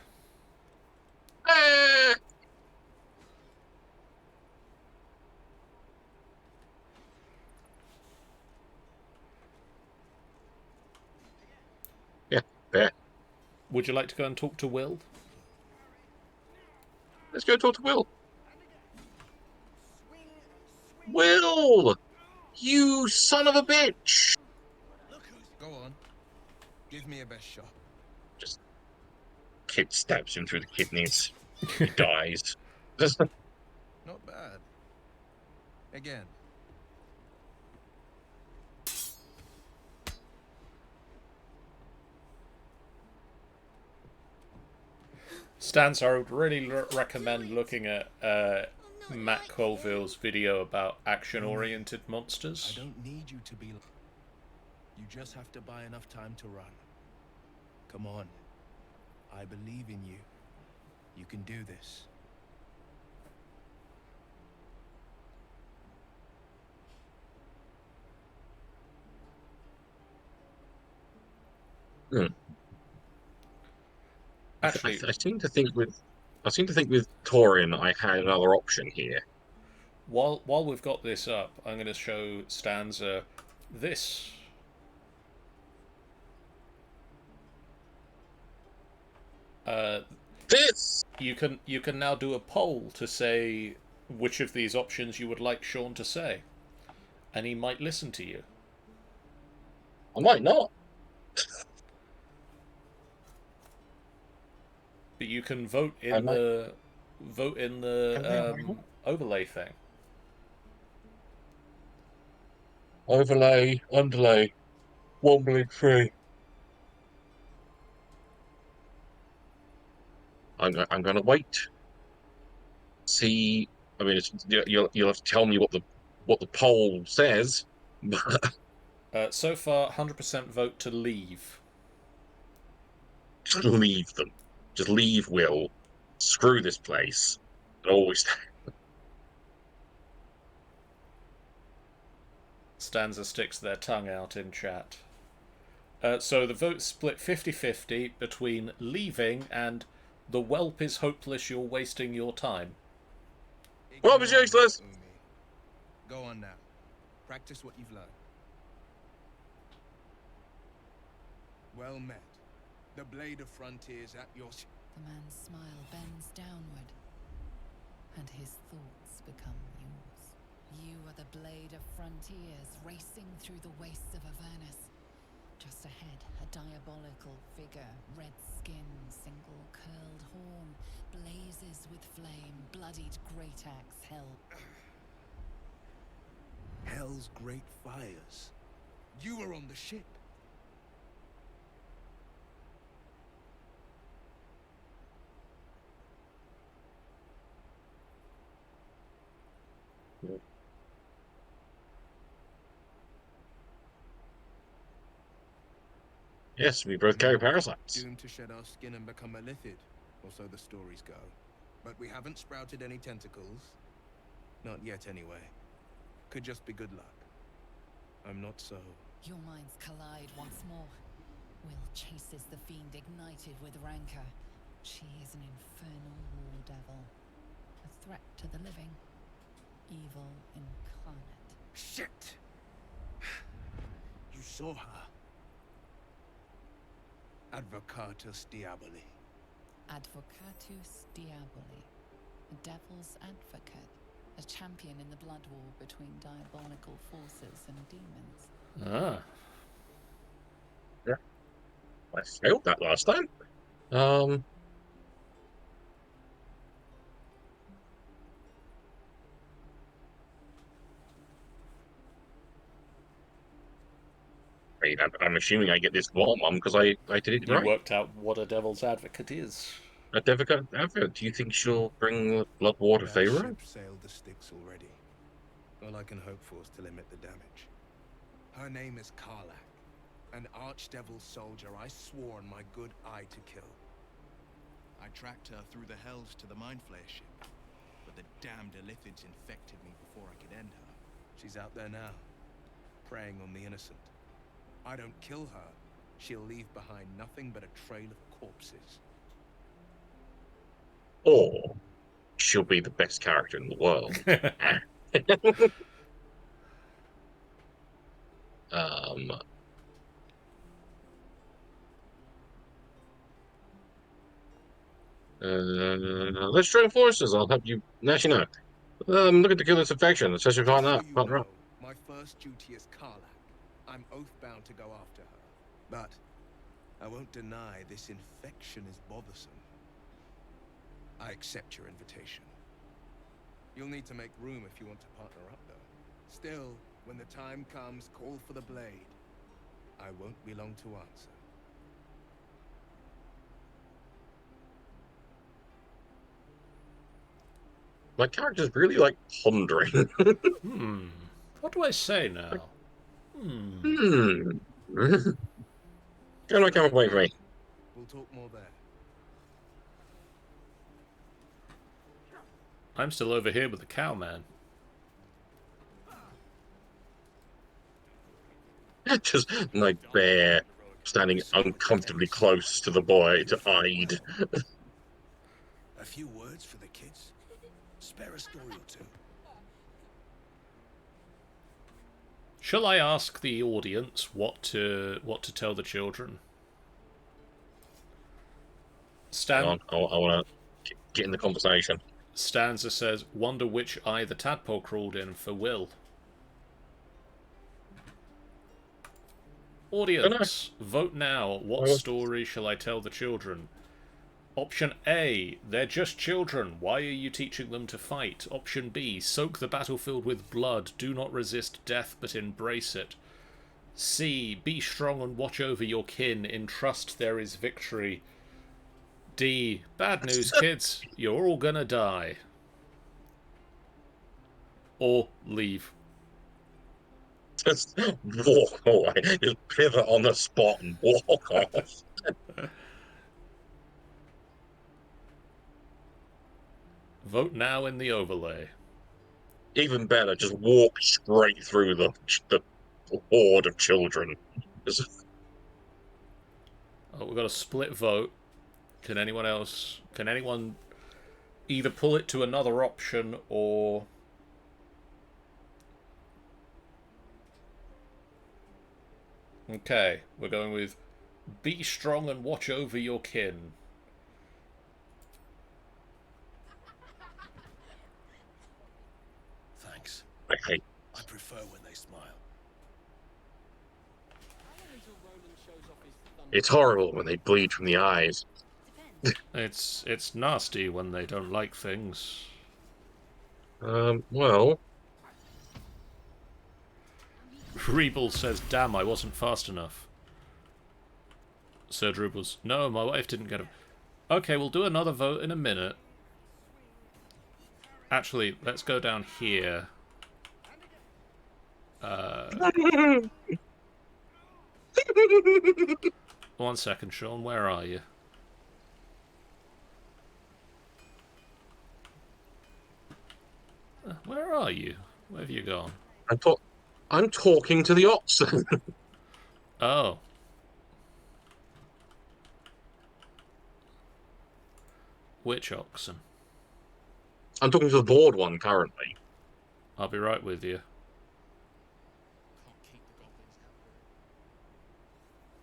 Ah! Yeah, bear. Would you like to go and talk to Will? Let's go talk to Will. Will! You son of a bitch! Go on. Give me a best shot. Just kid stabs him through the kidneys. He dies. Not bad. Again. Stans, I would really recommend looking at Matt Colville's video about action-oriented monsters. I don't need you to be... You just have to buy enough time to run. Come on. I believe in you. You can do this. Actually, I seem to think with Torin, I had another option here. while we've got this up, I'm going to show Stanza this. This! You can now do a poll to say which of these options you would like Sean to say, and he might listen to you. I might not. But you can vote in the overlay thing. Overlay, underlay, wobbling free. I'm going to wait. See, I mean, you'll have to tell me what the poll says. So far, 100% vote to leave. Just leave them. Just leave Will. Screw this place. And always. Stanza sticks their tongue out in chat. So the vote split 50-50 between leaving and the whelp is hopeless, you're wasting your time. Whelp is useless! Go on now. Practice what you've learned. Well met. The blade of frontiers at your... The man's smile bends downward, and his thoughts become yours. You are the blade of frontiers racing through the wastes of Avernus. Just ahead, a diabolical figure, red skin, single curled horn, blazes with flame, bloodied great axe held. Hell's great fires. You were on the ship. Yes, we both carry parasites. Doomed to shed our skin and become a lithid, or so the stories go. But we haven't sprouted any tentacles. Not yet, anyway. Could just be good luck. I'm not so... Your minds collide once more. Will chases the fiend ignited with rancor. She is an infernal war devil. A threat to the living. Evil incarnate. Shit! You saw her. Advocatus Diaboli. Advocatus Diaboli. A devil's advocate. A champion in the blood war between diabolical forces and demons. Ah. Yeah. I failed that last time. I'm assuming I get this wrong, because I did it You right. worked out what a devil's advocate is. A devil's advocate. Do you think she'll bring blood water favor? Ship sailed the Styx already. All I can hope for is to limit the damage. Her name is Karlach, an archdevil soldier I swore on my good eye to kill. I tracked her through the hells to the Mind Flayer ship, but the damned Illithids infected me before I could end her. She's out there now, preying on the innocent. I don't kill her, she'll leave behind nothing but a trail of corpses. Or she'll be the best character in the world. Let's join forces. I'll help you. Actually, no. I'm looking to kill this infection, especially if partner up. My first duty is Karlak. I'm oath-bound to go after her. But I won't deny this infection is bothersome. I accept your invitation. You'll need to make room if you want to partner up, though. Still, when the time comes, call for the blade. I won't be long to answer. My character's really, like, pondering. What do I say now? Go on, come away from me. We'll talk more there. I'm still over here with the cowman. Just my bear standing uncomfortably close to the boy to hide. A few words for the kids. Spare a story or two. Shall I ask the audience what to tell the children? Hang on, I want to get in the conversation. Stanza says, "Wonder which eye the tadpole crawled in for Will." Audience, vote now. What story shall I tell the children? Option A, they're just children. Why are you teaching them to fight? Option B, soak the battlefield with blood. Do not resist death, but embrace it. C, be strong and watch over your kin. In trust there is victory. D, bad news, kids. You're all gonna die. Or leave. Just walk away. Just pivot on the spot and walk off. Vote now in the overlay. Even better, just walk straight through the horde of children. Oh, we've got a split vote. Can anyone either pull it to another option or... Okay, we're going with be strong and watch over your kin. Thanks. Okay. I prefer when they smile. It's horrible when they bleed from the eyes. It's nasty when they don't like things. Well... Rebel says, damn, I wasn't fast enough. Sir Drupals, no, my wife didn't get him. Okay, we'll do another vote in a minute. Actually, let's go down here. One second, Sean, where are you? Where are you? Where have you gone? I'm talking to the oxen. Oh. Which oxen? I'm talking to the board one currently. I'll be right with you.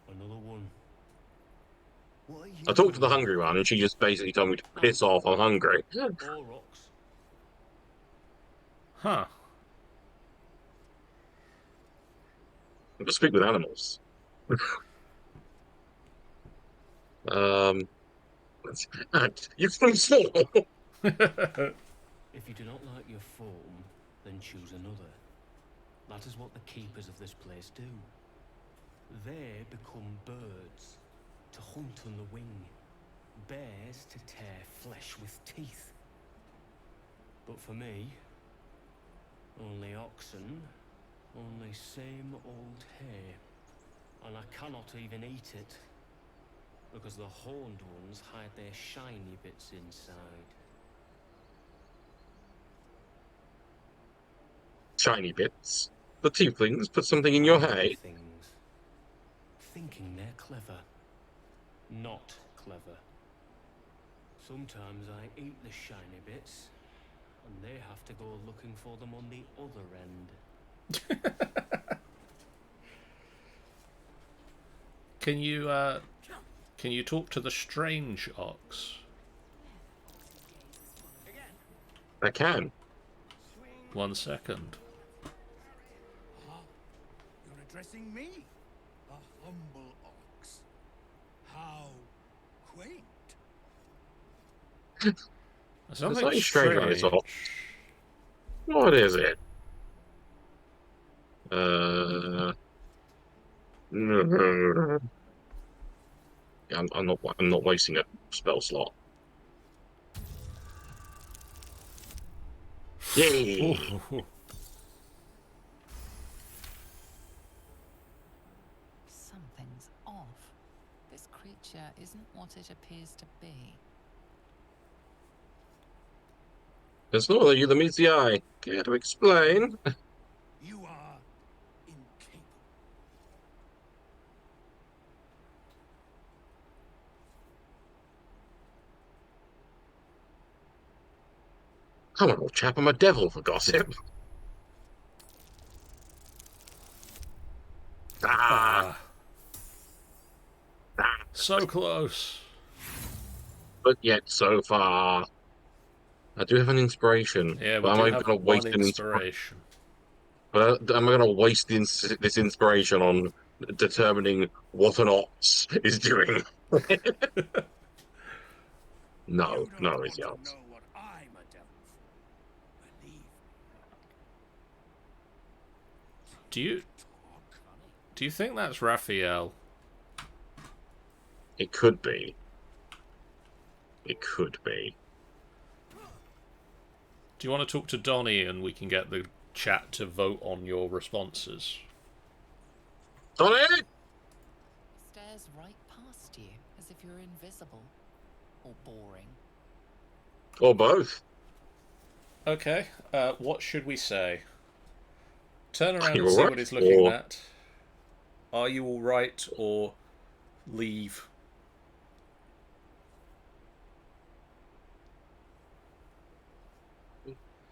Another one. I talked to the hungry one, and she just basically told me to piss off. I'm hungry. All rocks. Huh. To speak with animals. You can fall. If you do not like your form, then choose another. That is what the keepers of this place do. They become birds, to hunt on the wing, bears to tear flesh with teeth. But for me, only oxen, only same old hay, and I cannot even eat it. because the horned ones hide their shiny bits inside. Shiny bits. The tieflings put something in your hay. Things. Thinking they're clever. Not clever. Sometimes I eat the shiny bits, and they have to go looking for them on the other end. Can you talk to the strange ox? I can. 1 second. You're addressing me? A humble ox. How quaint. There's There's nothing nothing strange on this strange. ox. What is it? Yeah, I'm not wasting a spell slot. Yay! Something's off. This creature isn't what it appears to be. There's no other you that meets the eye. Care to explain? You are incapable. Come on, old chap, I'm a devil for gossip. So close. But yet so far. I do have an inspiration. Yeah, we but do am I have going to one waste an inspiration. But am I going to waste this inspiration on determining what an ox is doing? No, it's the ox. Know what I'm a devil for. Believe Do you think that's Raphael? It could be. It could be. Do you want to talk to Donnie and we can get the chat to vote on your responses? Donnie! Stares right past you as if you're invisible or boring. Or both. Okay, what should we say? Turn around you and see alright? what he's looking Or- at. Are you alright, or leave?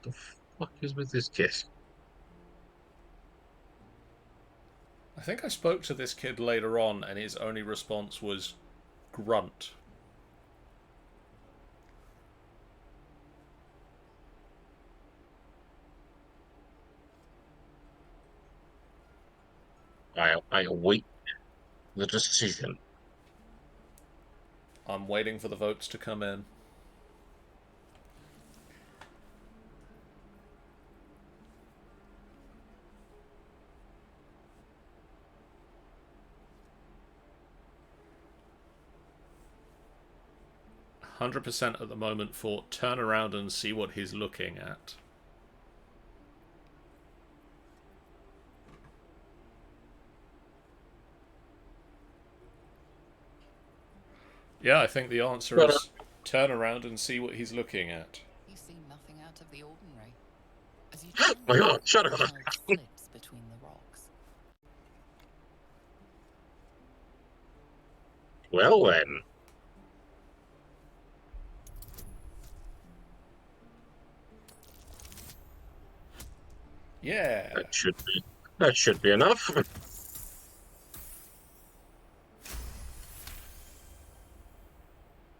The fuck is with this kid? I think I spoke to this kid later on, and his only response was grunt. I await the decision. I'm waiting for the votes to come in. %, at the moment for turn around and see what he's looking at. Yeah, I think the answer is turn around and see what he's looking at. You see nothing out of the ordinary. As you Oh my god, shut up! flips between the rocks. Well then. Yeah. That should be enough.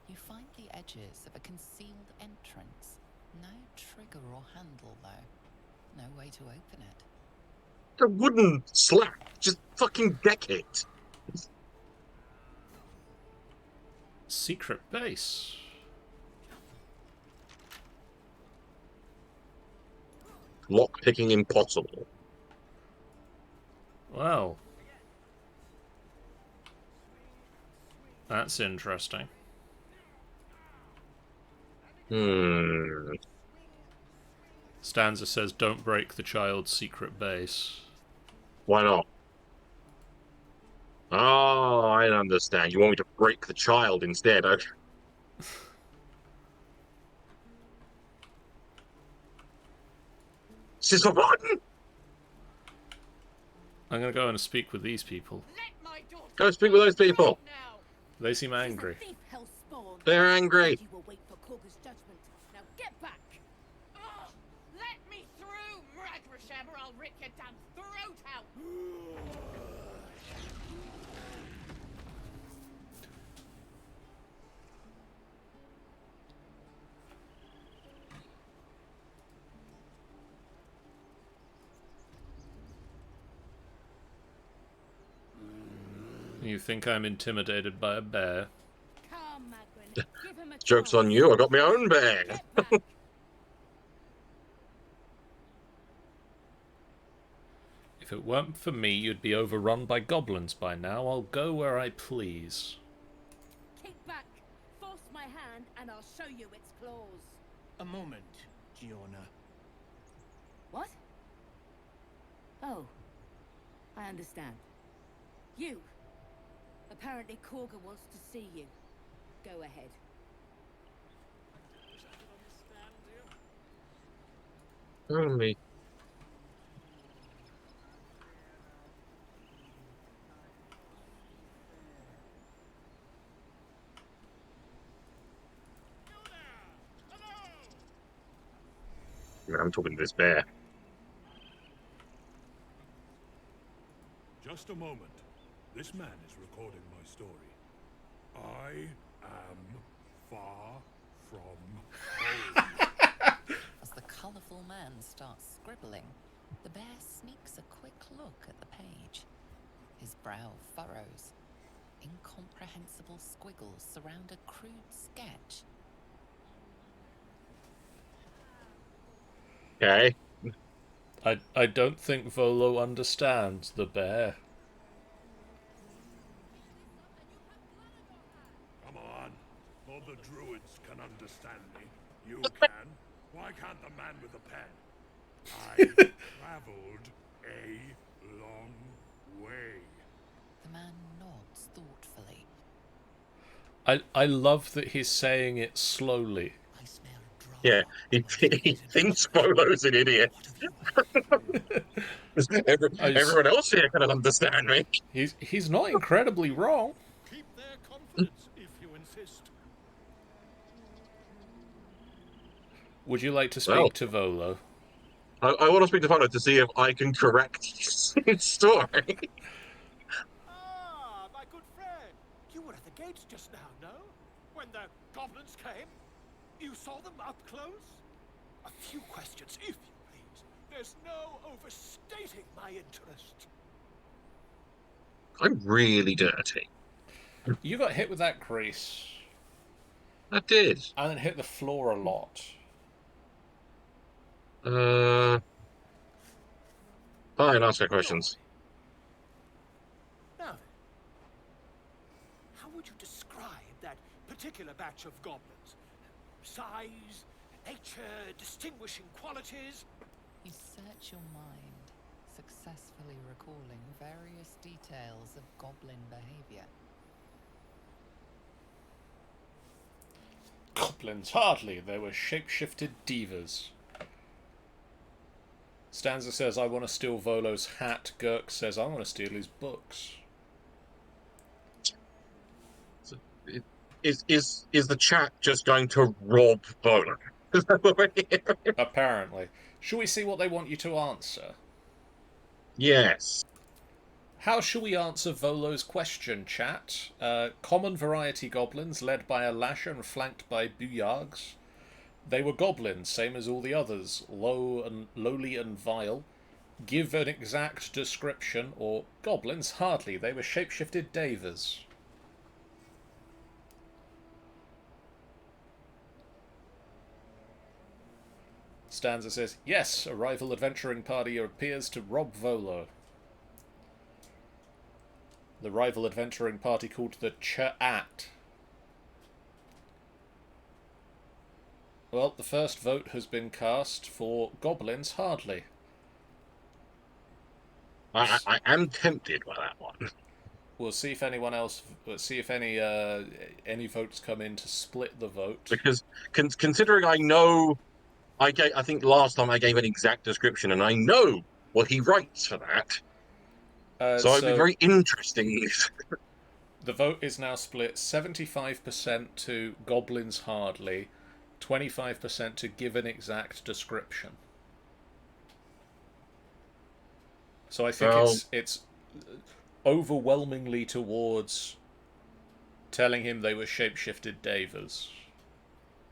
You find the edges of a concealed entrance. No trigger or handle, though. No way to open it. A wooden slab. Just fucking deck it. Secret base. Lock-picking impossible. Well. That's interesting. Stanza says, don't break the child's secret base. Why not? Oh, I understand. You want me to break the child instead. Okay. Sister Martin! I'm going to go and speak with these people. Go speak with those people. They seem angry. They're angry. You will wait for Korga's judgment. Now get back! Oh, let me through, Mragrasham, or I'll rip your damn throat out! You think I'm intimidated by a bear? Come, Magrin. Give him a Joke's chance. on you, I got my own bear. Get back! If it weren't for me, you'd be overrun by goblins by now. I'll go where I please. Kick back. Force my hand, and I'll show you its claws. A moment, Giona. What? Oh. I understand. You. Apparently Korga wants to see you. Go ahead. Only. I'm talking to this bear. Just a moment. This man is recording my story. I am far from home. As the colourful man starts scribbling, the bear sneaks a quick look at the page. His brow furrows. Incomprehensible squiggles surround a crude sketch. Okay. I don't think Volo understands the bear. Come on. All the druids can understand me. You can. Why can't the man with the pen? I traveled a long way. The man nods thoughtfully. I love that he's saying it slowly. Yeah, he thinks Bolo's an idiot. Everyone else here can understand me. He's not incredibly wrong. Keep their confidence if you insist. Would you like to speak to Volo? I want to speak to Volo to see if I can correct his story. Ah, my good friend. You were at the gates just now, no? When the goblins came? You saw them up close? A few questions, if you please. There's no overstating my interest. I'm really dirty. You got hit with that grease. I did. And it hit the floor a lot. Fine, ask her questions. Now then, how would you describe that particular batch of goblins? Size, nature, distinguishing qualities? You search your mind, successfully recalling various details of goblin behavior. Goblins, hardly. They were shape-shifted divas. Stanza says, I want to steal Volo's hat. Girk says, I want to steal his books. Is the chat just going to rob Volo? Apparently. Shall we see what they want you to answer? Yes. How shall we answer Volo's question, chat? Common variety goblins, led by a lasher and flanked by buyargs. They were goblins, same as all the others, lowly and vile. Give an exact description, or goblins, hardly. They were shape-shifted davas. Stanza says, yes, a rival adventuring party appears to rob Volo. The rival adventuring party called the Chat. Well, the first vote has been cast for goblins, hardly. I am tempted by that one. We'll see if anyone else. Let's see if any votes come in to split the vote. Because considering I know, I think last time I gave an exact description, and I know what he writes for that. So it'd be very interesting. The vote is now split 75% to goblins hardly, 25% to give an exact description. So I think it's overwhelmingly towards telling him they were shapeshifted Davers.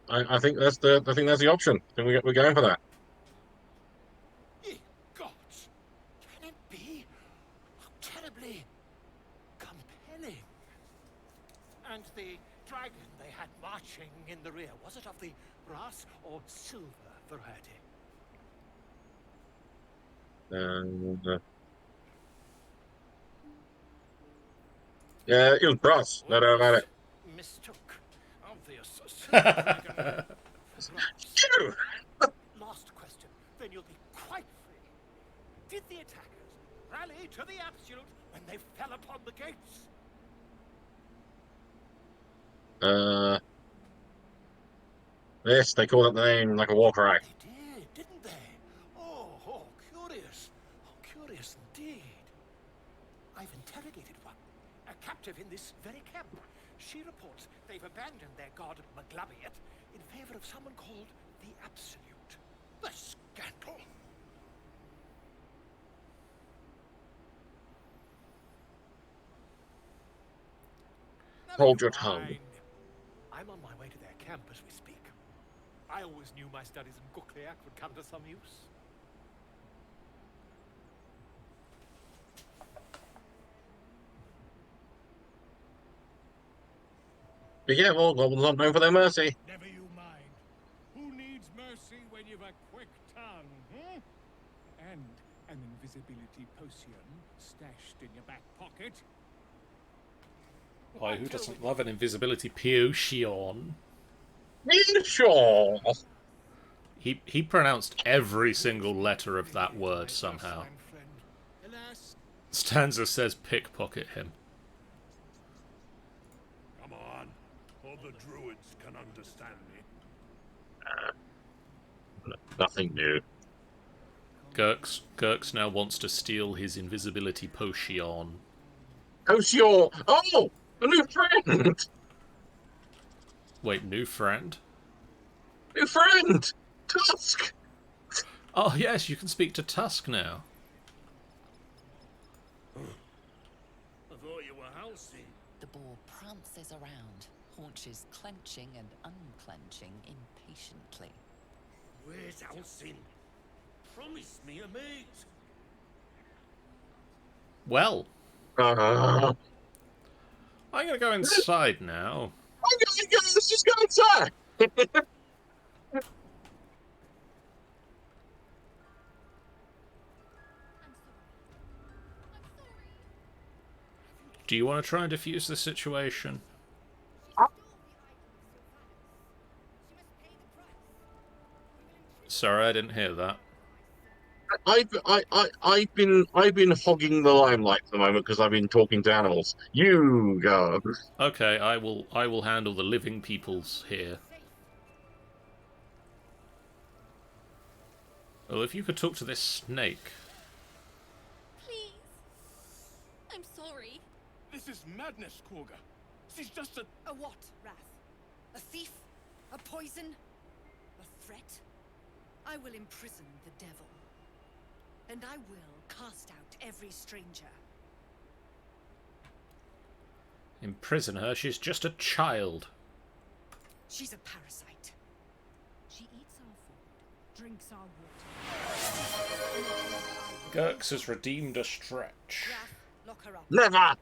I think that's the option. I think we're going for that. Ye gods! Can it be? How terribly compelling. And the dragon they had marching in the rear, was it of the brass or silver variety? Yeah, it was brass. No doubt about it. Mistook. Obvious. Dragon. Last question, then you'll be quite free. Did the attackers rally to the absolute when they fell upon the gates? Yes, they called it the name like a war cry. They did, didn't they? Oh, curious. Oh, curious indeed. I've interrogated one, a captive in this very camp. She reports they've abandoned their god Maglabiet in favor of someone called the Absolute. The scandal! Hold your tongue. I'm on my way to their camp as we speak. I always knew my studies in Gukliak would come to some use. Be careful, goblins aren't known for their mercy. Never you mind. Who needs mercy when you've a quick tongue, hmm? And an invisibility potion stashed in your back pocket. Why, who doesn't love an invisibility potion? Sure. He pronounced every single letter of that word somehow. Stanza says pickpocket him. Come on. All the druids can understand me. Nothing new. Gurks now wants to steal his invisibility potion. Potion! Oh! A new friend! Wait, new friend? New friend! Tusk! Oh yes, you can speak to Tusk now. I thought you were housey. The boar prances around, haunches clenching and unclenching impatiently. Where's Alcin? Promise me a mate. Well. I'm gonna go inside now. Let's just go inside! Do you want to try and defuse the situation? Sorry, I didn't hear that. I've been hogging the limelight for the moment because I've been talking to animals. You go. Okay, I will handle the living peoples here. Well, if you could talk to this snake. Please. I'm sorry. This is madness, Quagga. She's just A what, Wrath? A thief? A poison? A threat? I will imprison the devil. And I will cast out every stranger. Imprison her? She's just a child. She's a parasite. She eats our food, drinks our water. Gurks has redeemed a stretch. Wrath, lock her up. Never!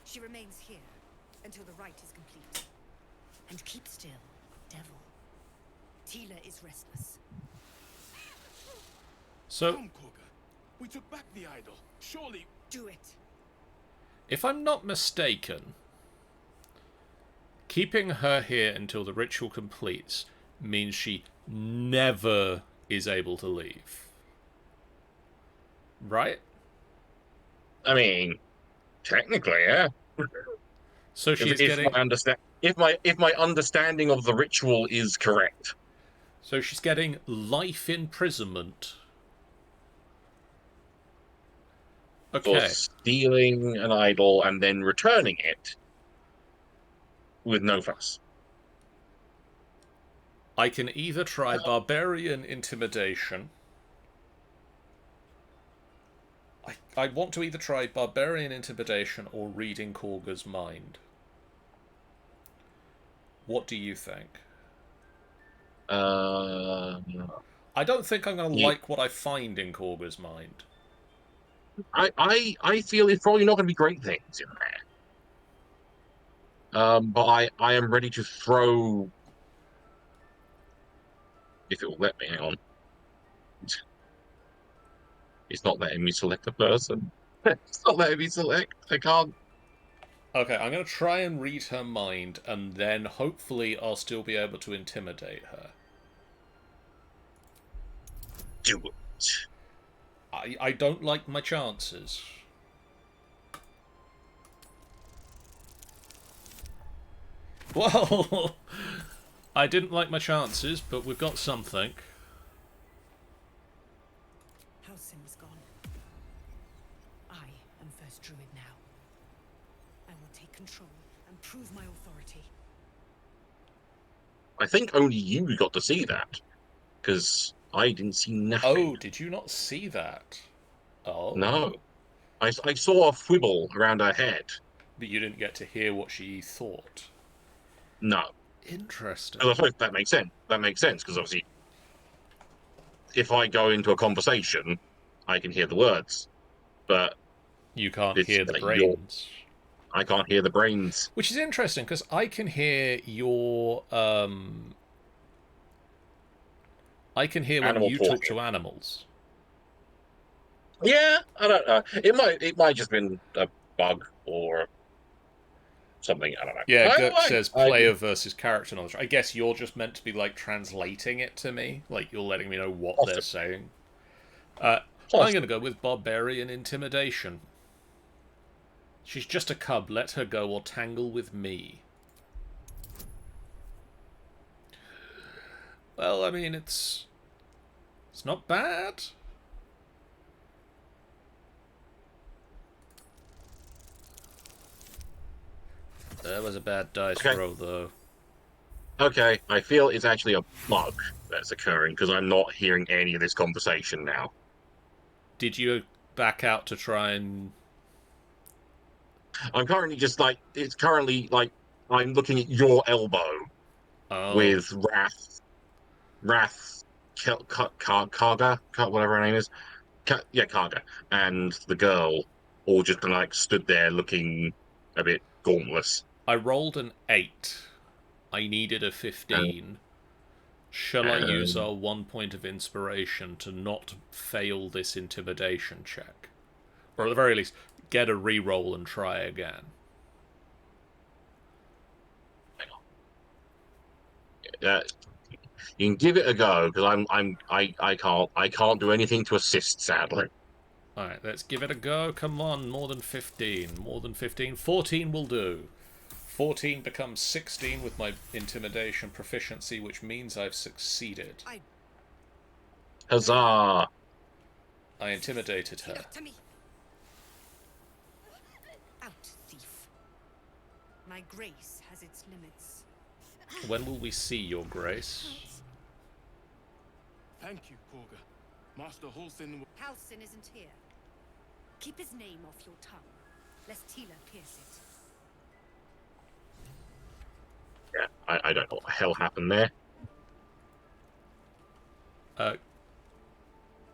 She remains here until the rite is complete. And keep still, devil. Tila is restless. So, Come, Quagga. We took back the idol. Surely. Do it. if I'm not mistaken, keeping her here until the ritual completes means she never is able to leave. Right? I mean, technically, yeah. So she's getting. If my understanding of the ritual is correct. So she's getting life imprisonment. Okay. For stealing an idol and then returning it with no fuss. I can either try barbarian intimidation. I want to either try barbarian intimidation or reading Korga's mind. What do you think? I don't think I'm going to like what I find in Korga's mind. I feel it's probably not going to be great things in there. But I am ready to throw, if it will let me. Hang on. It's not letting me select a person. It's not letting me select. I can't. Okay, I'm going to try and read her mind, and then hopefully I'll still be able to intimidate her. Do it. I don't like my chances. Well, I didn't like my chances, but we've got something. Halsin's gone. I am first druid now. I will take control and prove my authority. I think only you got to see that, because I didn't see nothing. Oh, did you not see that? Oh. No. I saw a quibble around her head. But you didn't get to hear what she thought? No. Interesting. I suppose that makes sense. That makes sense, because obviously, if I go into a conversation, I can hear the words. But you can't hear the brains. I can't hear the brains. Which is interesting, because I can hear your... I can hear when you talk to animals. Yeah, I don't know. It might just been a bug or something. I don't know. Yeah, Gert says player versus character knowledge. I guess you're just meant to be like translating it to me, like you're letting me know what they're saying. I'm going to go with barbarian intimidation. She's just a cub. Let her go or tangle with me. Well, I mean, it's not bad. That was a bad dice roll, though. Okay, I feel it's actually a bug that's occurring, because I'm not hearing any of this conversation now. Did you back out to try and... I'm currently just like... It's currently like... I'm looking at your elbow with Wrath, Karga, whatever her name is. Karga. And the girl all just like stood there looking a bit gauntless. I rolled an 8. I needed a 15. Shall I use our 1 point of inspiration to not fail this intimidation check? Or at the very least, get a reroll and try again. You can give it a go, because I can't do anything to assist, sadly. Alright, let's give it a go. Come on, more than 15. More than 15. 14 will do. 14 becomes 16 with my intimidation proficiency, which means I've succeeded. Huzzah! I intimidated her. Out, thief. My grace has its limits. When will we see your grace? Thank you, Korga. Master Halsin... Halsin isn't here. Keep his name off your tongue, lest Tila pierce it. Yeah, I don't know what the hell happened there.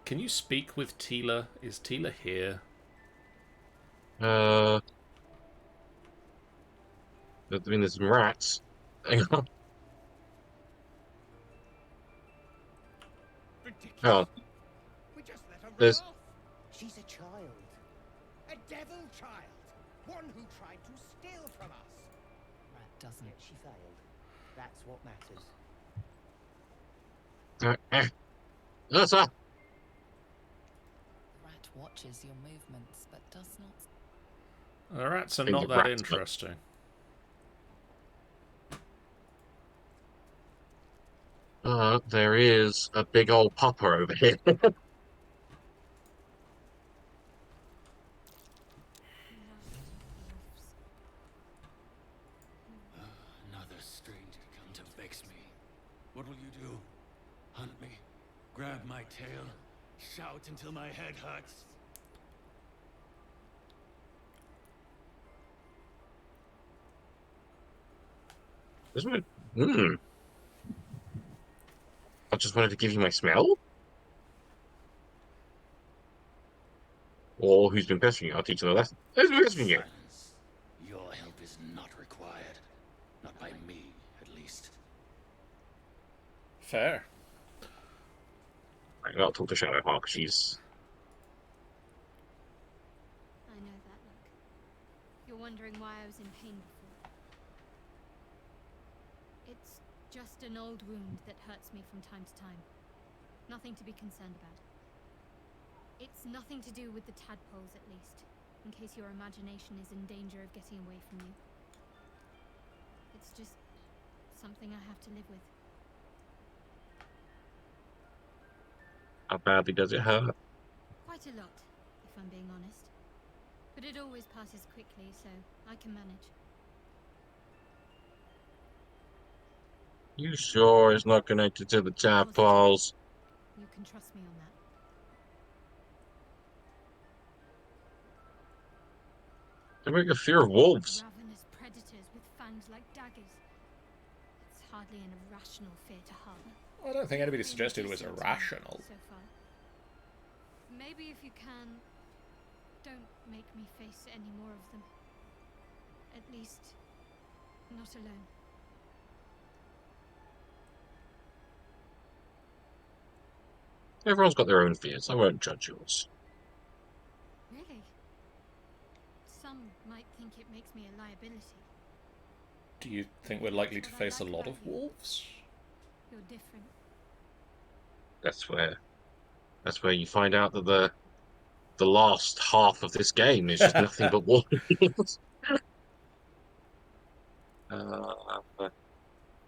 Can you speak with Tila? Is Tila here? I mean, there's some rats. Hang on. Oh. We just let her There's... run off. She's a child. A devil child. One who tried to steal from us. Rat doesn't. Yet she failed. That's what matters. Ursa! Rat watches your movements, but does not... The rats are Things not of that rats, but- interesting. There is a big old pupper over here. Another stranger come to vex me. What will you do? Hunt me? Grab my tail? Shout until my head hurts? Isn't it? I just wanted to give you my smell. Or who's been pestering you? I'll teach you a lesson. Who's been pestering you? Silence. Your help is not required. Not by me, at least. Fair. Right, I'll talk to Shadowhawk. She's... I know that look. You're wondering why I was in pain before. It's just an old wound that hurts me from time to time. Nothing to be concerned about. It's nothing to do with the tadpoles, at least, in case your imagination is in danger of getting away from you. It's just something I have to live with. How badly does it hurt? Quite a lot, if I'm being honest. But it always passes quickly, so I can manage. You sure it's not connected to the tadpoles? You can trust me on that. They make a fear of wolves. Ravenous predators with fangs like daggers. It's hardly an irrational fear to harbor. I don't think anybody suggested it was irrational. So far. Maybe if you can, don't make me face any more of them. At least, not alone. Everyone's got their own fears. I won't judge yours. Really? Some might think it makes me a liability. Do you think we're likely to face a lot of wolves? You're different. That's where you find out that the last half of this game is just nothing but wolves.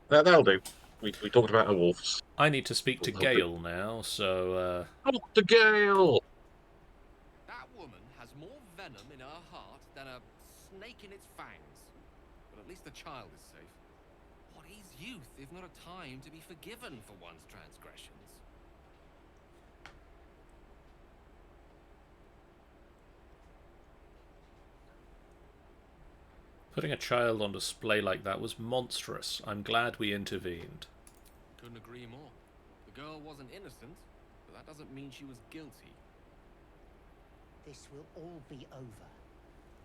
That'll do. We talked about our wolves. I need to speak to Gale now, so... Dr. Gale! That woman has more venom in her heart than a snake in its fangs. But at least the child is safe. What is youth if not a time to be forgiven for one's transgressions? Putting a child on display like that was monstrous. I'm glad we intervened. Couldn't agree more. The girl wasn't innocent, but that doesn't mean she was guilty. This will all be over.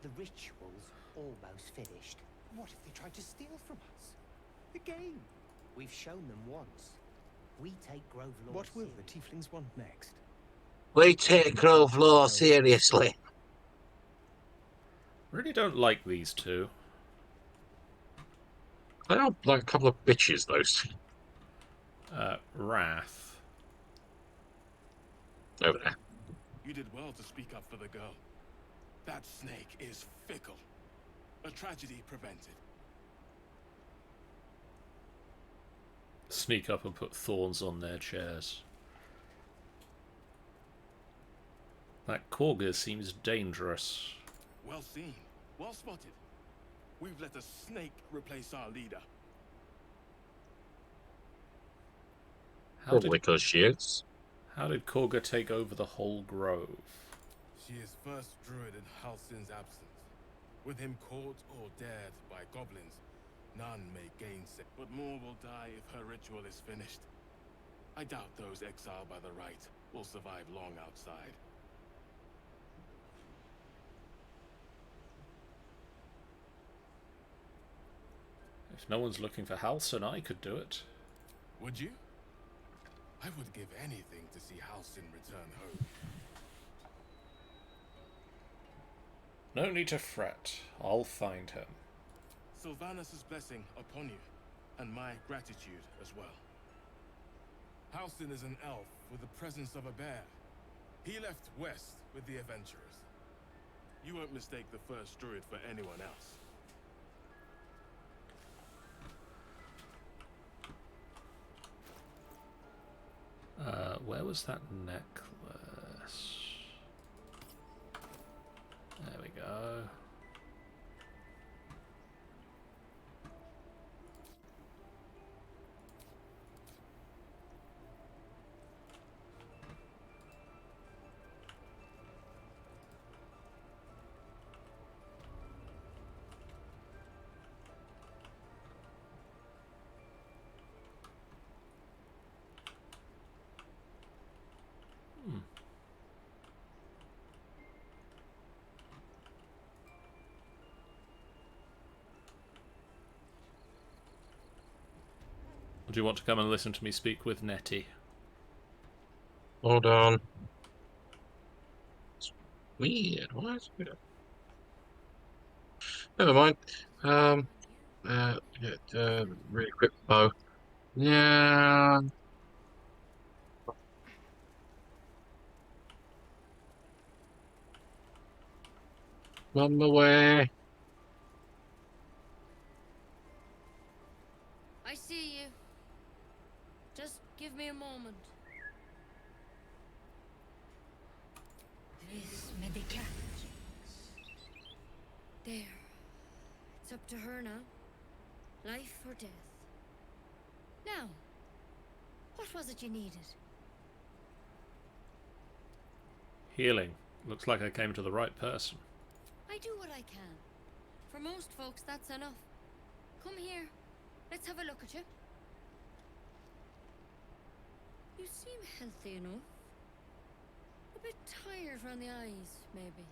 The ritual's almost finished. What if they tried to steal from us? Again? We've shown them once. We take Grove Law What will seriously. the tieflings want next? We take Grove Law seriously. Really don't like these two. They are like a couple of bitches, those. Wrath. Over there. You did well to speak up for the girl. That snake is fickle. A tragedy prevented. Sneak up and put thorns on their chairs. That Korga seems dangerous. Well seen. Well spotted. We've let a snake replace our leader. Probably because she is. How did Korga take over the whole grove? She is first druid in Halsin's absence. With him caught or dared by goblins, none may gainsay. But more will die if her ritual is finished. I doubt those exiled by the right will survive long outside. If no one's looking for Halsin, I could do it. Would you? I would give anything to see Halsin return home. No need to fret. I'll find him. Sylvanus' blessing upon you, and my gratitude as well. Halsin is an elf with the presence of a bear. He left west with the adventurers. You won't mistake the first druid for anyone else. Where was that necklace? There we go. Do you want to come and listen to me speak with Nettie? Hold on. It's weird. Why is it weird? Never mind. Really quick bow. Yeah. On the way. I see you. Just give me a moment. This medica. There. It's up to her now. Life or death. Now, what was it you needed? Healing. Looks like I came to the right person. I do what I can. For most folks, that's enough. Come here. Let's have a look at you. You seem healthy enough. A bit tired around the eyes, maybe.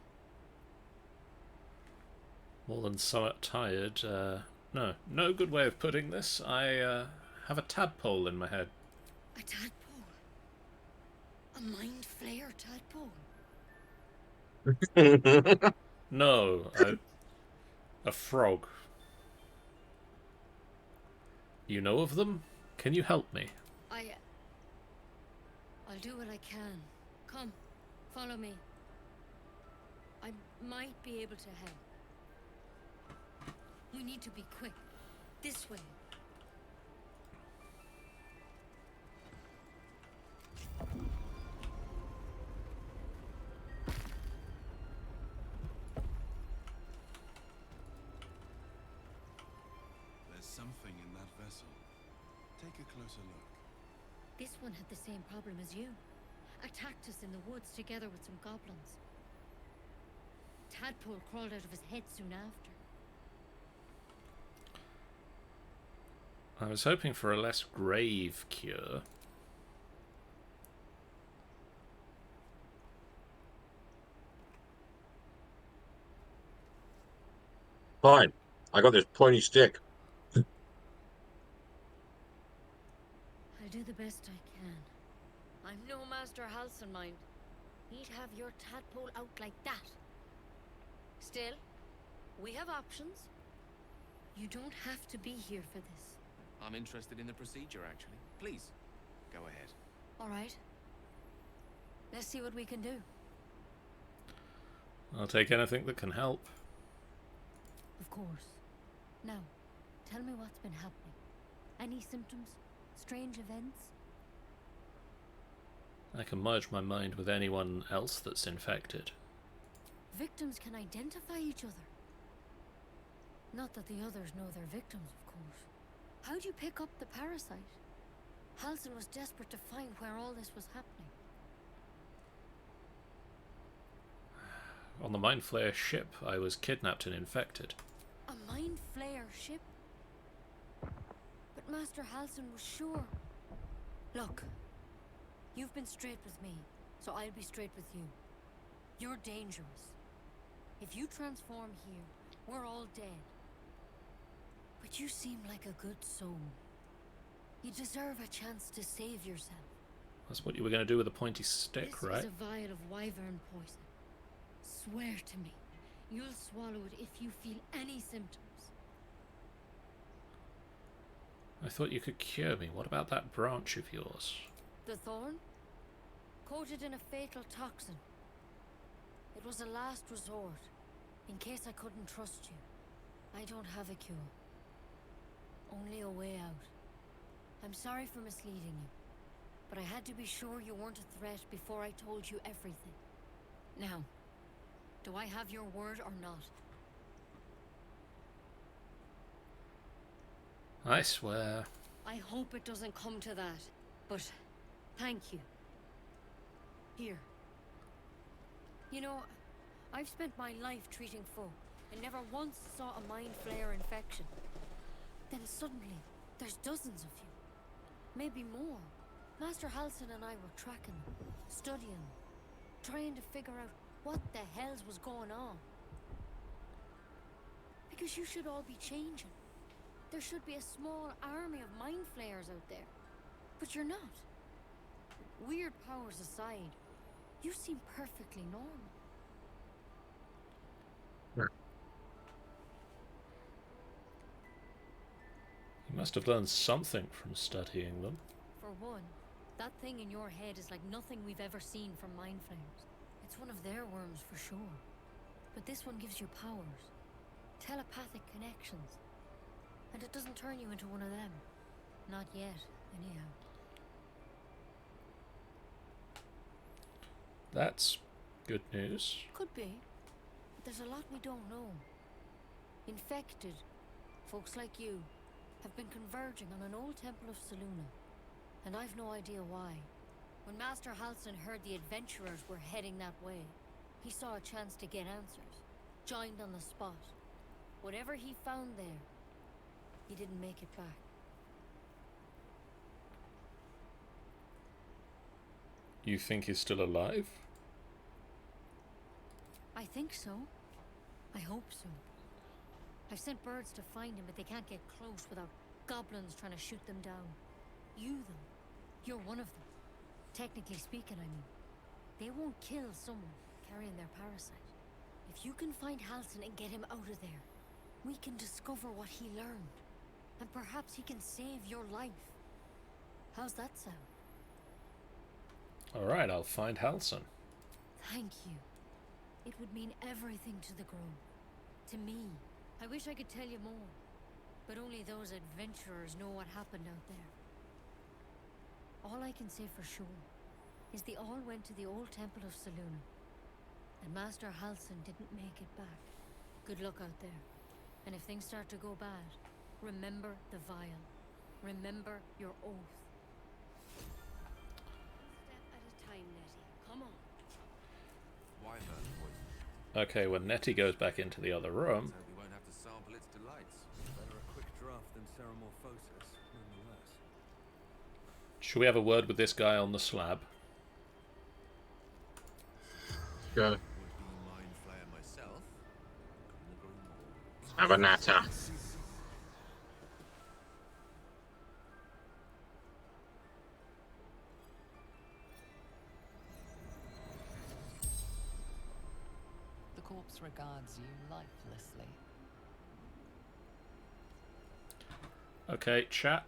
More than somewhat tired. No good way of putting this. I have a tadpole in my head. A tadpole? A Mind Flayer tadpole? No, a frog. You know of them? Can you help me? I'll do what I can. Come, follow me. I might be able to help. We need to be quick. This way. There's something in that vessel. Take a closer look. This one had the same problem as you. Attacked us in the woods together with some goblins. Tadpole crawled out of his head soon after. I was hoping for a less grave cure. Fine. I got this pointy stick. I'll do the best I can. I'm no Master Halcyon, mind. He'd have your tadpole out like that. Still, we have options. You don't have to be here for this. I'm interested in the procedure, actually. Please, go ahead. All right. Let's see what we can do. I'll take anything that can help. Of course. Now, tell me what's been happening. Any symptoms? Strange events? I can merge my mind with anyone else that's infected. Victims can identify each other. Not that the others know they're victims, of course. How'd you pick up the parasite? Halcyon was desperate to find where all this was happening. On the Mind Flayer ship, I was kidnapped and infected. A Mind Flayer ship? But Master Halcyon was sure. Look, you've been straight with me, so I'll be straight with you. You're dangerous. If you transform here, we're all dead. But you seem like a good soul. You deserve a chance to save yourself. That's what you were going to do with a pointy stick, This right? is a vial of wyvern poison. Swear to me, you'll swallow it if you feel any symptoms. I thought you could cure me. What about that branch of yours? The thorn? Coated in a fatal toxin. It was a last resort. In case I couldn't trust you, I don't have a cure. Only a way out. I'm sorry for misleading you, but I had to be sure you weren't a threat before I told you everything. Now, do I have your word or not? I swear. I hope it doesn't come to that, but thank you. Here. You know, I've spent my life treating folk and never once saw a Mind Flayer infection. Then suddenly, there's dozens of you. Maybe more. Master Halsin and I were tracking them, studying them, trying to figure out what the hells was going on. Because you should all be changing. There should be a small army of Mind Flayers out there. But you're not. Weird powers aside, you seem perfectly normal. You must have learned something from studying them. For one, that thing in your head is like nothing we've ever seen from Mind Flayers. It's one of their worms for sure. But this one gives you powers. Telepathic connections. And it doesn't turn you into one of them. Not yet, anyhow. That's good news. Could be. But there's a lot we don't know. Infected, folks like you, have been converging on an old temple of Selûne. And I've no idea why. When Master Halsin heard the adventurers were heading that way, he saw a chance to get answers. Joined on the spot. Whatever he found there, he didn't make it back. You think he's still alive? I think so. I hope so. I've sent birds to find him, but they can't get close without goblins trying to shoot them down. You, though, you're one of them. Technically speaking, I mean. They won't kill someone carrying their parasite. If you can find Halsin and get him out of there, we can discover what he learned. And perhaps he can save your life. How's that sound? Alright, I'll find Halsin. Thank you. It would mean everything to the Grove. To me. I wish I could tell you more. But only those adventurers know what happened out there. All I can say for sure is they all went to the old temple of Selûne. And Master Halsin didn't make it back. Good luck out there. And if things start to go bad, remember the vial. Remember your oath. One step at a time, Nettie. Come on. Why learn poison? Okay, when Nettie goes back into the other room... So we won't have to sample its delights. Better a quick draft than Ceramorphosis, nonetheless. Should we have a word with this guy on the slab? Go. Would be Mind Flayer myself. Have a natter. The corpse regards you lifelessly. Okay, chat.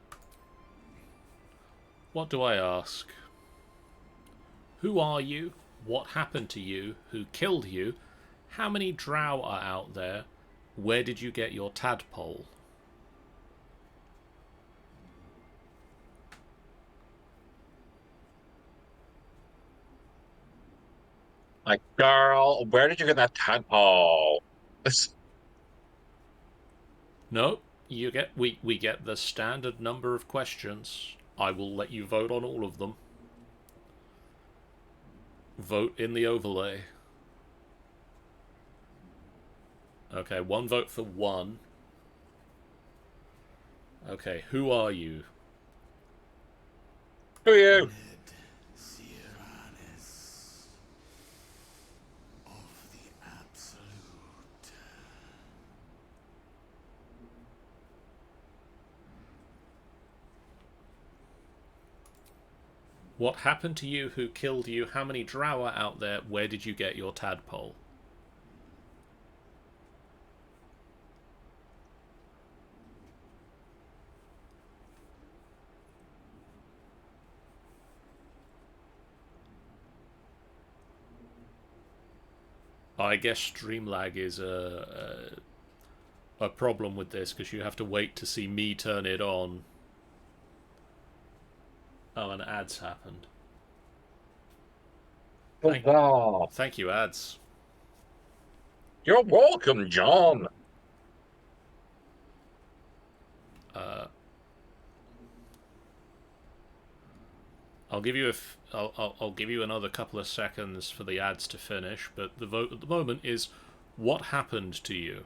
What do I ask? Who are you? What happened to you? Who killed you? How many drow are out there? Where did you get your tadpole? Like, girl, where did you get that tadpole? No, you get we get the standard number of questions. I will let you vote on all of them. Vote in the overlay. Okay, one vote for one. Okay, who are you? Who are you? What happened to you? Who killed you? How many drow are out there? Where did you get your tadpole? I guess stream lag is a problem with this, because you have to wait to see me turn it on. Oh, and ads happened. Thank you, ads. You're welcome, John. I'll give you I'll give you another couple of seconds for the ads to finish, but the vote at the moment is, what happened to you?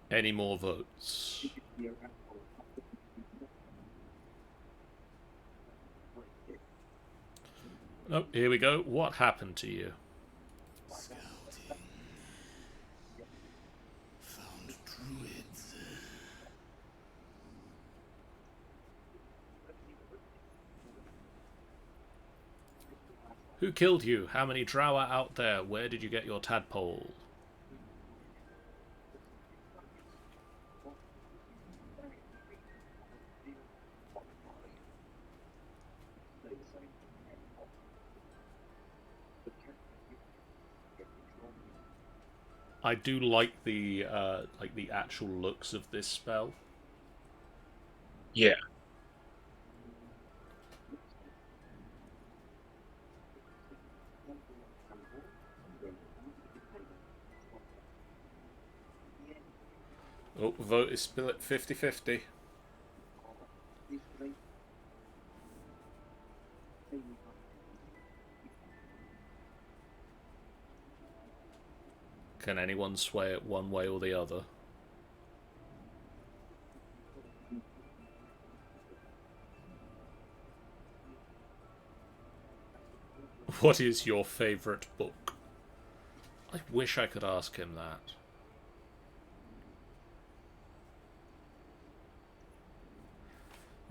Any more votes? Oh, here we go. What happened to you? Scouting. Found druids. Who killed you? How many drow are out there? Where did you get your tadpole? I do like the actual looks of this spell. Yeah. Oh, vote is still at 50-50. Can anyone sway it one way or the other? What is your favourite book? I wish I could ask him that.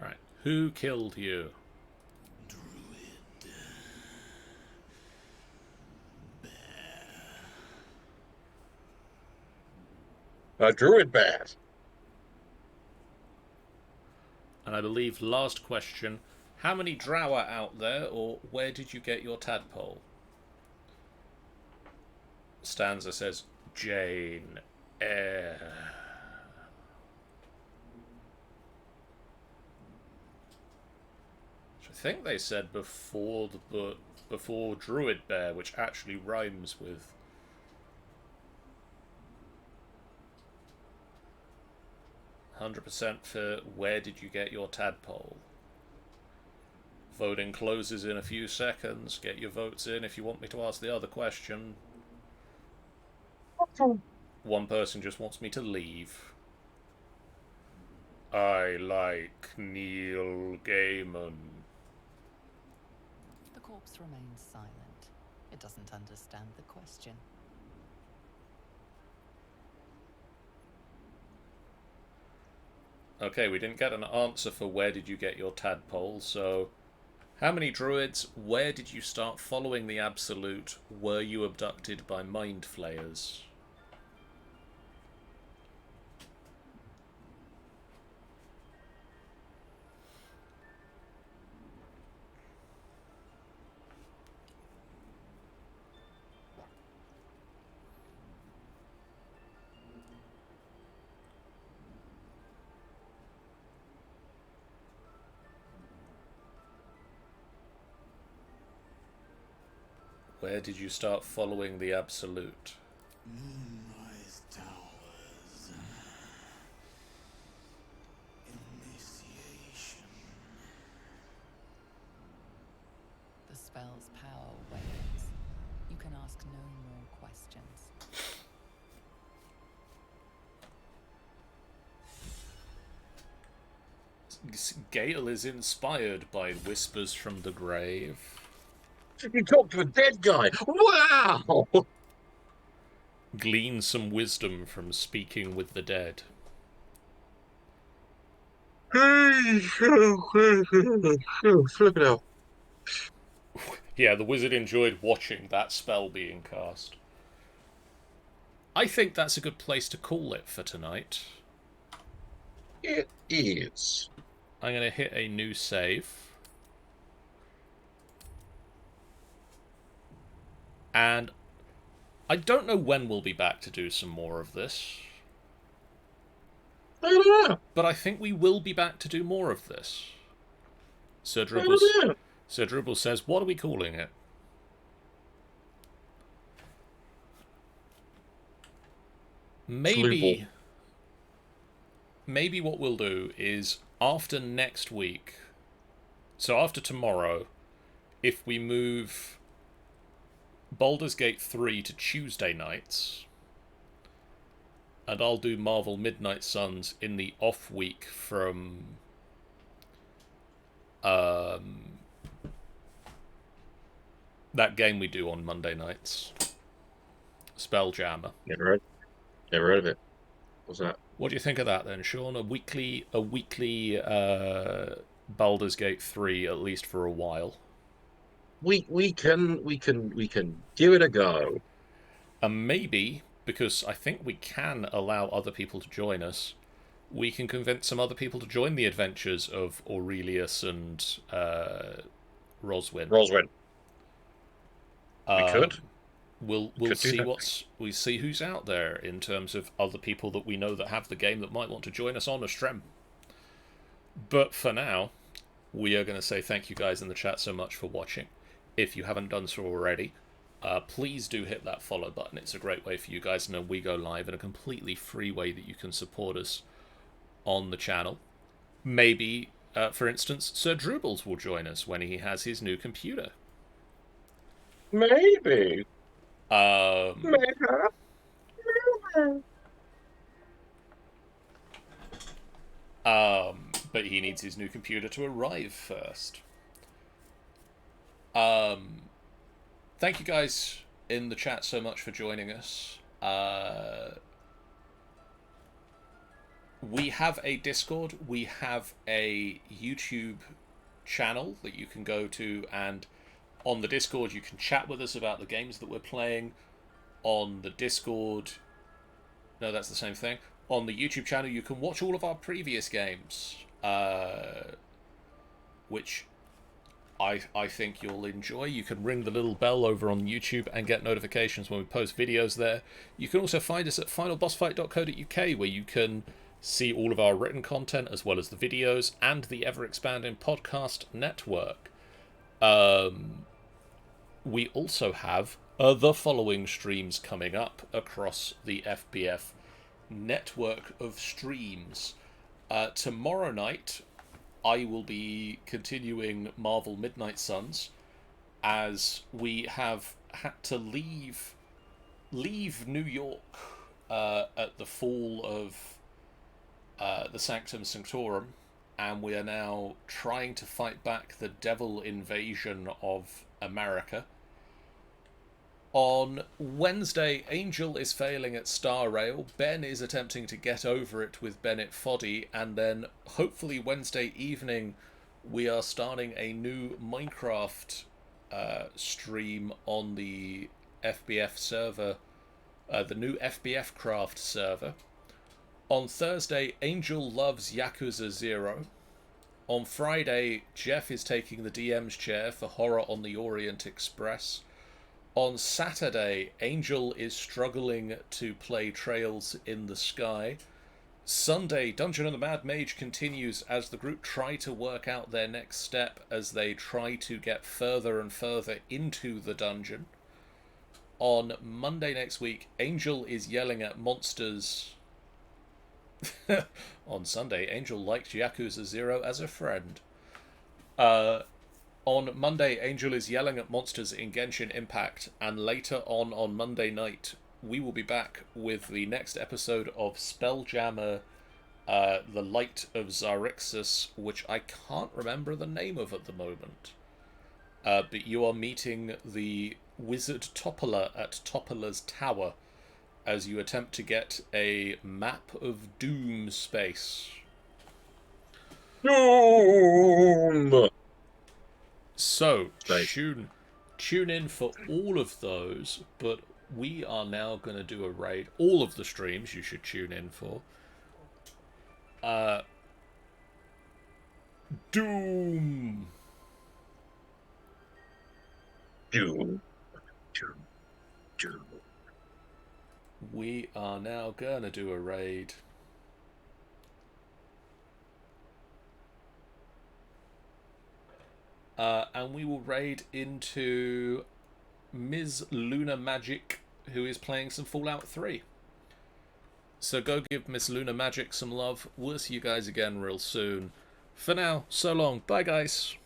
Right, who killed you? Druid. A druid bear. And I believe last question, how many drow are out there, or where did you get your tadpole? Stanza says Jane Eyre. I think they said before before Druid Bear, which actually rhymes with 100% for where did you get your tadpole. Voting closes in a few seconds. Get your votes in if you want me to ask the other question. One person just wants me to leave. I like Neil Gaiman. The corpse remains silent. It doesn't understand the question. Okay, we didn't get an answer for where did you get your tadpole, so how many druids? Where did you start following the Absolute? Were you abducted by Mind Flayers? Where did you start following the Absolute? Moonrise Towers. Initiation. The spell's power wanes. You can ask no more questions. Gale is inspired by whispers from the grave. You talked to a dead guy. Wow! Glean some wisdom from speaking with the dead. Flip it out. Yeah, the wizard enjoyed watching that spell being cast. I think that's a good place to call it for tonight. is... I'm going to hit a new save. And I don't know when we'll be back to do some more of this. I don't know. But I think we will be back to do more of this. Sir Dribble says, what are we calling it? Maybe what we'll do is after next week, so after tomorrow, if we move Baldur's Gate 3 to Tuesday nights, and I'll do Marvel Midnight Suns in the off week from that game we do on Monday nights, Spelljammer. Never heard of it. What's that? What do you think of that then, Sean? A weekly Baldur's Gate 3 at least for a while. We can give it a go. And maybe, because I think we can allow other people to join us, we can convince some other people to join the adventures of Aurelius and Roswyn. We could. We'll see who's out there in terms of other people that we know that have the game that might want to join us on a stream. But for now, we are going to say thank you guys in the chat so much for watching. If you haven't done so already, please do hit that follow button. It's a great way for you guys to know we go live, and a completely free way that you can support us on the channel. Maybe, for instance, Sir Drubbles will join us when he has his new computer. Maybe. But he needs his new computer to arrive first. Thank you guys in the chat so much for joining us. We have a Discord, we have a YouTube channel that you can go to, and on the Discord you can chat with us about the games that we're playing. On the Discord, no, that's the same thing. On the YouTube channel you can watch all of our previous games, which I think you'll enjoy. You can ring the little bell over on YouTube and get notifications when we post videos there. You can also find us at finalbossfight.co.uk, where you can see all of our written content as well as the videos and the ever-expanding podcast network. We also have the following streams coming up across the FBF network of streams. Tomorrow night I will be continuing Marvel Midnight Suns, as we have had to leave New York at the fall of the Sanctum Sanctorum, and we are now trying to fight back the devil invasion of America. On Wednesday, Angel is failing at Star Rail. Ben is attempting to get over it with Bennett Foddy, and then hopefully Wednesday evening we are starting a new Minecraft stream on the FBF server, the new FBF Craft server. On Thursday, Angel loves Yakuza 0. On Friday, Jeff is taking the DM's chair for Horror on the Orient Express. On Saturday, Angel is struggling to play Trails in the Sky. Sunday, Dungeon of the Mad Mage continues as the group try to work out their next step as they try to get further and further into the dungeon. On Monday next week, Angel is yelling at monsters. On Sunday, Angel liked Yakuza 0 as a friend. On Monday, Angel is yelling at monsters in Genshin Impact, and later on Monday night, we will be back with the next episode of Spelljammer, The Light of Zarixus, which I can't remember the name of at the moment. But you are meeting the wizard Toppler at Toppler's Tower as you attempt to get a map of Doom space. Doom! So, tune in for all of those, but we are now going to do a raid. All of the streams you should tune in for. Doom. Doom. Doom. Doom. We are now gonna do a raid. And we will raid into Ms. Luna Magic, who is playing some Fallout 3. So go give Miss Luna Magic some love. We'll see you guys again real soon. For now, so long. Bye, guys.